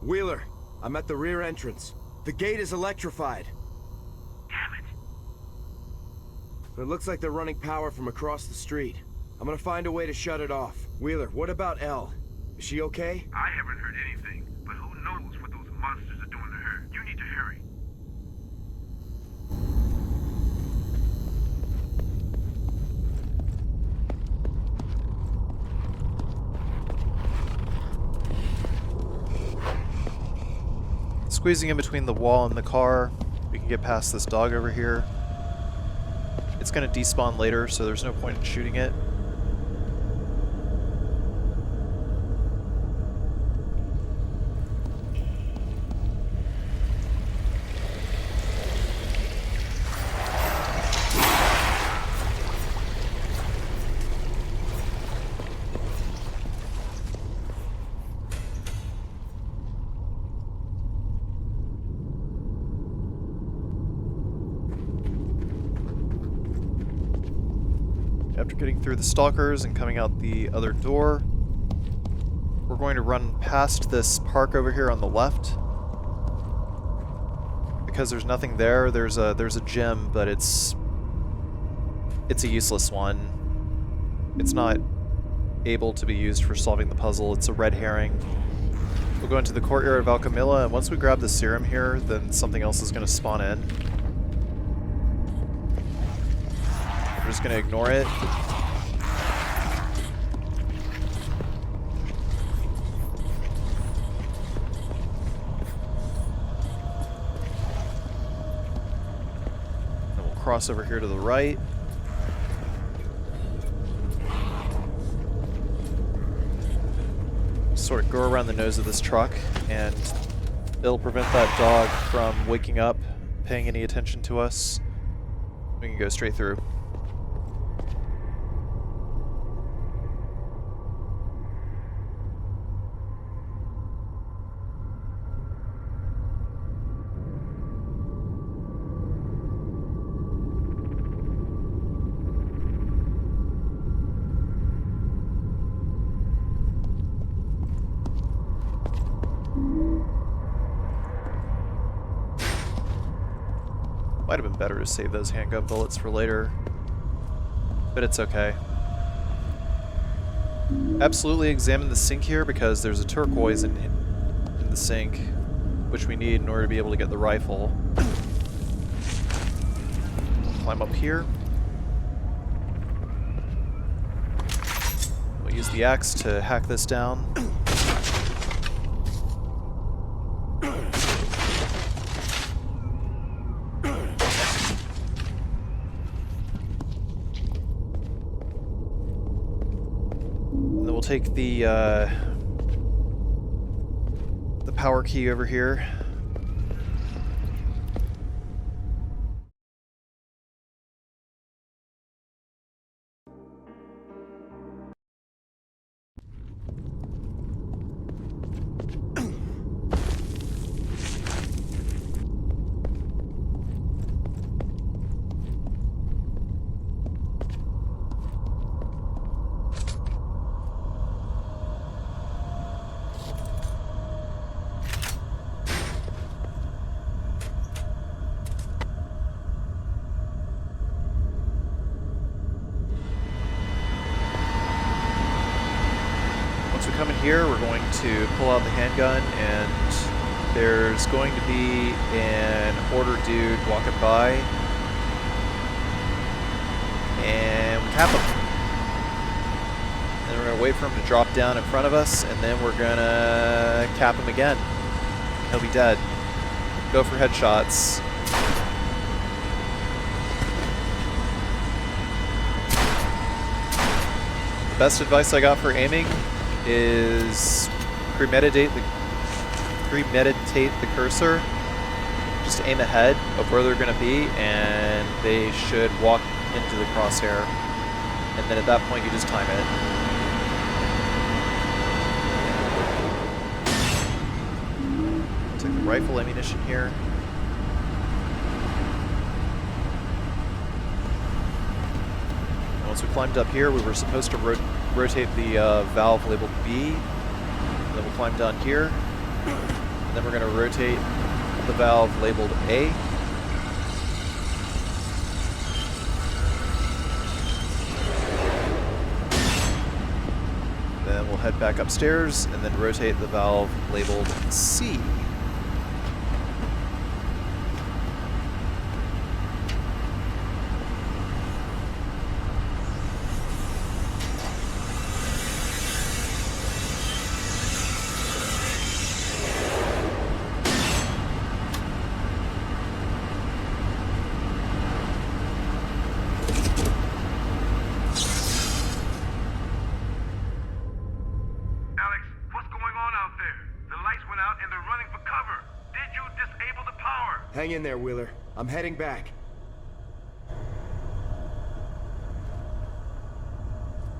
Wheeler, I'm at the rear entrance. The gate is electrified. Damn it. It looks like they're running power from across the street. I'm gonna find a way to shut it off. Wheeler, what about Elle? Is she okay? I haven't heard anything, but who knows what those monsters are doing to her. You need to hurry. Squeezing in between the wall and the car, we can get past this dog over here. It's going to despawn later, so there's no point in shooting it. After getting through the stalkers and coming out the other door, we're going to run past this park over here on the left. Because there's nothing there. There's a gym, but it's a useless one. It's not able to be used for solving the puzzle. It's a red herring. We'll go into the courtyard of Alchemilla, and once we grab the serum here, then something else is going to spawn in. We're just going to ignore it. Then we'll cross over here to the right. Sort of go around the nose of this truck, and it'll prevent that dog from waking up, paying any attention to us. We can go straight through. Might have been better to save those handgun bullets for later, but it's okay. Absolutely examine the sink here because there's a turquoise in the sink, which we need in order to be able to get the rifle. Climb up here. We'll use the axe to hack this down. Take the power key over here. Come in here, we're going to pull out the handgun, and there's going to be an order dude walking by, and we cap him. And then we're going to wait for him to drop down in front of us, and then we're going to cap him again. He'll be dead. Go for headshots. The best advice I got for aiming is premeditate the cursor. Just aim ahead of where they're going to be, and they should walk into the crosshair. And then at that point, you just time it. Take the rifle ammunition here. Once we climbed up here, we were supposed to rotate the valve labeled B. Then we'll climb down here. And then we're going to rotate the valve labeled A. Then we'll head back upstairs and then rotate the valve labeled C. there? The lights went out and they're running for cover. Did you disable the power? Hang in there, Wheeler. I'm heading back.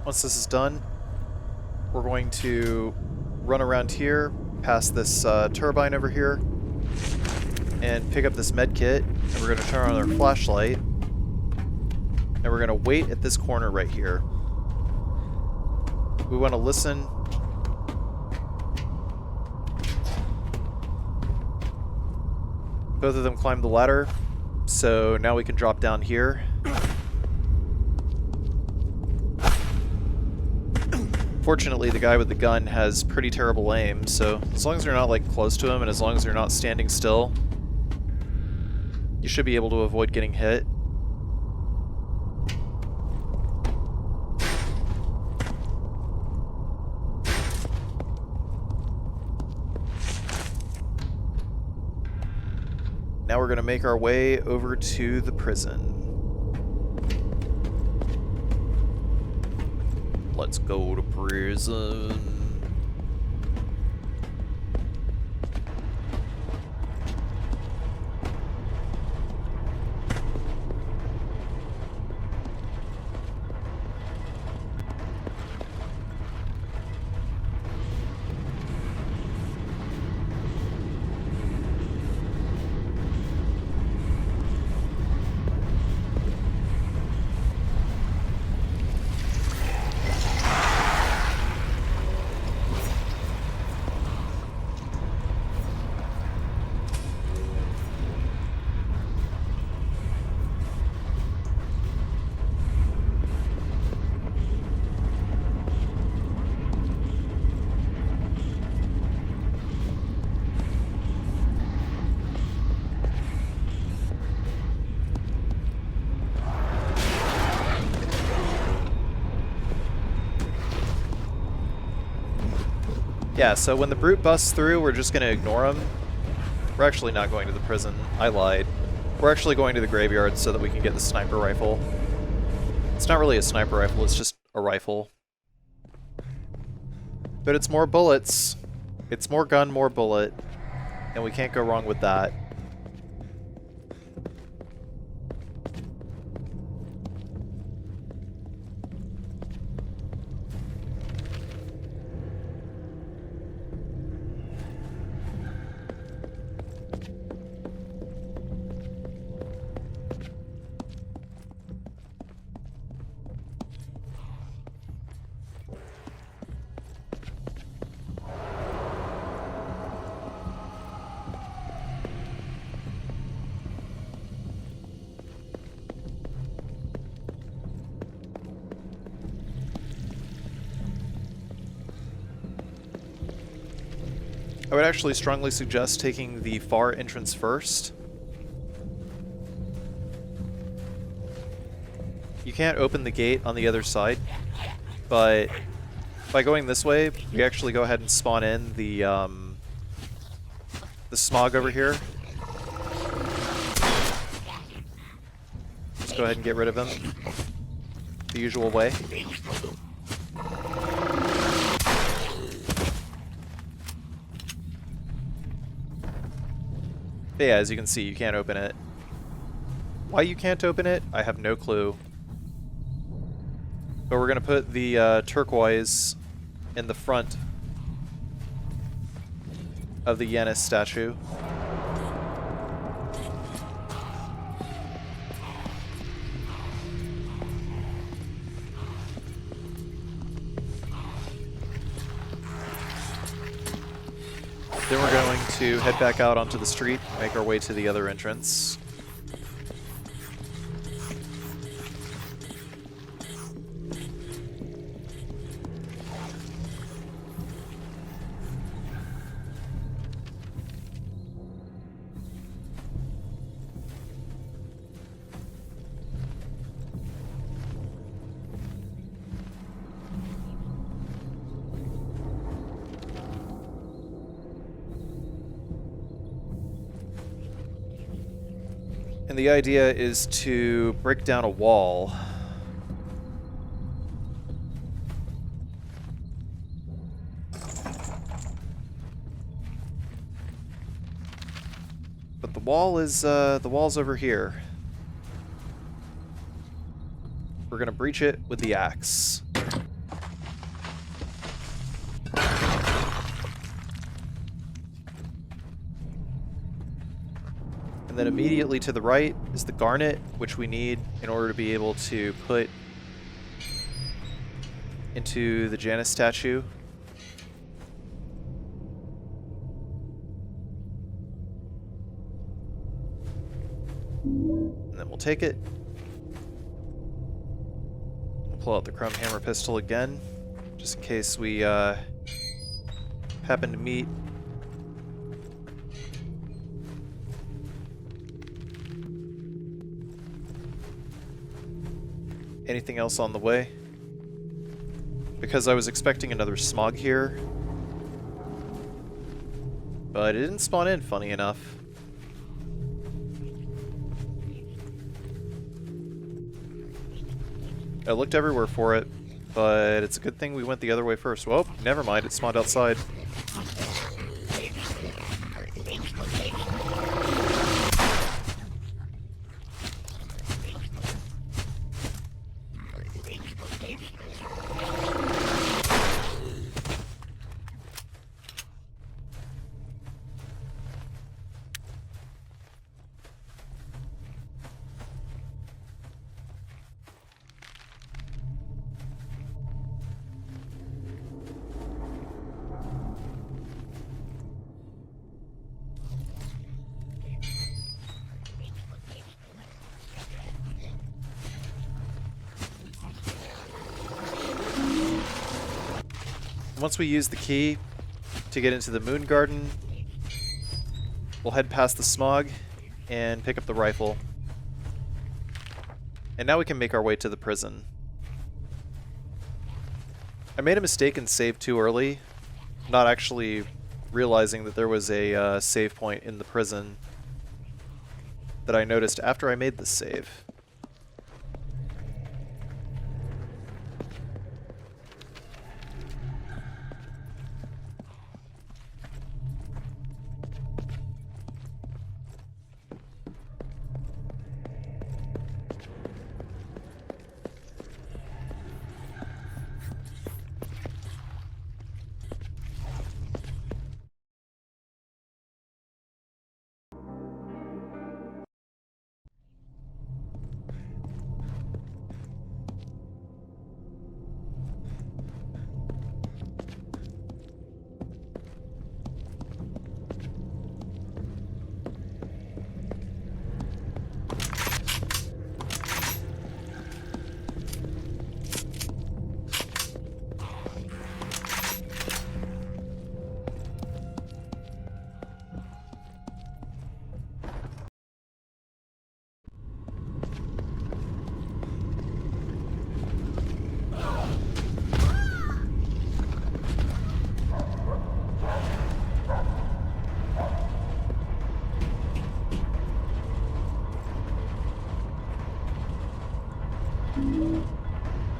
Once this is done, we're going to run around here, past this turbine over here, and pick up this med kit, and we're going to turn on our flashlight, and we're going to wait at this corner right here. We want to listen. Both of them climbed the ladder, so now we can drop down here. Fortunately, the guy with the gun has pretty terrible aim, so as long as you're not like close to him and as long as you're not standing still, you should be able to avoid getting hit. Now we're going to make our way over to the prison. Let's go to prison. Yeah, so when the brute busts through, we're just going to ignore him. We're actually not going to the prison. I lied. We're actually going to the graveyard so that we can get the sniper rifle. It's not really a sniper rifle, it's just a rifle. But it's more bullets. It's more gun, more bullet. And we can't go wrong with that. I would actually strongly suggest taking the far entrance first. You can't open the gate on the other side, but by going this way, we actually go ahead and spawn in the smog over here. Just go ahead and get rid of him the usual way. But yeah, as you can see, you can't open it. Why you can't open it, I have no clue. But we're going to put the turquoise in the front of the Yanis statue. Then we're going to head back out onto the street, make our way to the other entrance. And the idea is to break down a wall. But the wall's over here. We're gonna breach it with the axe. And then immediately to the right is the garnet, which we need in order to be able to put into the Janus statue. And then we'll take it. We'll pull out the chrome hammer pistol again, just in case we happen to meet anything else on the way. Because I was expecting another smog here, but it didn't spawn in, funny enough. I looked everywhere for it, but it's a good thing we went the other way first. Well, never mind, it spawned outside. Once we use the key to get into the moon garden, we'll head past the smog and pick up the rifle. And now we can make our way to the prison. I made a mistake and saved too early, not actually realizing that there was a save point in the prison that I noticed after I made this save.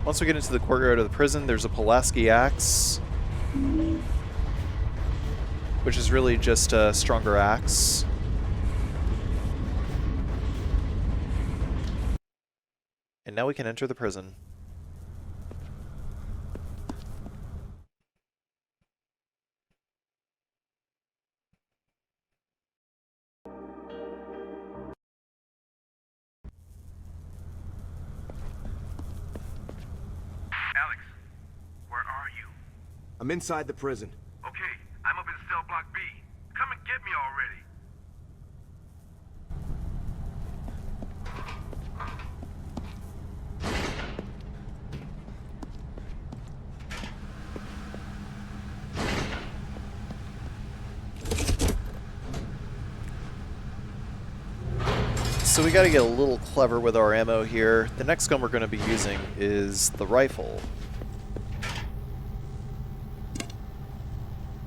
Once we get into the courtyard of the prison, there's a Pulaski axe, which is really just a stronger axe. And now we can enter the prison. I'm inside the prison. Okay, I'm up in cell block B. Come and get me already. So we gotta get a little clever with our ammo here. The next gun we're gonna be using is the rifle.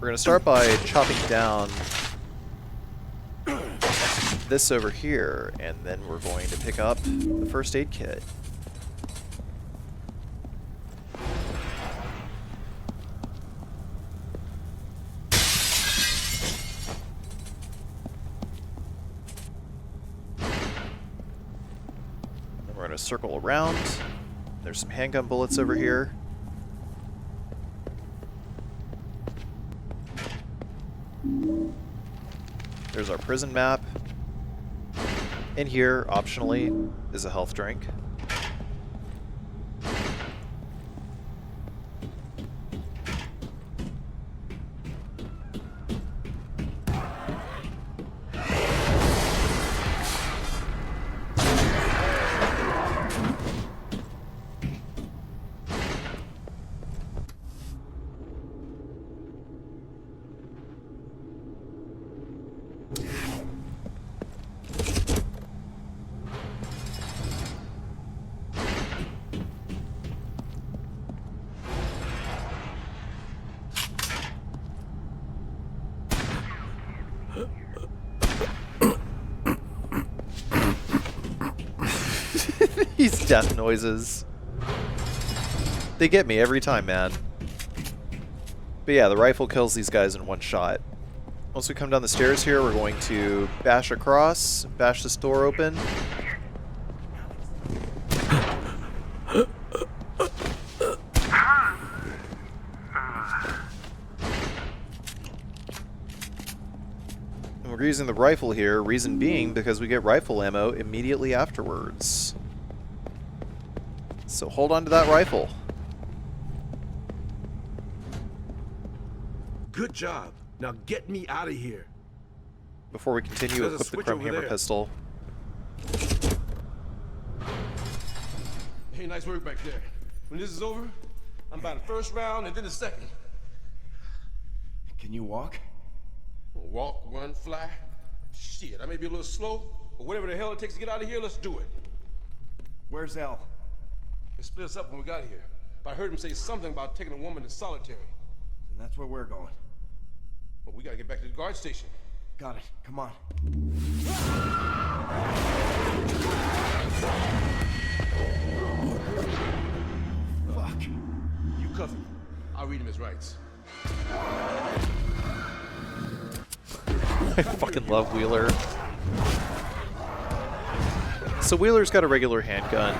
We're going to start by chopping down this over here, and then we're going to pick up the first aid kit. going to circle around. There's some handgun bullets over here. There's our prison map. In here, optionally, is a health drink. These death noises. They get me every time, man. But yeah, the rifle kills these guys in one shot. Once we come down the stairs here, we're going to bash across, bash this door open. And we're using the rifle here, reason being because we get rifle ammo immediately afterwards. So hold on to that rifle. Good job. Now get me out of here. Before we continue, equip the chrome hammer pistol. Hey, nice work back there. When this is over, I'm buying the first round and then the second. Can you walk? Walk, run, fly. Shit, I may be a little slow, but whatever the hell it takes to get out of here, let's do it. Where's Elle? They split us up when we got here. But I heard him say something about taking a woman to solitary. And that's where we're going. Well, we gotta get back to the guard station. Got it. Come on. Fuck. You cuff him. I'll read him his rights. I fucking love Wheeler. So Wheeler's got a regular handgun.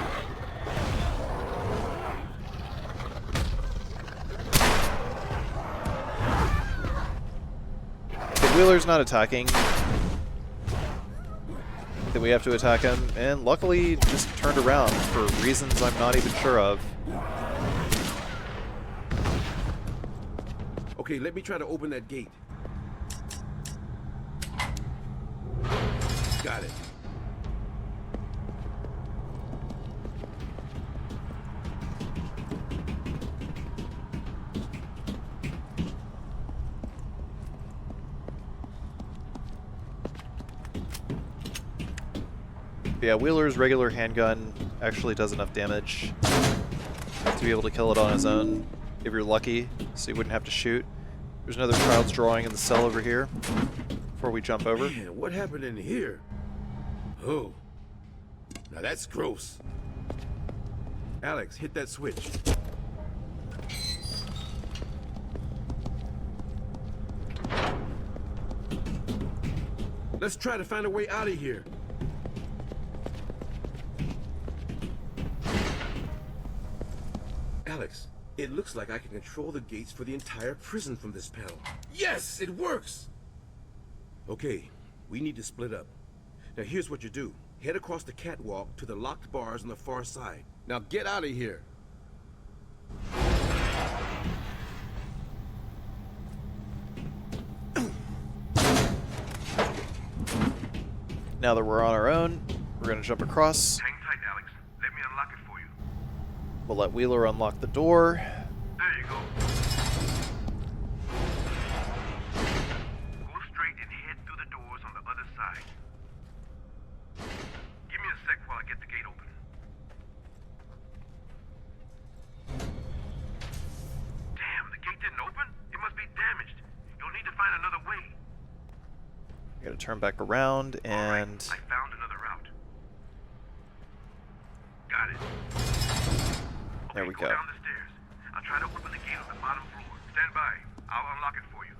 But Wheeler's not attacking. Then we have to attack him, and luckily just turned around for reasons I'm not even sure of. Okay, let me try to open that gate. Got it. Yeah, Wheeler's regular handgun actually does enough damage to be able to kill it on his own, if you're lucky, so you wouldn't have to shoot. There's another child's drawing in the cell over here, before we jump over. Man, what happened in here? Oh, now that's gross. Alex, hit that switch. Let's try to find a way out of here. Alex, it looks like I can control the gates for the entire prison from this panel. Yes, it works! Okay, we need to split up. Now here's what you do. Head across the catwalk to the locked bars on the far side. Now get out of here. Now that we're on our own, we're going to jump across. Hang tight, Alex. Let me unlock it for you. We'll let Wheeler unlock the door. There you go. Go straight and head through the doors on the other side. Give me a sec while I get the gate open. Damn, the gate didn't open? It must be damaged. You'll need to find another way. We gotta turn back around and... Right, I found another route. Got it. There we go. Down the stairs. I'll try to open the gate on the bottom floor. Stand by. I'll unlock it for you.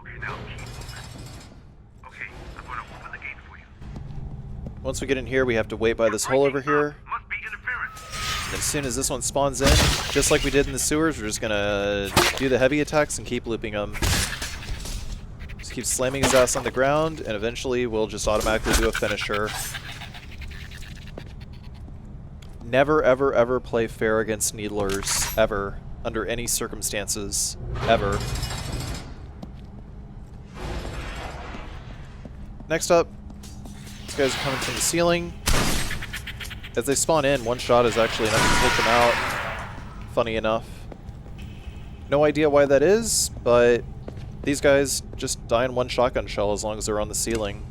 Okay, now keep moving. Okay, I'm gonna open the gate for you. Once we get in here, we have to wait by this hole over here. And as soon as this one spawns in, just like we did in the sewers, we're just gonna do the heavy attacks and keep looping him. Just keep slamming his ass on the ground, and eventually we'll just automatically do a finisher. Never, ever, ever play fair against Needlers. Ever. Under any circumstances. Ever. Next up, these guys are coming from the ceiling. As they spawn in, one shot is actually enough to take them out. Funny enough. No idea why that is, but these guys just die in one shotgun shell as long as they're on the ceiling.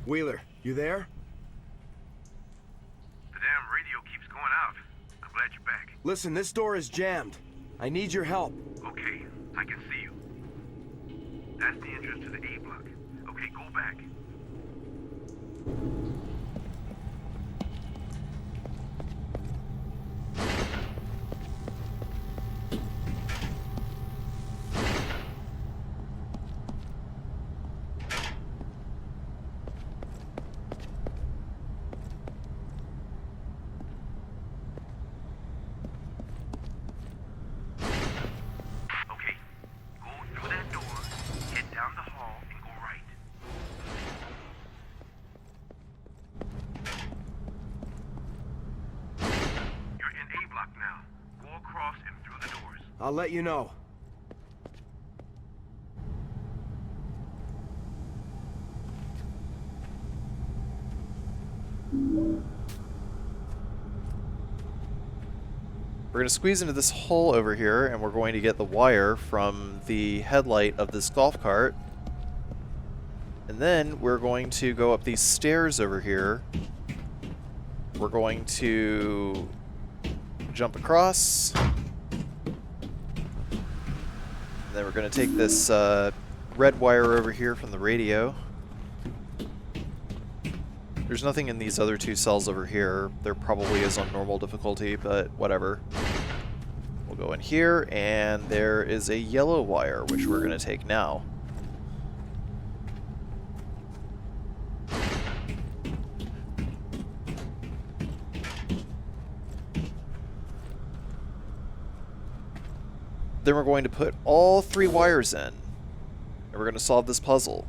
Wheeler, you there? The damn radio keeps going out. I'm glad you're back. Listen, this door is jammed. I need your help. Okay, I can see you. That's the entrance to the A block. Okay, go back. I'll let you know. We're going to squeeze into this hole over here, and we're going to get the wire from the headlight of this golf cart. And then we're going to go up these stairs over here. We're going to jump across. And then we're going to take this red wire over here from the radio. There's nothing in these other two cells over here. There probably is on normal difficulty, but whatever. We'll go in here, and there is a yellow wire, which we're going to take now. Then we're going to put all 3 wires in, and we're going to solve this puzzle.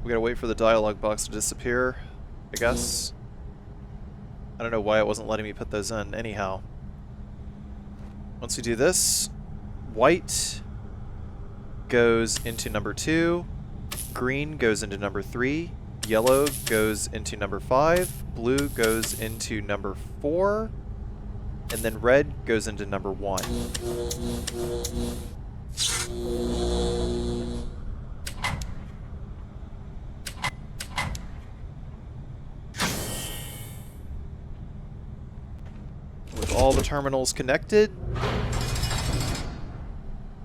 We gotta wait for the dialogue box to disappear, I guess. I don't know why it wasn't letting me put those in. Anyhow, once we do this, white goes into number 2, green goes into number 3, yellow goes into number 5, blue goes into number 4, and then red goes into number 1. With all the terminals connected,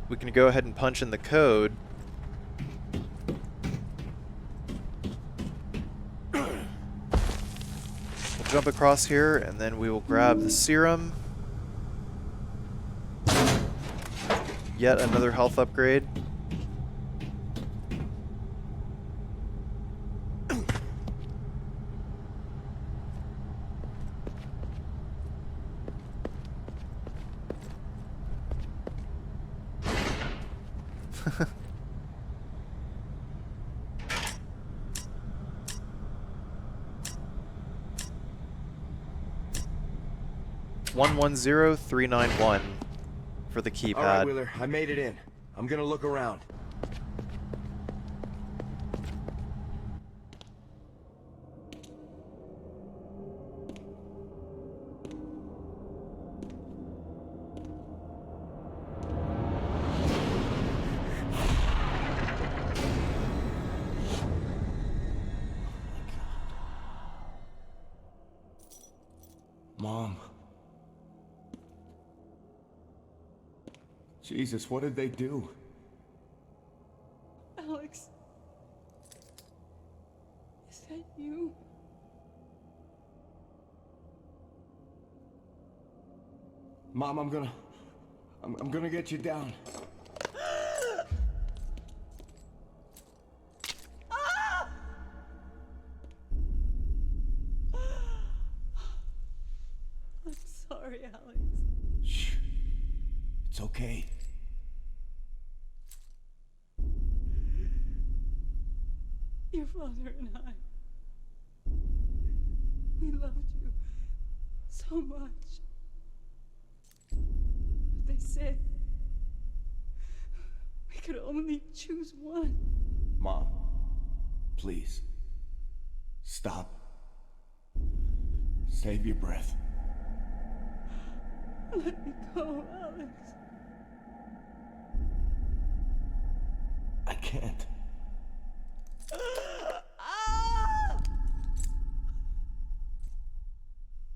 we can go ahead and punch in the code. Jump across here, and then we will grab the serum. Yet another health upgrade. $110,391 for the keypad. All right, Wheeler, I made it in. I'm gonna look around. Mom. Jesus, what did they do? Alex. Is that you? Mom, I'm gonna get you down. I'm sorry, Alex. Shh. It's okay. Your father and I, we loved you so much. But they said we could only choose one. Mom, please. Stop. Save your breath. Let me go, Alex. I can't.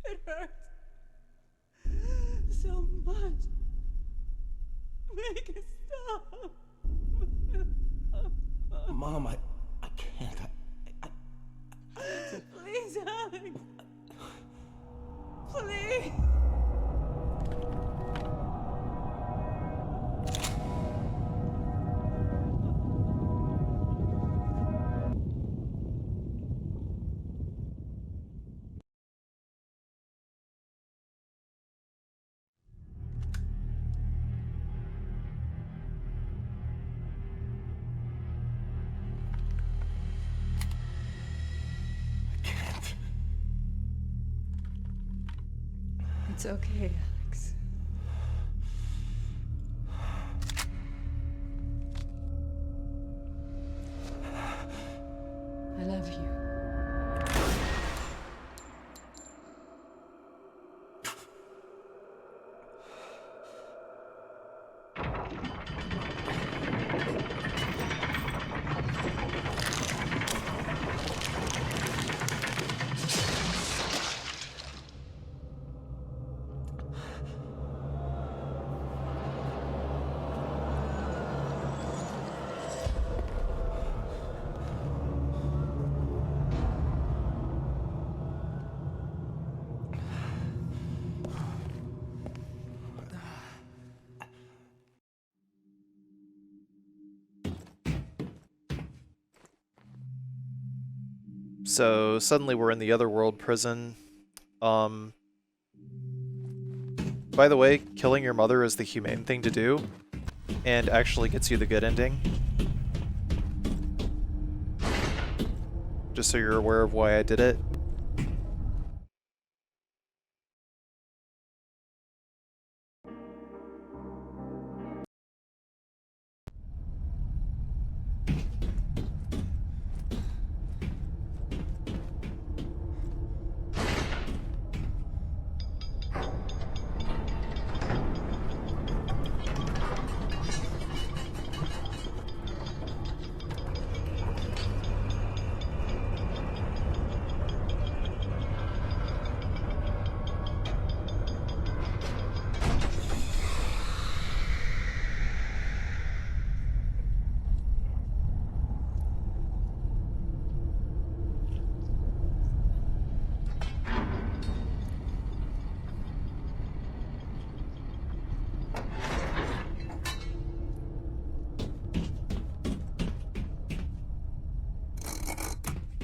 It hurts so much. Make it stop. Mom, I can't. Please, Alex. Please. It's okay, Alex. I love you. So suddenly we're in the otherworld prison. By the way, killing your mother is the humane thing to do, and actually gets you the good ending. Just so you're aware of why I did it.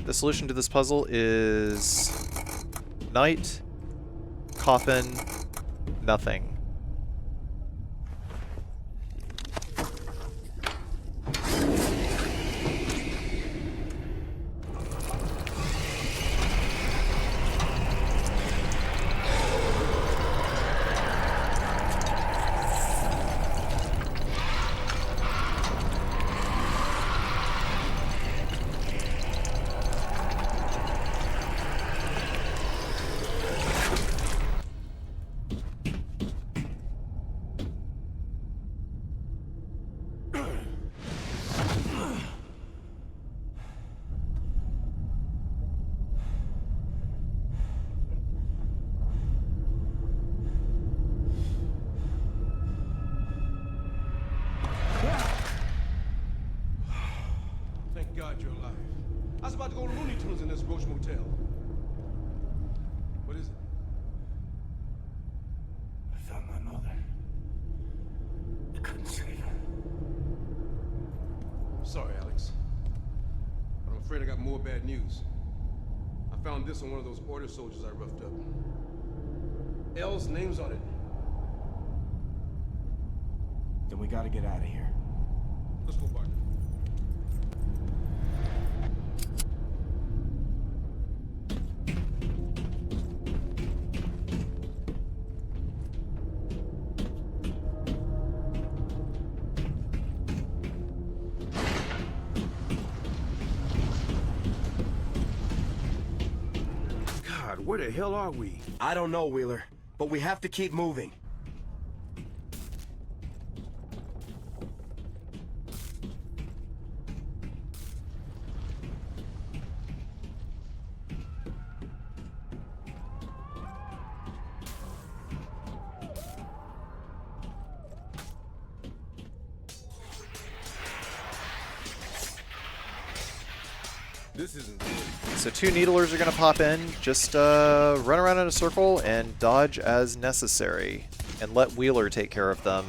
The solution to this puzzle is night, coffin, nothing. I was about to go to Looney Tunes in this Roach Motel. What is it? I found my mother. I couldn't save her. I'm sorry, Alex. But I'm afraid I got more bad news. I found this on one of those order soldiers I roughed up. Elle's name's on it. Then we gotta get out of here. Let's go, Bartlett. God, where the hell are we? I don't know, Wheeler, but we have to keep moving. This isn't good. So 2 needlers are going to pop in. Just run around in a circle and dodge as necessary. And let Wheeler take care of them.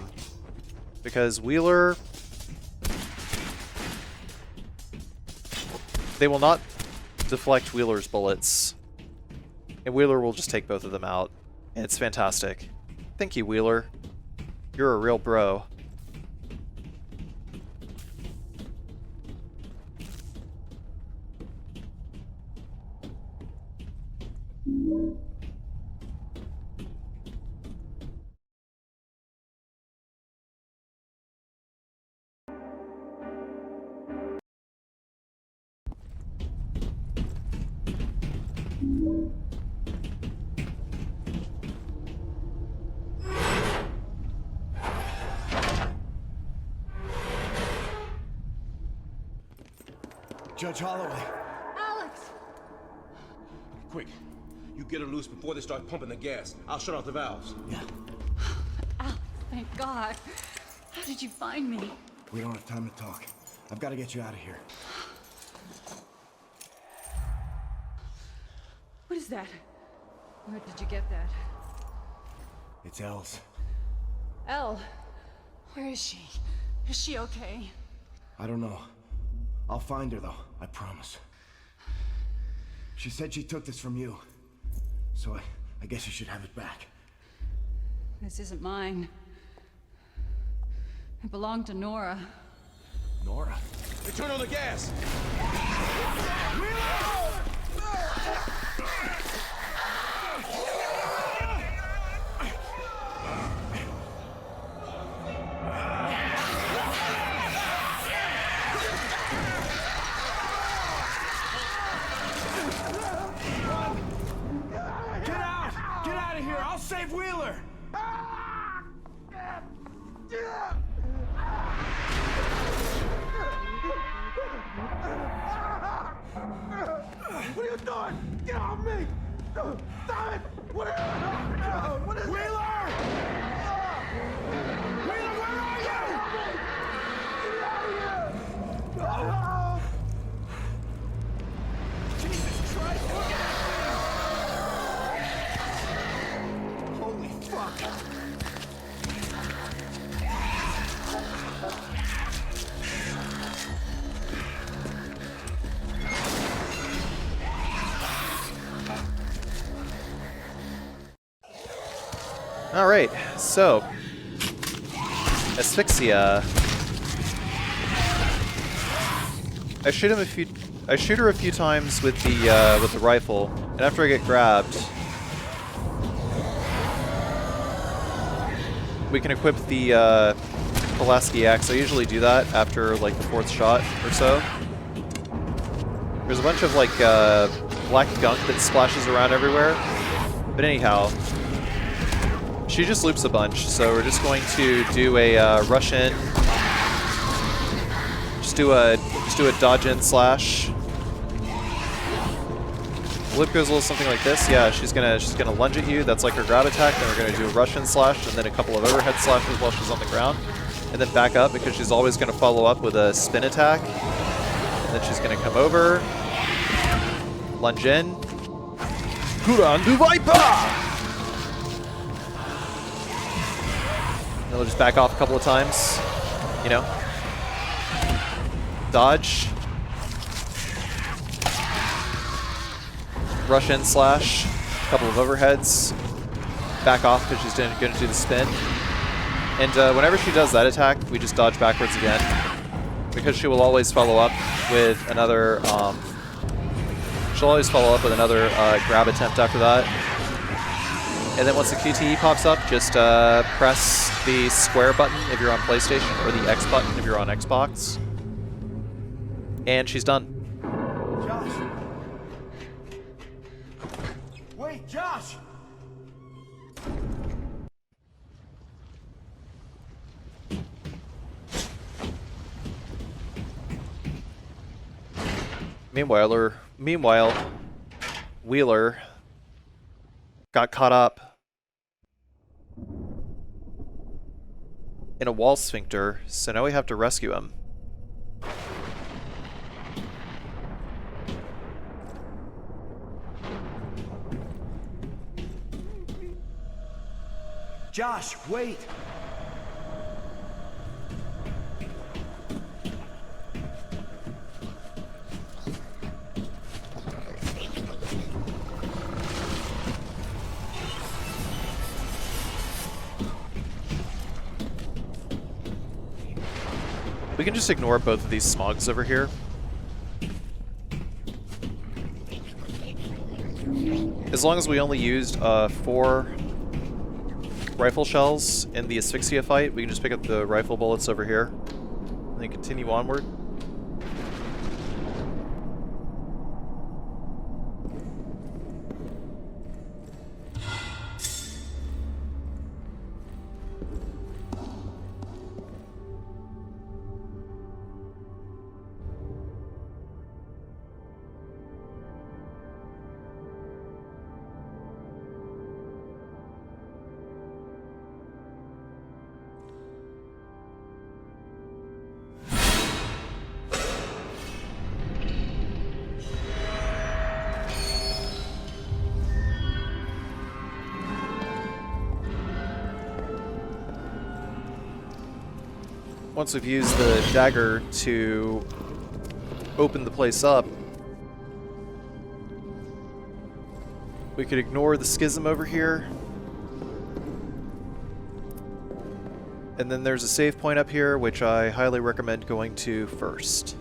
Because Wheeler... they will not deflect Wheeler's bullets. And Wheeler will just take both of them out. And it's fantastic. Thank you, Wheeler. You're a real bro. Judge Holloway. Alex! Quick. You get her loose before they start pumping the gas. I'll shut off the valves. Yeah. Alex, thank God. How did you find me? We don't have time to talk. I've got to get you out of here. What is that? Where did you get that? It's Elle's. Elle, where is she? Is she okay? I don't know. I'll find her, though. I promise. She said she took this from you. So I guess you should have it back. This isn't mine. It belonged to Nora. Nora? They turn on the gas! I'll save Wheeler! What are you doing? Get off me! Stop it! What are you... What is Wheeler! Wheeler, where are you? Get out of here! Jesus Christ! Look at it! Holy fuck! All right, so Asphyxia. I shoot her a few times with the rifle, and after I get grabbed, we can equip the Pulaski axe. I usually do that after like the 4th shot or so. There's a bunch of like black gunk that splashes around everywhere, but anyhow. She just loops a bunch, so we're just going to do a rush in. Just do a dodge in slash. The loop goes a little something like this. Yeah, she's gonna lunge at you. That's like her grab attack. Then we're gonna do a rush in slash, and then a couple of overhead slashes while she's on the ground, and then back up because she's always gonna follow up with a spin attack. And then she's gonna come over, Lunge in. Kuran du Viper! And we'll just back off a couple of times. You know? Dodge. Rush in slash. A couple of overheads. Back off because she's going to do the spin. And whenever she does that attack, we just dodge backwards again. Because she will always follow up with another... she'll always follow up with another grab attempt after that. And then once the QTE pops up, just press the square button if you're on PlayStation, or the X button if you're on Xbox. And she's done. Josh! Wait, Josh! Meanwhile, Wheeler got caught up in a wall sphincter, so now we have to rescue him. Josh, wait! We can just ignore both of these smogs over here. As long as we only used 4 rifle shells in the Asphyxia fight, we can just pick up the rifle bullets over here and then continue onward. Once we've used the dagger to open the place up, we could ignore the schism over here. And then there's a save point up here, which I highly recommend going to first.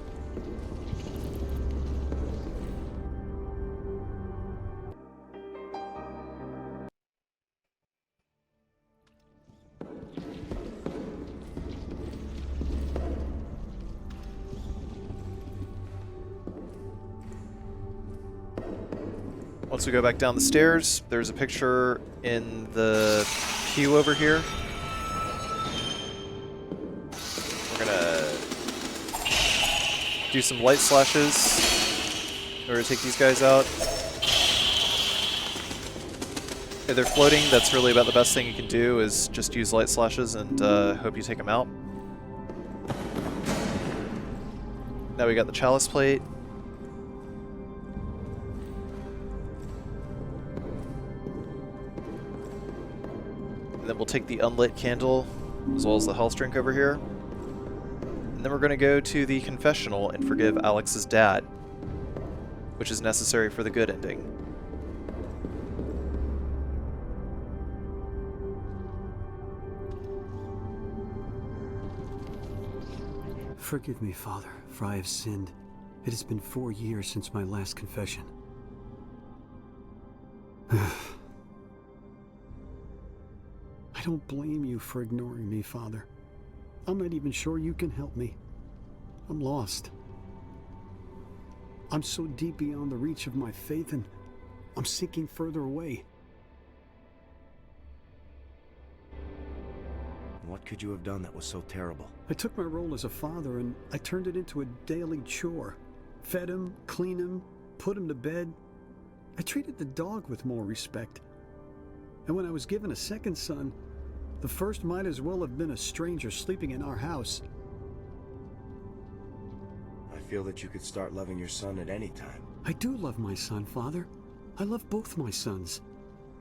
Once we go back down the stairs, there's a picture in the queue over here. We're gonna do some light slashes in order to take these guys out. If they're floating, that's really about the best thing you can do, is just use light slashes and hope you take them out. Now we got the chalice plate. And then we'll take the unlit candle, as well as the health drink over here. And then we're going to go to the confessional and forgive Alex's dad, which is necessary for the good ending. Forgive me, Father, for I have sinned. It has been 4 years since my last confession. I don't blame you for ignoring me, Father. I'm not even sure you can help me. I'm lost. I'm so deep beyond the reach of my faith, and I'm sinking further away. What could you have done that was so terrible? I took my role as a father and I turned it into a daily chore. Fed him, cleaned him, put him to bed. I treated the dog with more respect. And when I was given a second son, the first might as well have been a stranger sleeping in our house. I feel that you could start loving your son at any time. I do love my son, Father. I love both my sons.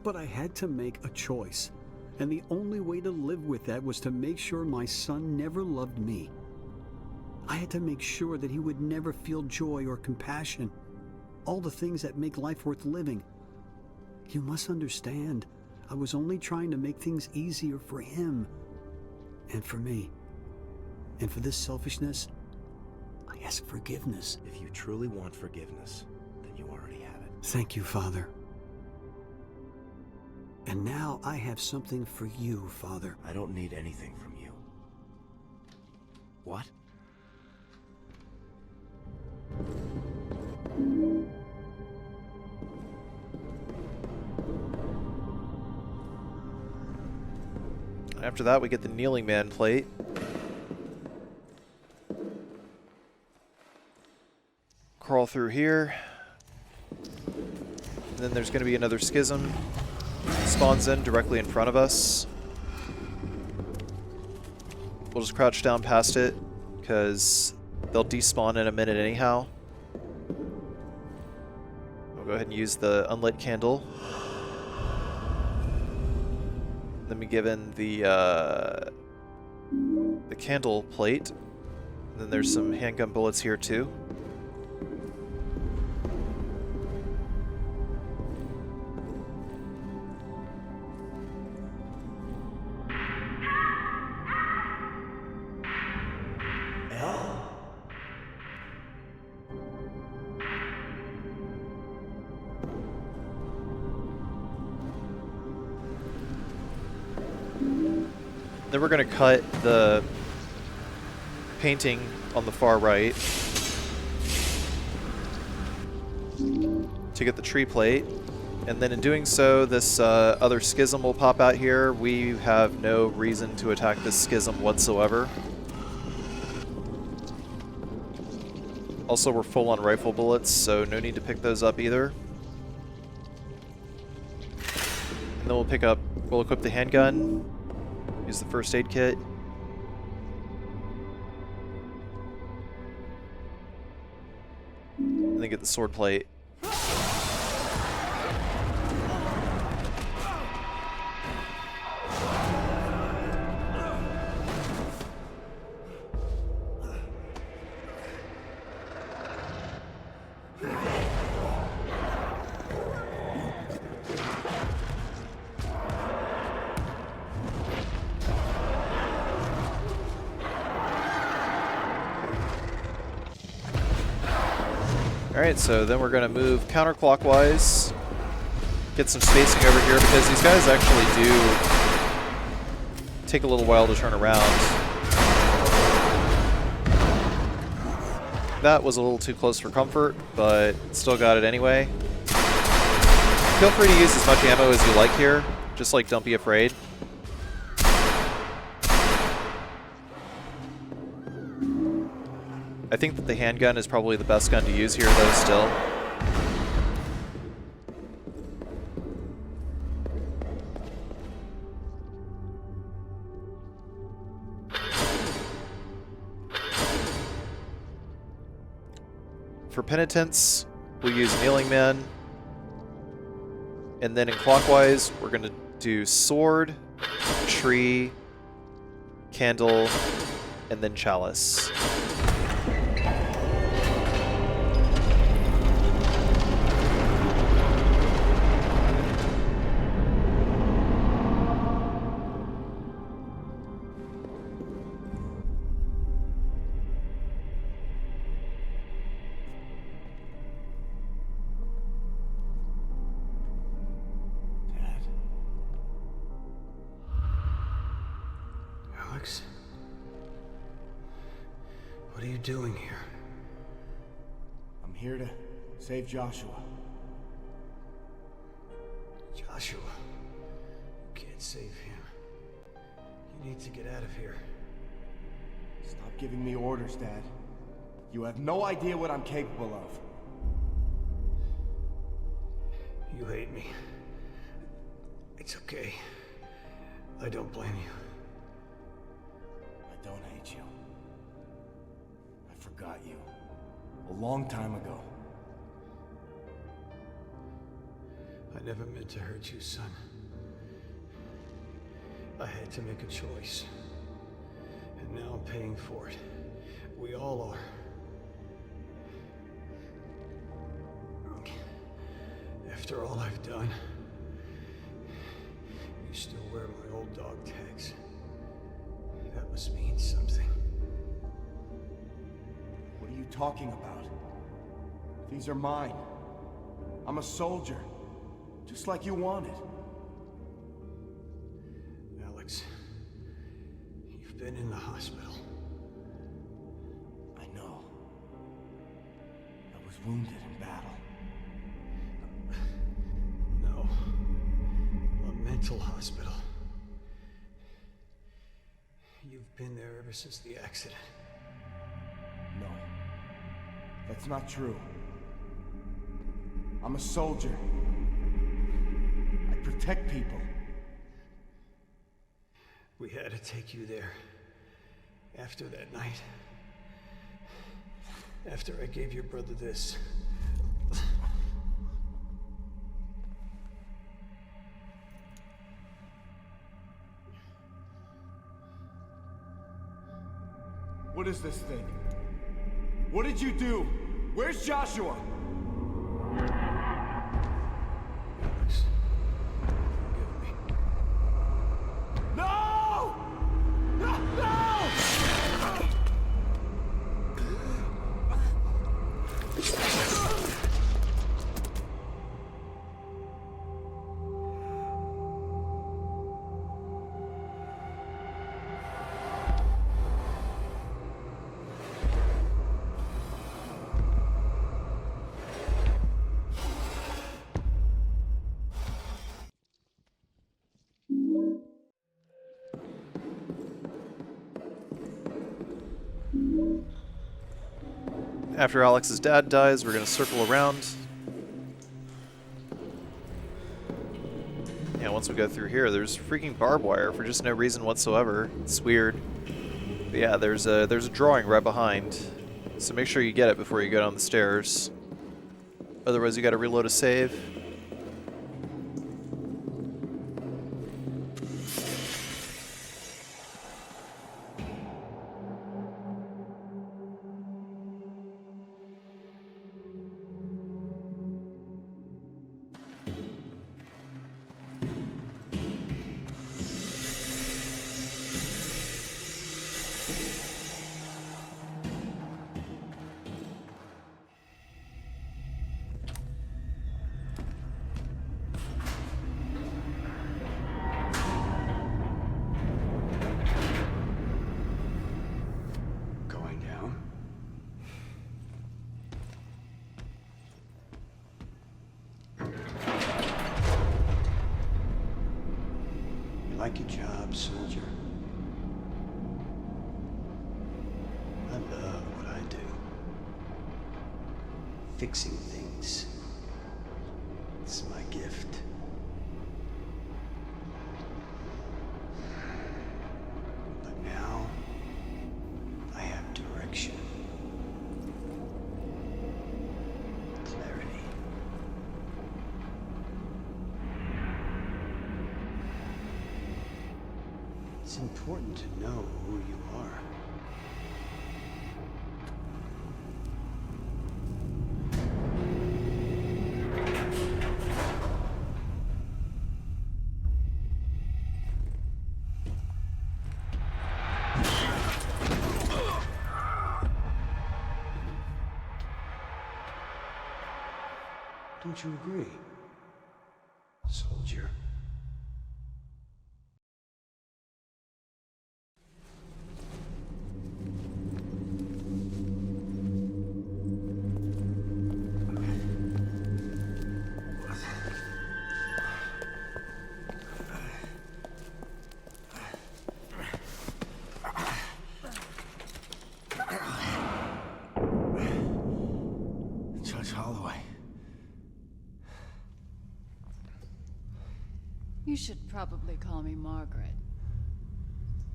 But I had to make a choice. And the only way to live with that was to make sure my son never loved me. I had to make sure that he would never feel joy or compassion. All the things that make life worth living. You must understand, I was only trying to make things easier for him. And for me. And for this selfishness, I ask forgiveness. If you truly want forgiveness, then you already have it. Thank you, Father. And now I have something for you, Father. I don't need anything from you. What? After that, we get the Kneeling Man plate. Crawl through here. And then there's going to be another schism. Spawns in directly in front of us. We'll just crouch down past it, because they'll despawn in a minute anyhow. We'll go ahead and use the unlit candle. Then be given the candle plate. And then there's some handgun bullets here too. Elle? Then we're going to cut the painting on the far right to get the tree plate. And then in doing so, this other schism will pop out here. We have no reason to attack this schism whatsoever. Also, we're full on rifle bullets, so no need to pick those up either. And then we'll equip the handgun, use the first aid kit. And then get the sword plate. Alright, so then we're going to move counterclockwise, get some spacing over here, because these guys actually do take a little while to turn around. That was a little too close for comfort, but still got it anyway. Feel free to use as much ammo as you like here, just like don't be afraid. I think that the handgun is probably the best gun to use here, though, still. For penitence, we'll use Kneeling Man. And then in clockwise, we're going to do sword, tree, candle, and then chalice. What are you doing here? I'm here to save Joshua. Joshua, you can't save him. You need to get out of here. Stop giving me orders, Dad. You have no idea what I'm capable of. You hate me. It's okay. I don't blame you. I don't hate you. I forgot you. A long time ago. never meant to hurt you, son. I had to make a choice. And now I'm paying for it. We all are. After all I've done, you still wear my old dog tags. That must mean something. What are you talking about? These are mine. I'm a soldier, just like you wanted. Alex, you've been in the hospital. I know. I was wounded in battle. No. A mental hospital. You've been there ever since the accident. No. That's not true. I'm a soldier. I protect people. We had to take you there. After that night. After I gave your brother this. What is this thing? What did you do? Where's Joshua? Alex, forgive me. No! No! No! After Alex's dad dies, we're going to circle around. Yeah, once we go through here, there's freaking barbed wire for just no reason whatsoever. It's weird. But yeah, there's a drawing right behind. So make sure you get it before you go down the stairs. Otherwise, you got to reload a save. Like your job, soldier? I love what I do. Fixing things. It's my gift. But now, I have direction. Clarity. It's important to know who you are. Don't you agree, soldier? Judge Holloway. You should probably call me Margaret.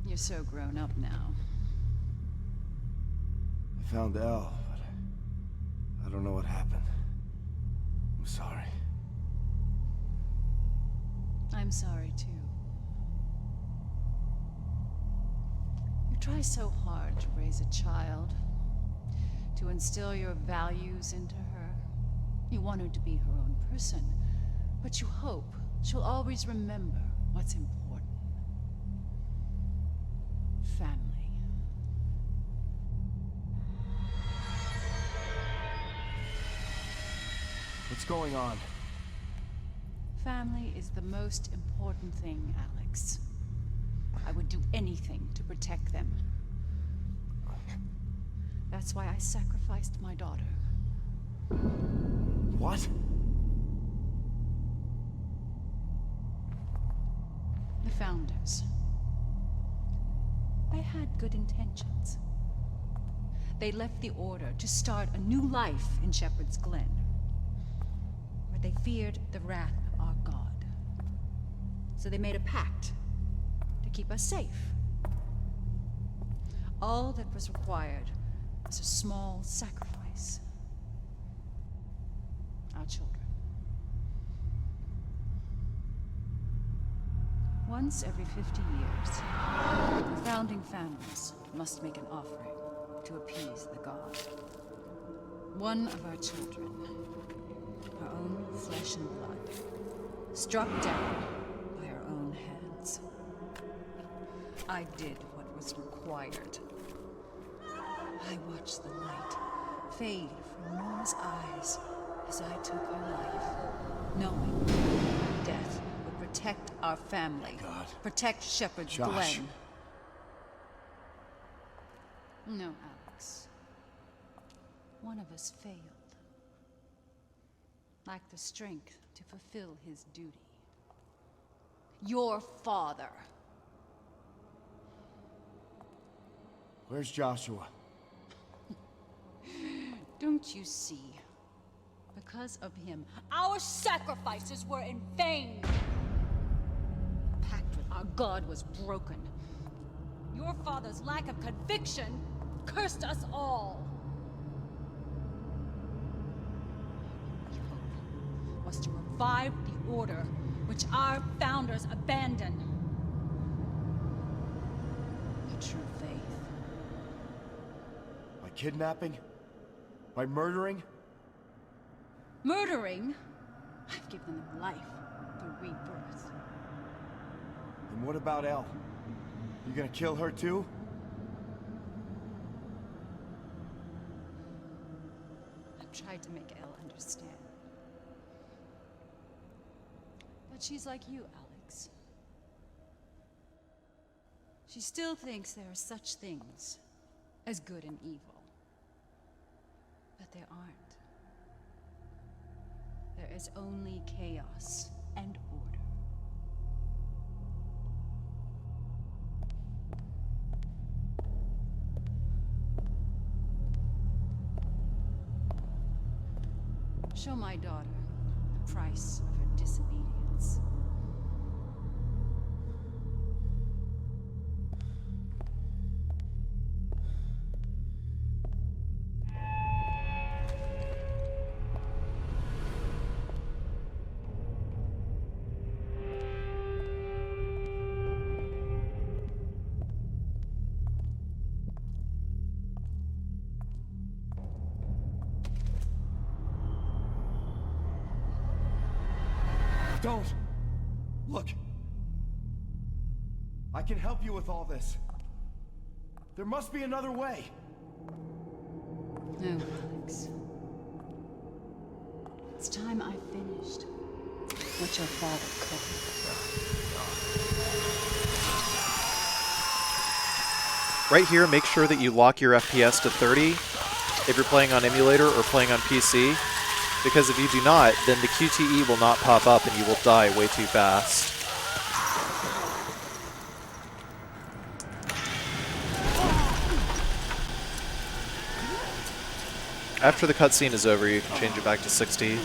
You're so grown up now. I found Elle, but I don't know what happened. I'm sorry. I'm sorry too. You try so hard to raise a child, to instill your values into her. You want her to be her own person, but you hope she'll always remember what's important. Family. What's going on? Family is the most important thing, Alex. I would do anything to protect them. That's why I sacrificed my daughter. What? The Founders. They had good intentions. They left the Order to start a new life in Shepherd's Glen, where they feared the wrath of our God. So they made a pact to keep us safe. All that was required was a small sacrifice. Our children. Once every 50 years, the founding families must make an offering to appease the god. One of our children, our own flesh and blood, struck down by our own hands. I did what was required. I watched the light fade from Nora's eyes as I took her life, knowing death would protect our family, protect Shepherd's Glen. No, Alex. One of us failed. Lacked the strength to fulfill his duty. Your father. Where's Joshua? Don't you see? Because of him, our sacrifices were in vain. The pact with our God was broken. Your father's lack of conviction cursed us all. Our hope was to revive the Order, which our founders abandoned. The true faith. By kidnapping? By murdering? Murdering? I've given them life through rebirth. And what about Elle? You gonna kill her too? I've tried to make Elle understand. But she's like you, Alex. She still thinks there are such things as good and evil. But there aren't. There is only chaos and order. Show my daughter the price of her disobedience. Don't! Look! I can help you with all this. There must be another way. No, Alex. It's time I finished what your father couldn't. Right here, make sure that you lock your FPS to 30 if you're playing on emulator or playing on PC. Because if you do not, then the QTE will not pop up and you will die way too fast. After the cutscene is over, you can change it back to 60.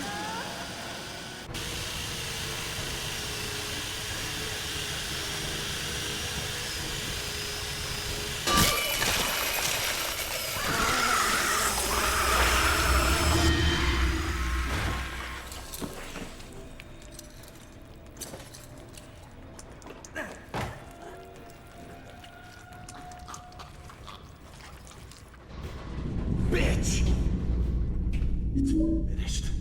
finished.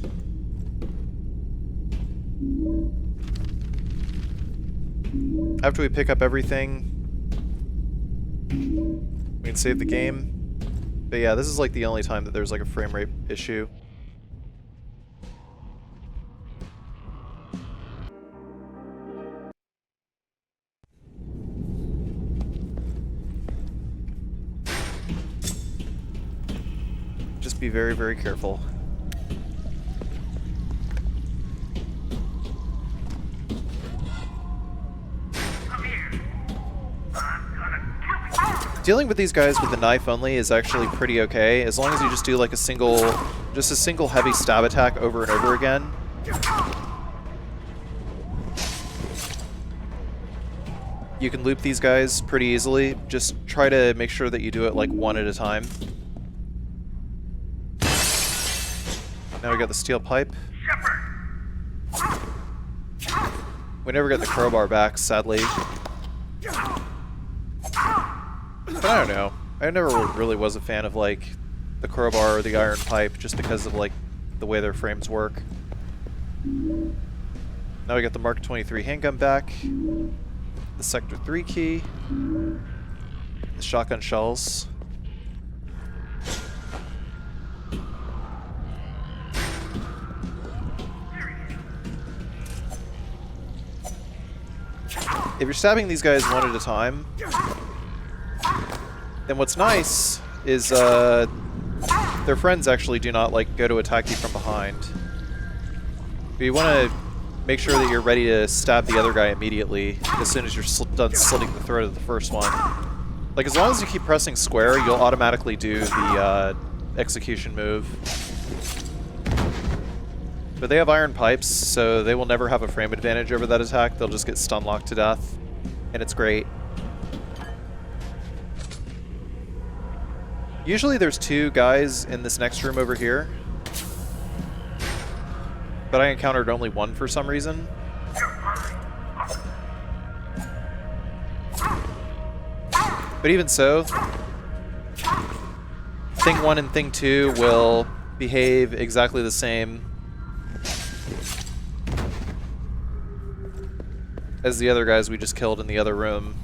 After we pick up everything, we can save the game. But yeah, this is like the only time that there's like a frame rate issue. Just be very, very careful. Dealing with these guys with the knife only is actually pretty okay, as long as you just do like a single heavy stab attack over and over again. You can loop these guys pretty easily. Just try to make sure that you do it like one at a time. Now we got the steel pipe. We never got the crowbar back, sadly. But I don't know. I never really was a fan of like the crowbar or the iron pipe just because of like the way their frames work. Now we got the Mark 23 handgun back, the Sector 3 key, the shotgun shells. If you're stabbing these guys one at a time, then what's nice is their friends actually do not like go to attack you from behind. But you want to make sure that you're ready to stab the other guy immediately as soon as you're done slitting the throat of the first one. Like as long as you keep pressing square, you'll automatically do the execution move. But they have iron pipes, so they will never have a frame advantage over that attack. They'll just get stun locked to death, and it's great. Usually there's two guys in this next room over here, but I encountered only one for some reason. But even so, Thing 1 and Thing 2 will behave exactly the same as the other guys we just killed in the other room,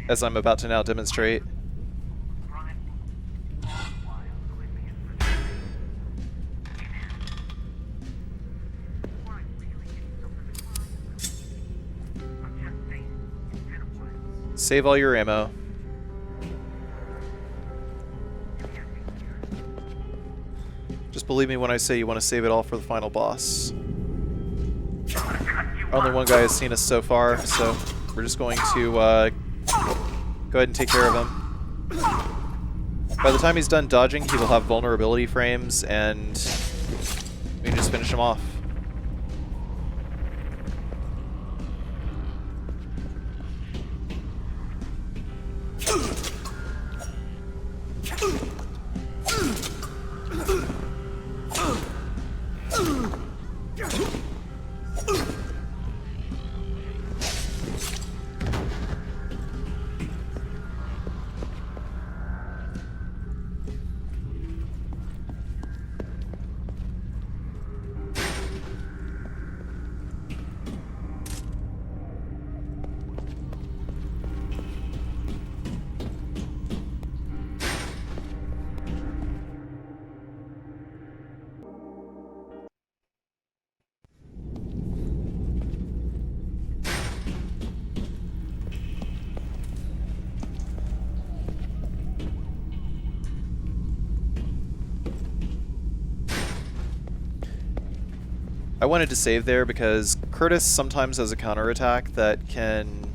as I'm about to now demonstrate. Save all your ammo. Just believe me when I say you want to save it all for the final boss. Only one guy has seen us so far, so we're just going to go ahead and take care of him. By the time he's done dodging, he will have vulnerability frames, and we can just finish him off. I wanted to save there because Curtis sometimes has a counterattack that can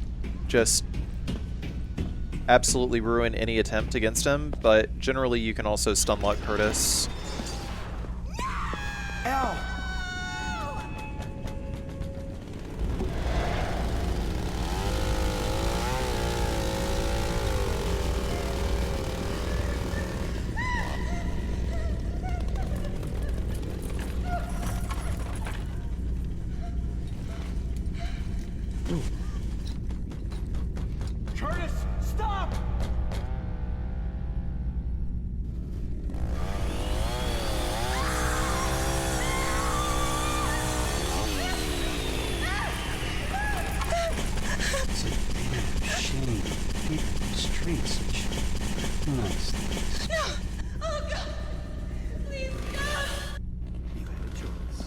just absolutely ruin any attempt against him, but generally you can also stun lock Curtis. Elle! Curtis, stop! treats. Nice things. No! Oh God! Please, God! You had a choice.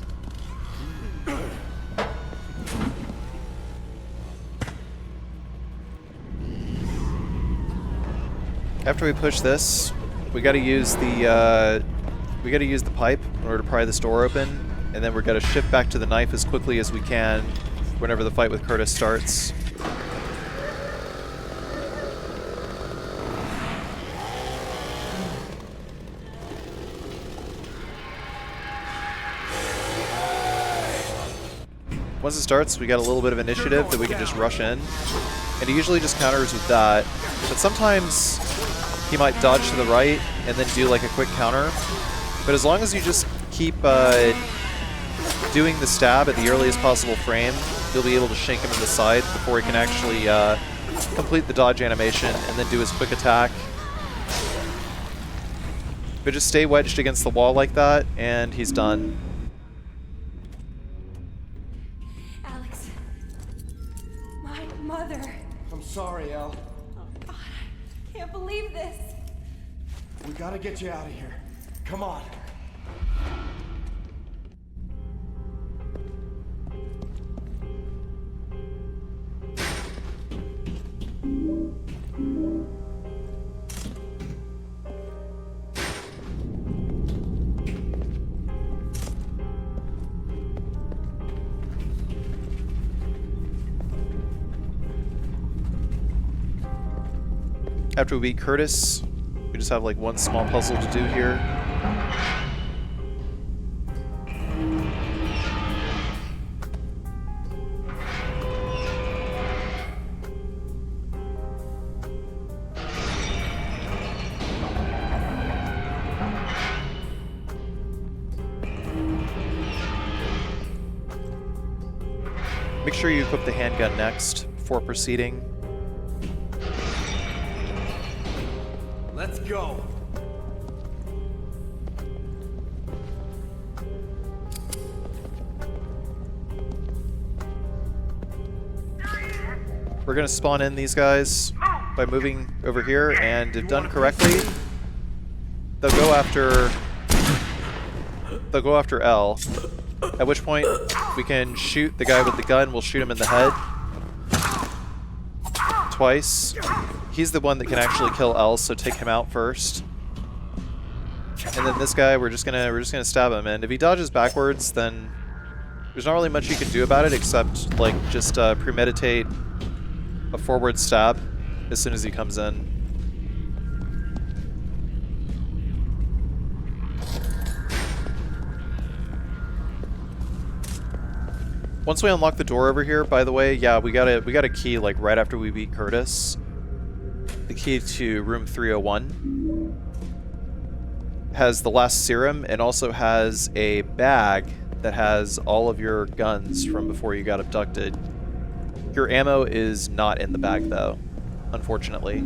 After we push this, we gotta use the pipe in order to pry this door open, and then we're gonna shift back to the knife as quickly as we can whenever the fight with Curtis starts. Once it starts, we got a little bit of initiative that we can just rush in, and he usually just counters with that, but sometimes he might dodge to the right and then do like a quick counter, but as long as you just keep doing the stab at the earliest possible frame, you'll be able to shank him in the side before he can actually complete the dodge animation and then do his quick attack. But just stay wedged against the wall like that, and he's done. Alex. My mother. I'm sorry, Elle. Oh God, I can't believe this. We gotta get you out of here. Come on. After we beat Curtis, we just have like one small puzzle to do here. Make sure you equip the handgun next before proceeding. Let's go. We're gonna spawn in these guys by moving over here, and if done correctly, they'll go after Elle. At which point we can shoot the guy with the gun. We'll shoot him in the head twice. He's the one that can actually kill Elle, so take him out first. And then this guy, we're just gonna stab him. And if he dodges backwards, then there's not really much you can do about it except like just premeditate a forward stab as soon as he comes in. Once we unlock the door over here, by the way, yeah, we got a key like right after we beat Curtis. The key to room 301 has the last serum and also has a bag that has all of your guns from before you got abducted. Your ammo is not in the bag though, unfortunately.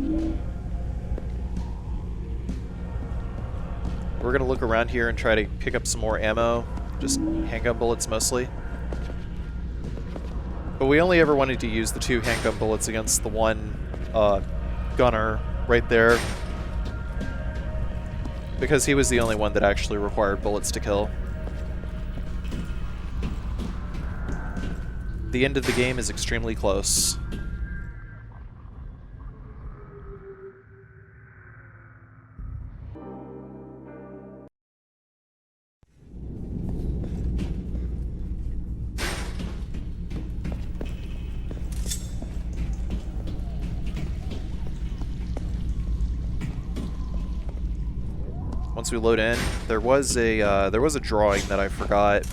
We're gonna look around here and try to pick up some more ammo, just handgun bullets mostly. But we only ever wanted to use the 2 handgun bullets against the one gunner right there, because he was the only one that actually required bullets to kill. The end of the game is extremely close. Once we load in, there was a drawing that I forgot.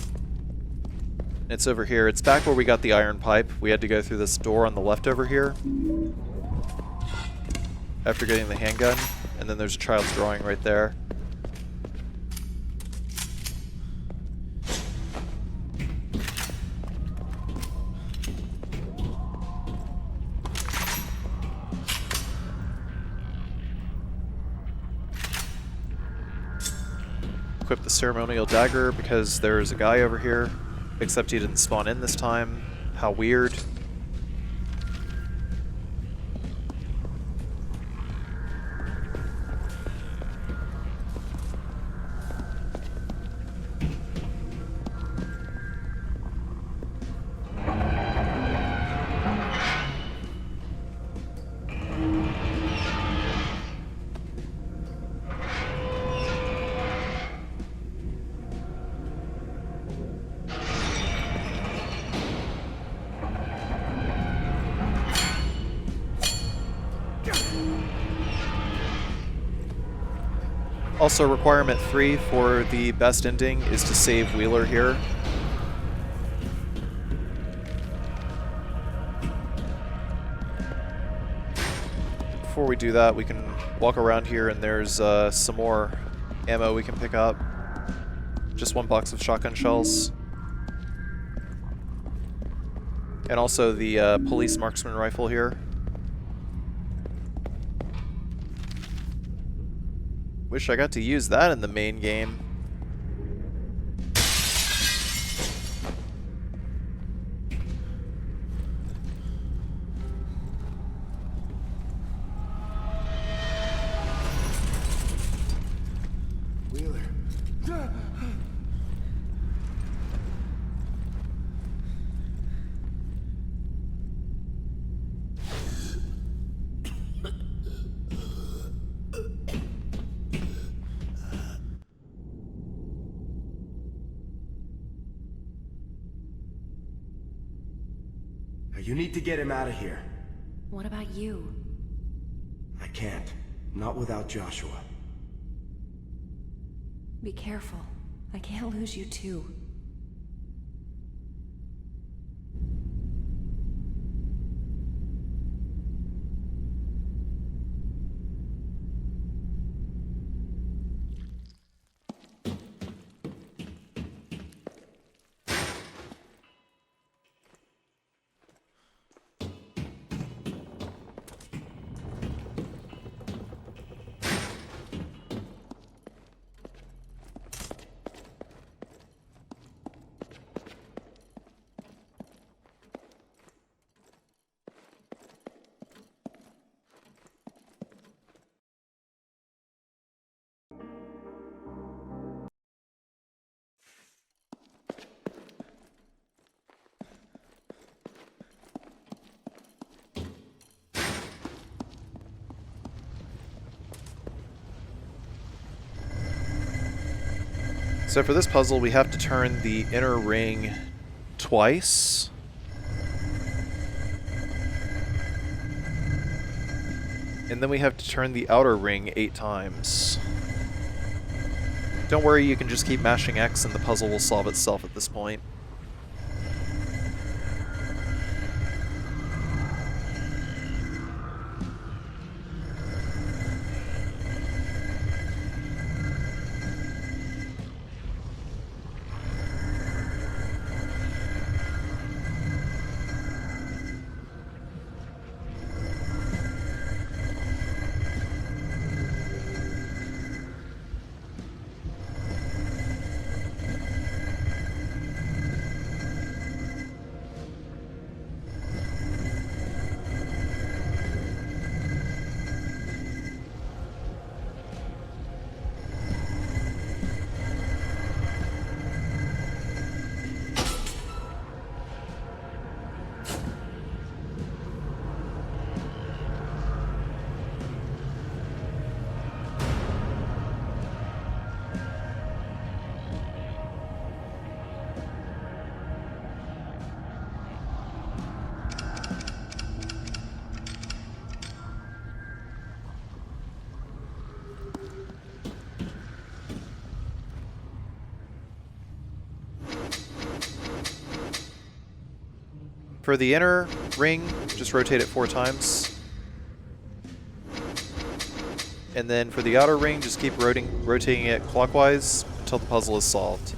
It's over here. It's back where we got the iron pipe. We had to go through this door on the left over here after getting the handgun, and then there's a child's drawing right there. Equip the ceremonial dagger because there's a guy over here, except he didn't spawn in this time. How weird. Also, requirement 3 for the best ending is to save Wheeler here. Before we do that, we can walk around here and there's some more ammo we can pick up. Just 1 box of shotgun shells. And also the police marksman rifle here. Wish I got to use that in the main game. Wheeler. You need to get him out of here. What about you? I can't. Not without Joshua. Be careful. I can't lose you too. So for this puzzle, we have to turn the inner ring twice. And then we have to turn the outer ring 8 times. Don't worry, you can just keep mashing X and the puzzle will solve itself at this point. For the inner ring, just rotate it 4 times. And then for the outer ring, just keep rotating it clockwise until the puzzle is solved.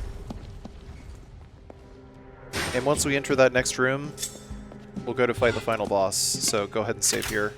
And once we enter that next room, we'll go to fight the final boss. So go ahead and save here.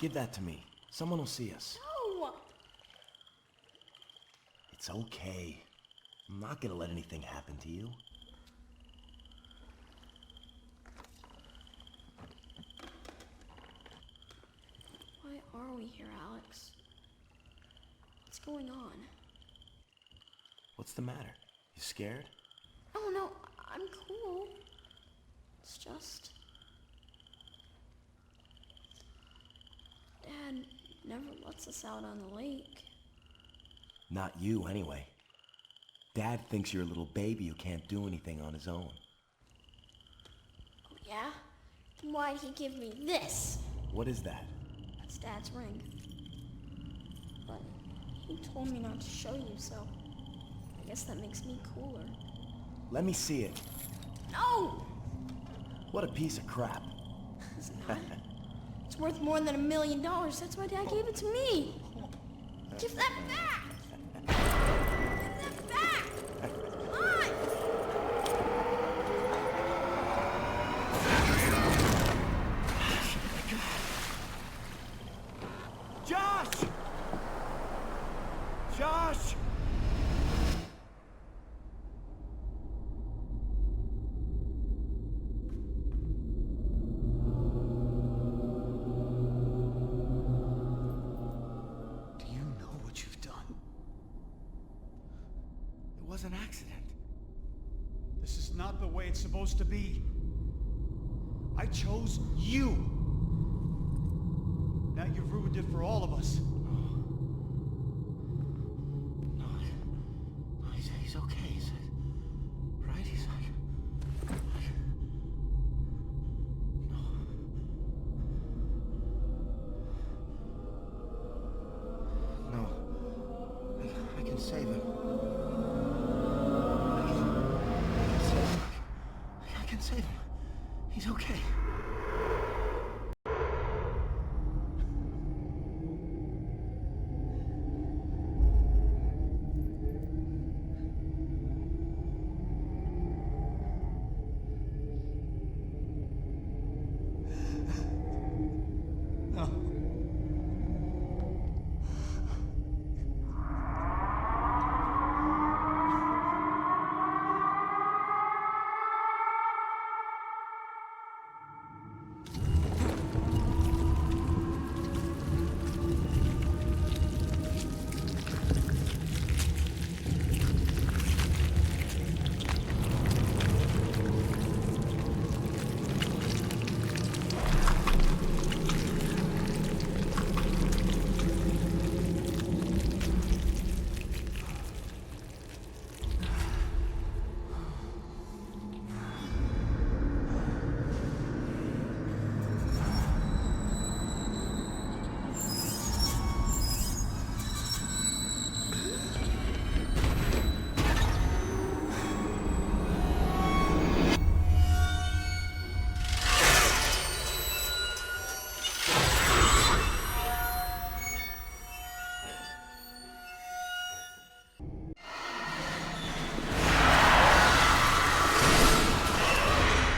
Give that to me. Someone will see us. No! It's okay. I'm not gonna let anything happen to you. Why are we here, Alex? What's going on? What's the matter? You scared? Oh no, I'm cool. It's just... Dad never lets us out on the lake. Not you, anyway. Dad thinks you're a little baby who can't do anything on his own. Oh yeah? Then why'd he give me this? What is that? That's Dad's ring. But he told me not to show you, so I guess that makes me cooler. Let me see it. No! What a piece of crap. It's not. It's worth more than $1 million. That's why Dad gave it to me. Give that back! Give that back! Come on! Josh! Josh! It was an accident. This is not the way it's supposed to be. I chose you. Now you've ruined it for all of us. No, he's okay. Right? He's like... No. I can save him. I can save him. He's okay.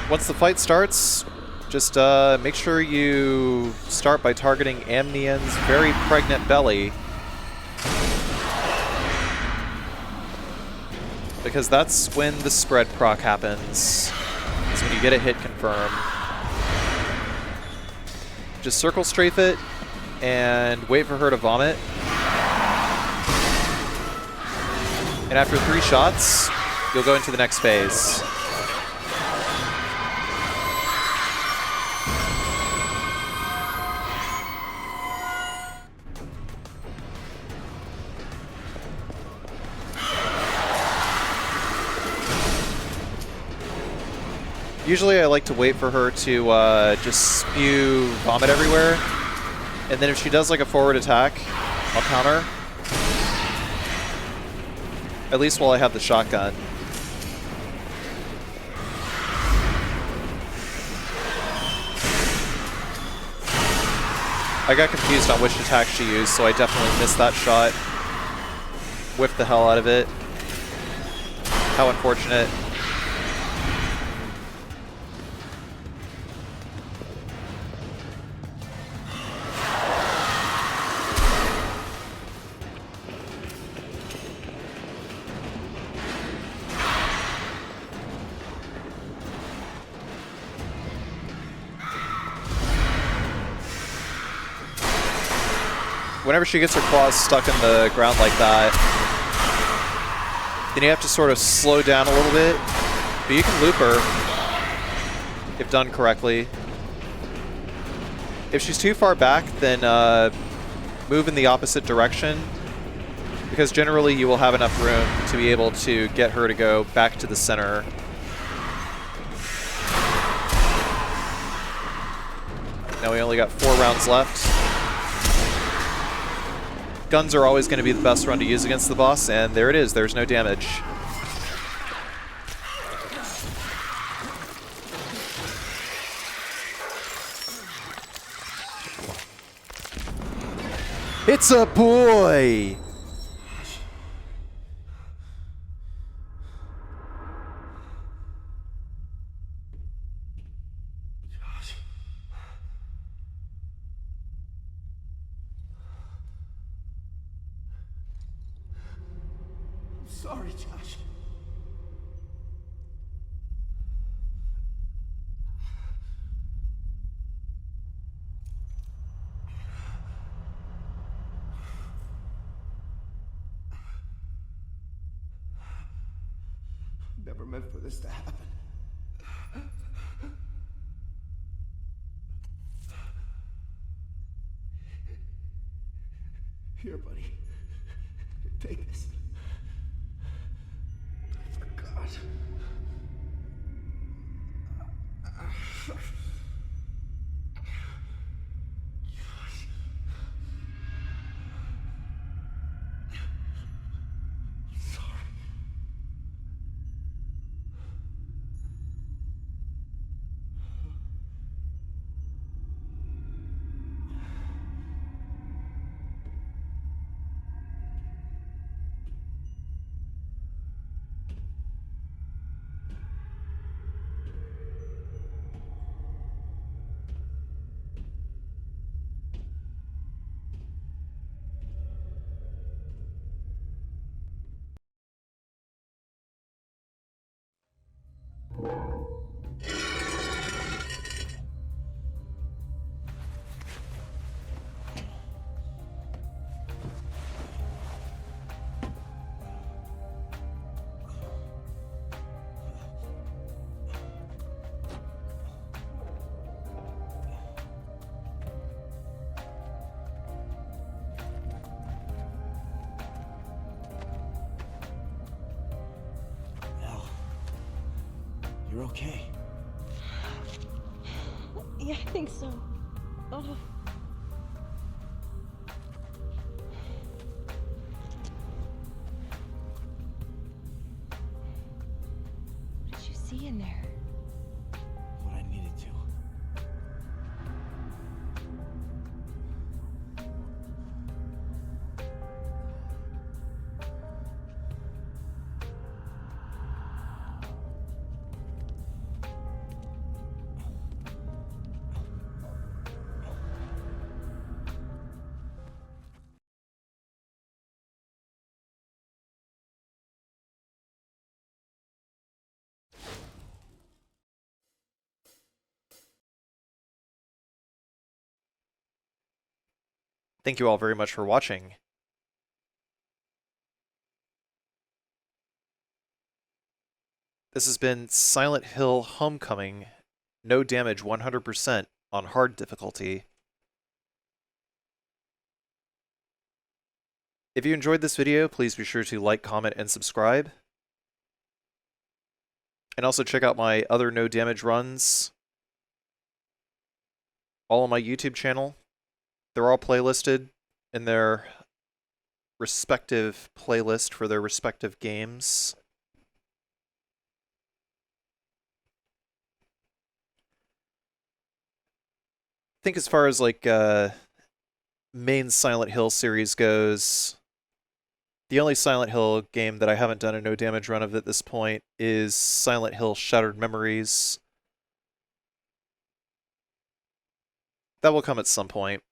Once the fight starts, just make sure you start by targeting Amnian's very pregnant belly. Because that's when the spread proc happens. Is when you get a hit confirm. Just circle strafe it and wait for her to vomit. And after 3 shots, you'll go into the next phase. Usually I like to wait for her to just spew vomit everywhere, and then if she does like a forward attack, I'll counter. At least while I have the shotgun. I got confused on which attack she used, so I definitely missed that shot. Whiffed the hell out of it. How unfortunate. whenever she gets her claws stuck in the ground like that, then you have to sort of slow down a little bit. But you can loop her if done correctly. If she's too far back, then move in the opposite direction, because generally you will have enough room to be able to get her to go back to the center. Now we only got 4 rounds left. Guns are always going to be the best run to use against the boss, and there it is. There's no damage. It's a boy! Sorry, Josh. Never meant for this to happen. Here, buddy. Take this. God. Elle, you're okay. Yeah, I think so. Oh. What did you see in there? What I needed to. Thank you all very much for watching. This has been Silent Hill Homecoming, no damage 100% on hard difficulty. If you enjoyed this video, please be sure to like, comment, and subscribe. And also check out my other no damage runs, all on my YouTube channel. They're all playlisted in their respective playlist for their respective games. I think as far as like main Silent Hill series goes, the only Silent Hill game that I haven't done a no damage run of at this point is Silent Hill Shattered Memories. That will come at some point.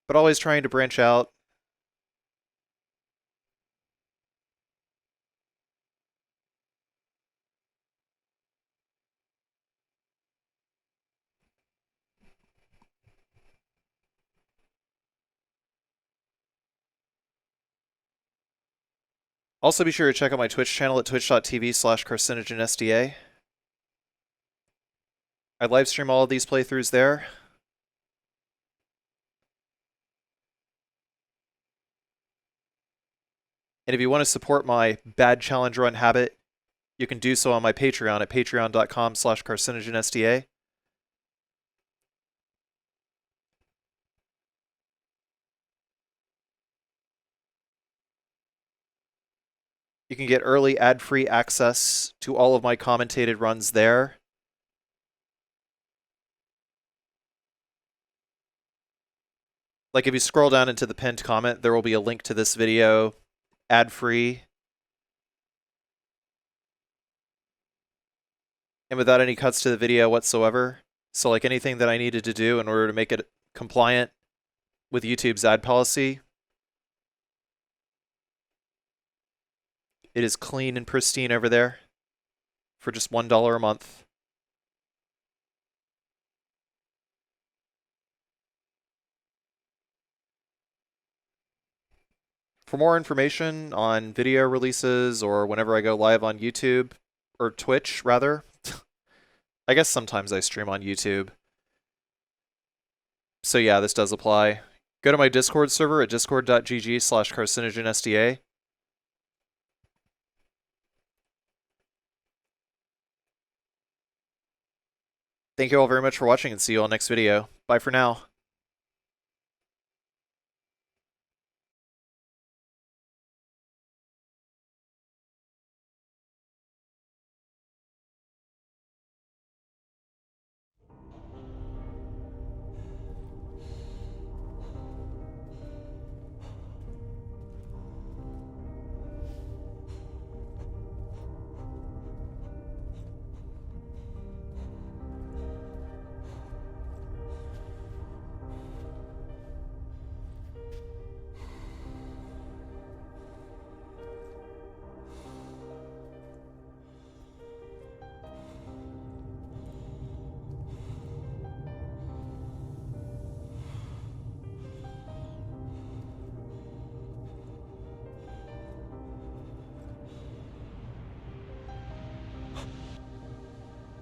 But always trying to branch out. Also, be sure to check out my Twitch channel at twitch.tv/carcinogensda. I live stream all of these playthroughs there. And if you want to support my bad challenge run habit, you can do so on my Patreon at patreon.com/carcinogensda. You can get early ad-free access to all of my commentated runs there. Like if you scroll down into the pinned comment, there will be a link to this video, ad-free. And without any cuts to the video whatsoever. So like anything that I needed to do in order to make it compliant with YouTube's ad policy, it is clean and pristine over there for just $1 a month. For more information on video releases or whenever I go live on YouTube, or Twitch rather, I guess sometimes I stream on YouTube. So yeah, this does apply. Go to my Discord server at discord.gg/carcinogensda. Thank you all very much for watching and see you all next video. Bye for now.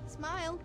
Smile.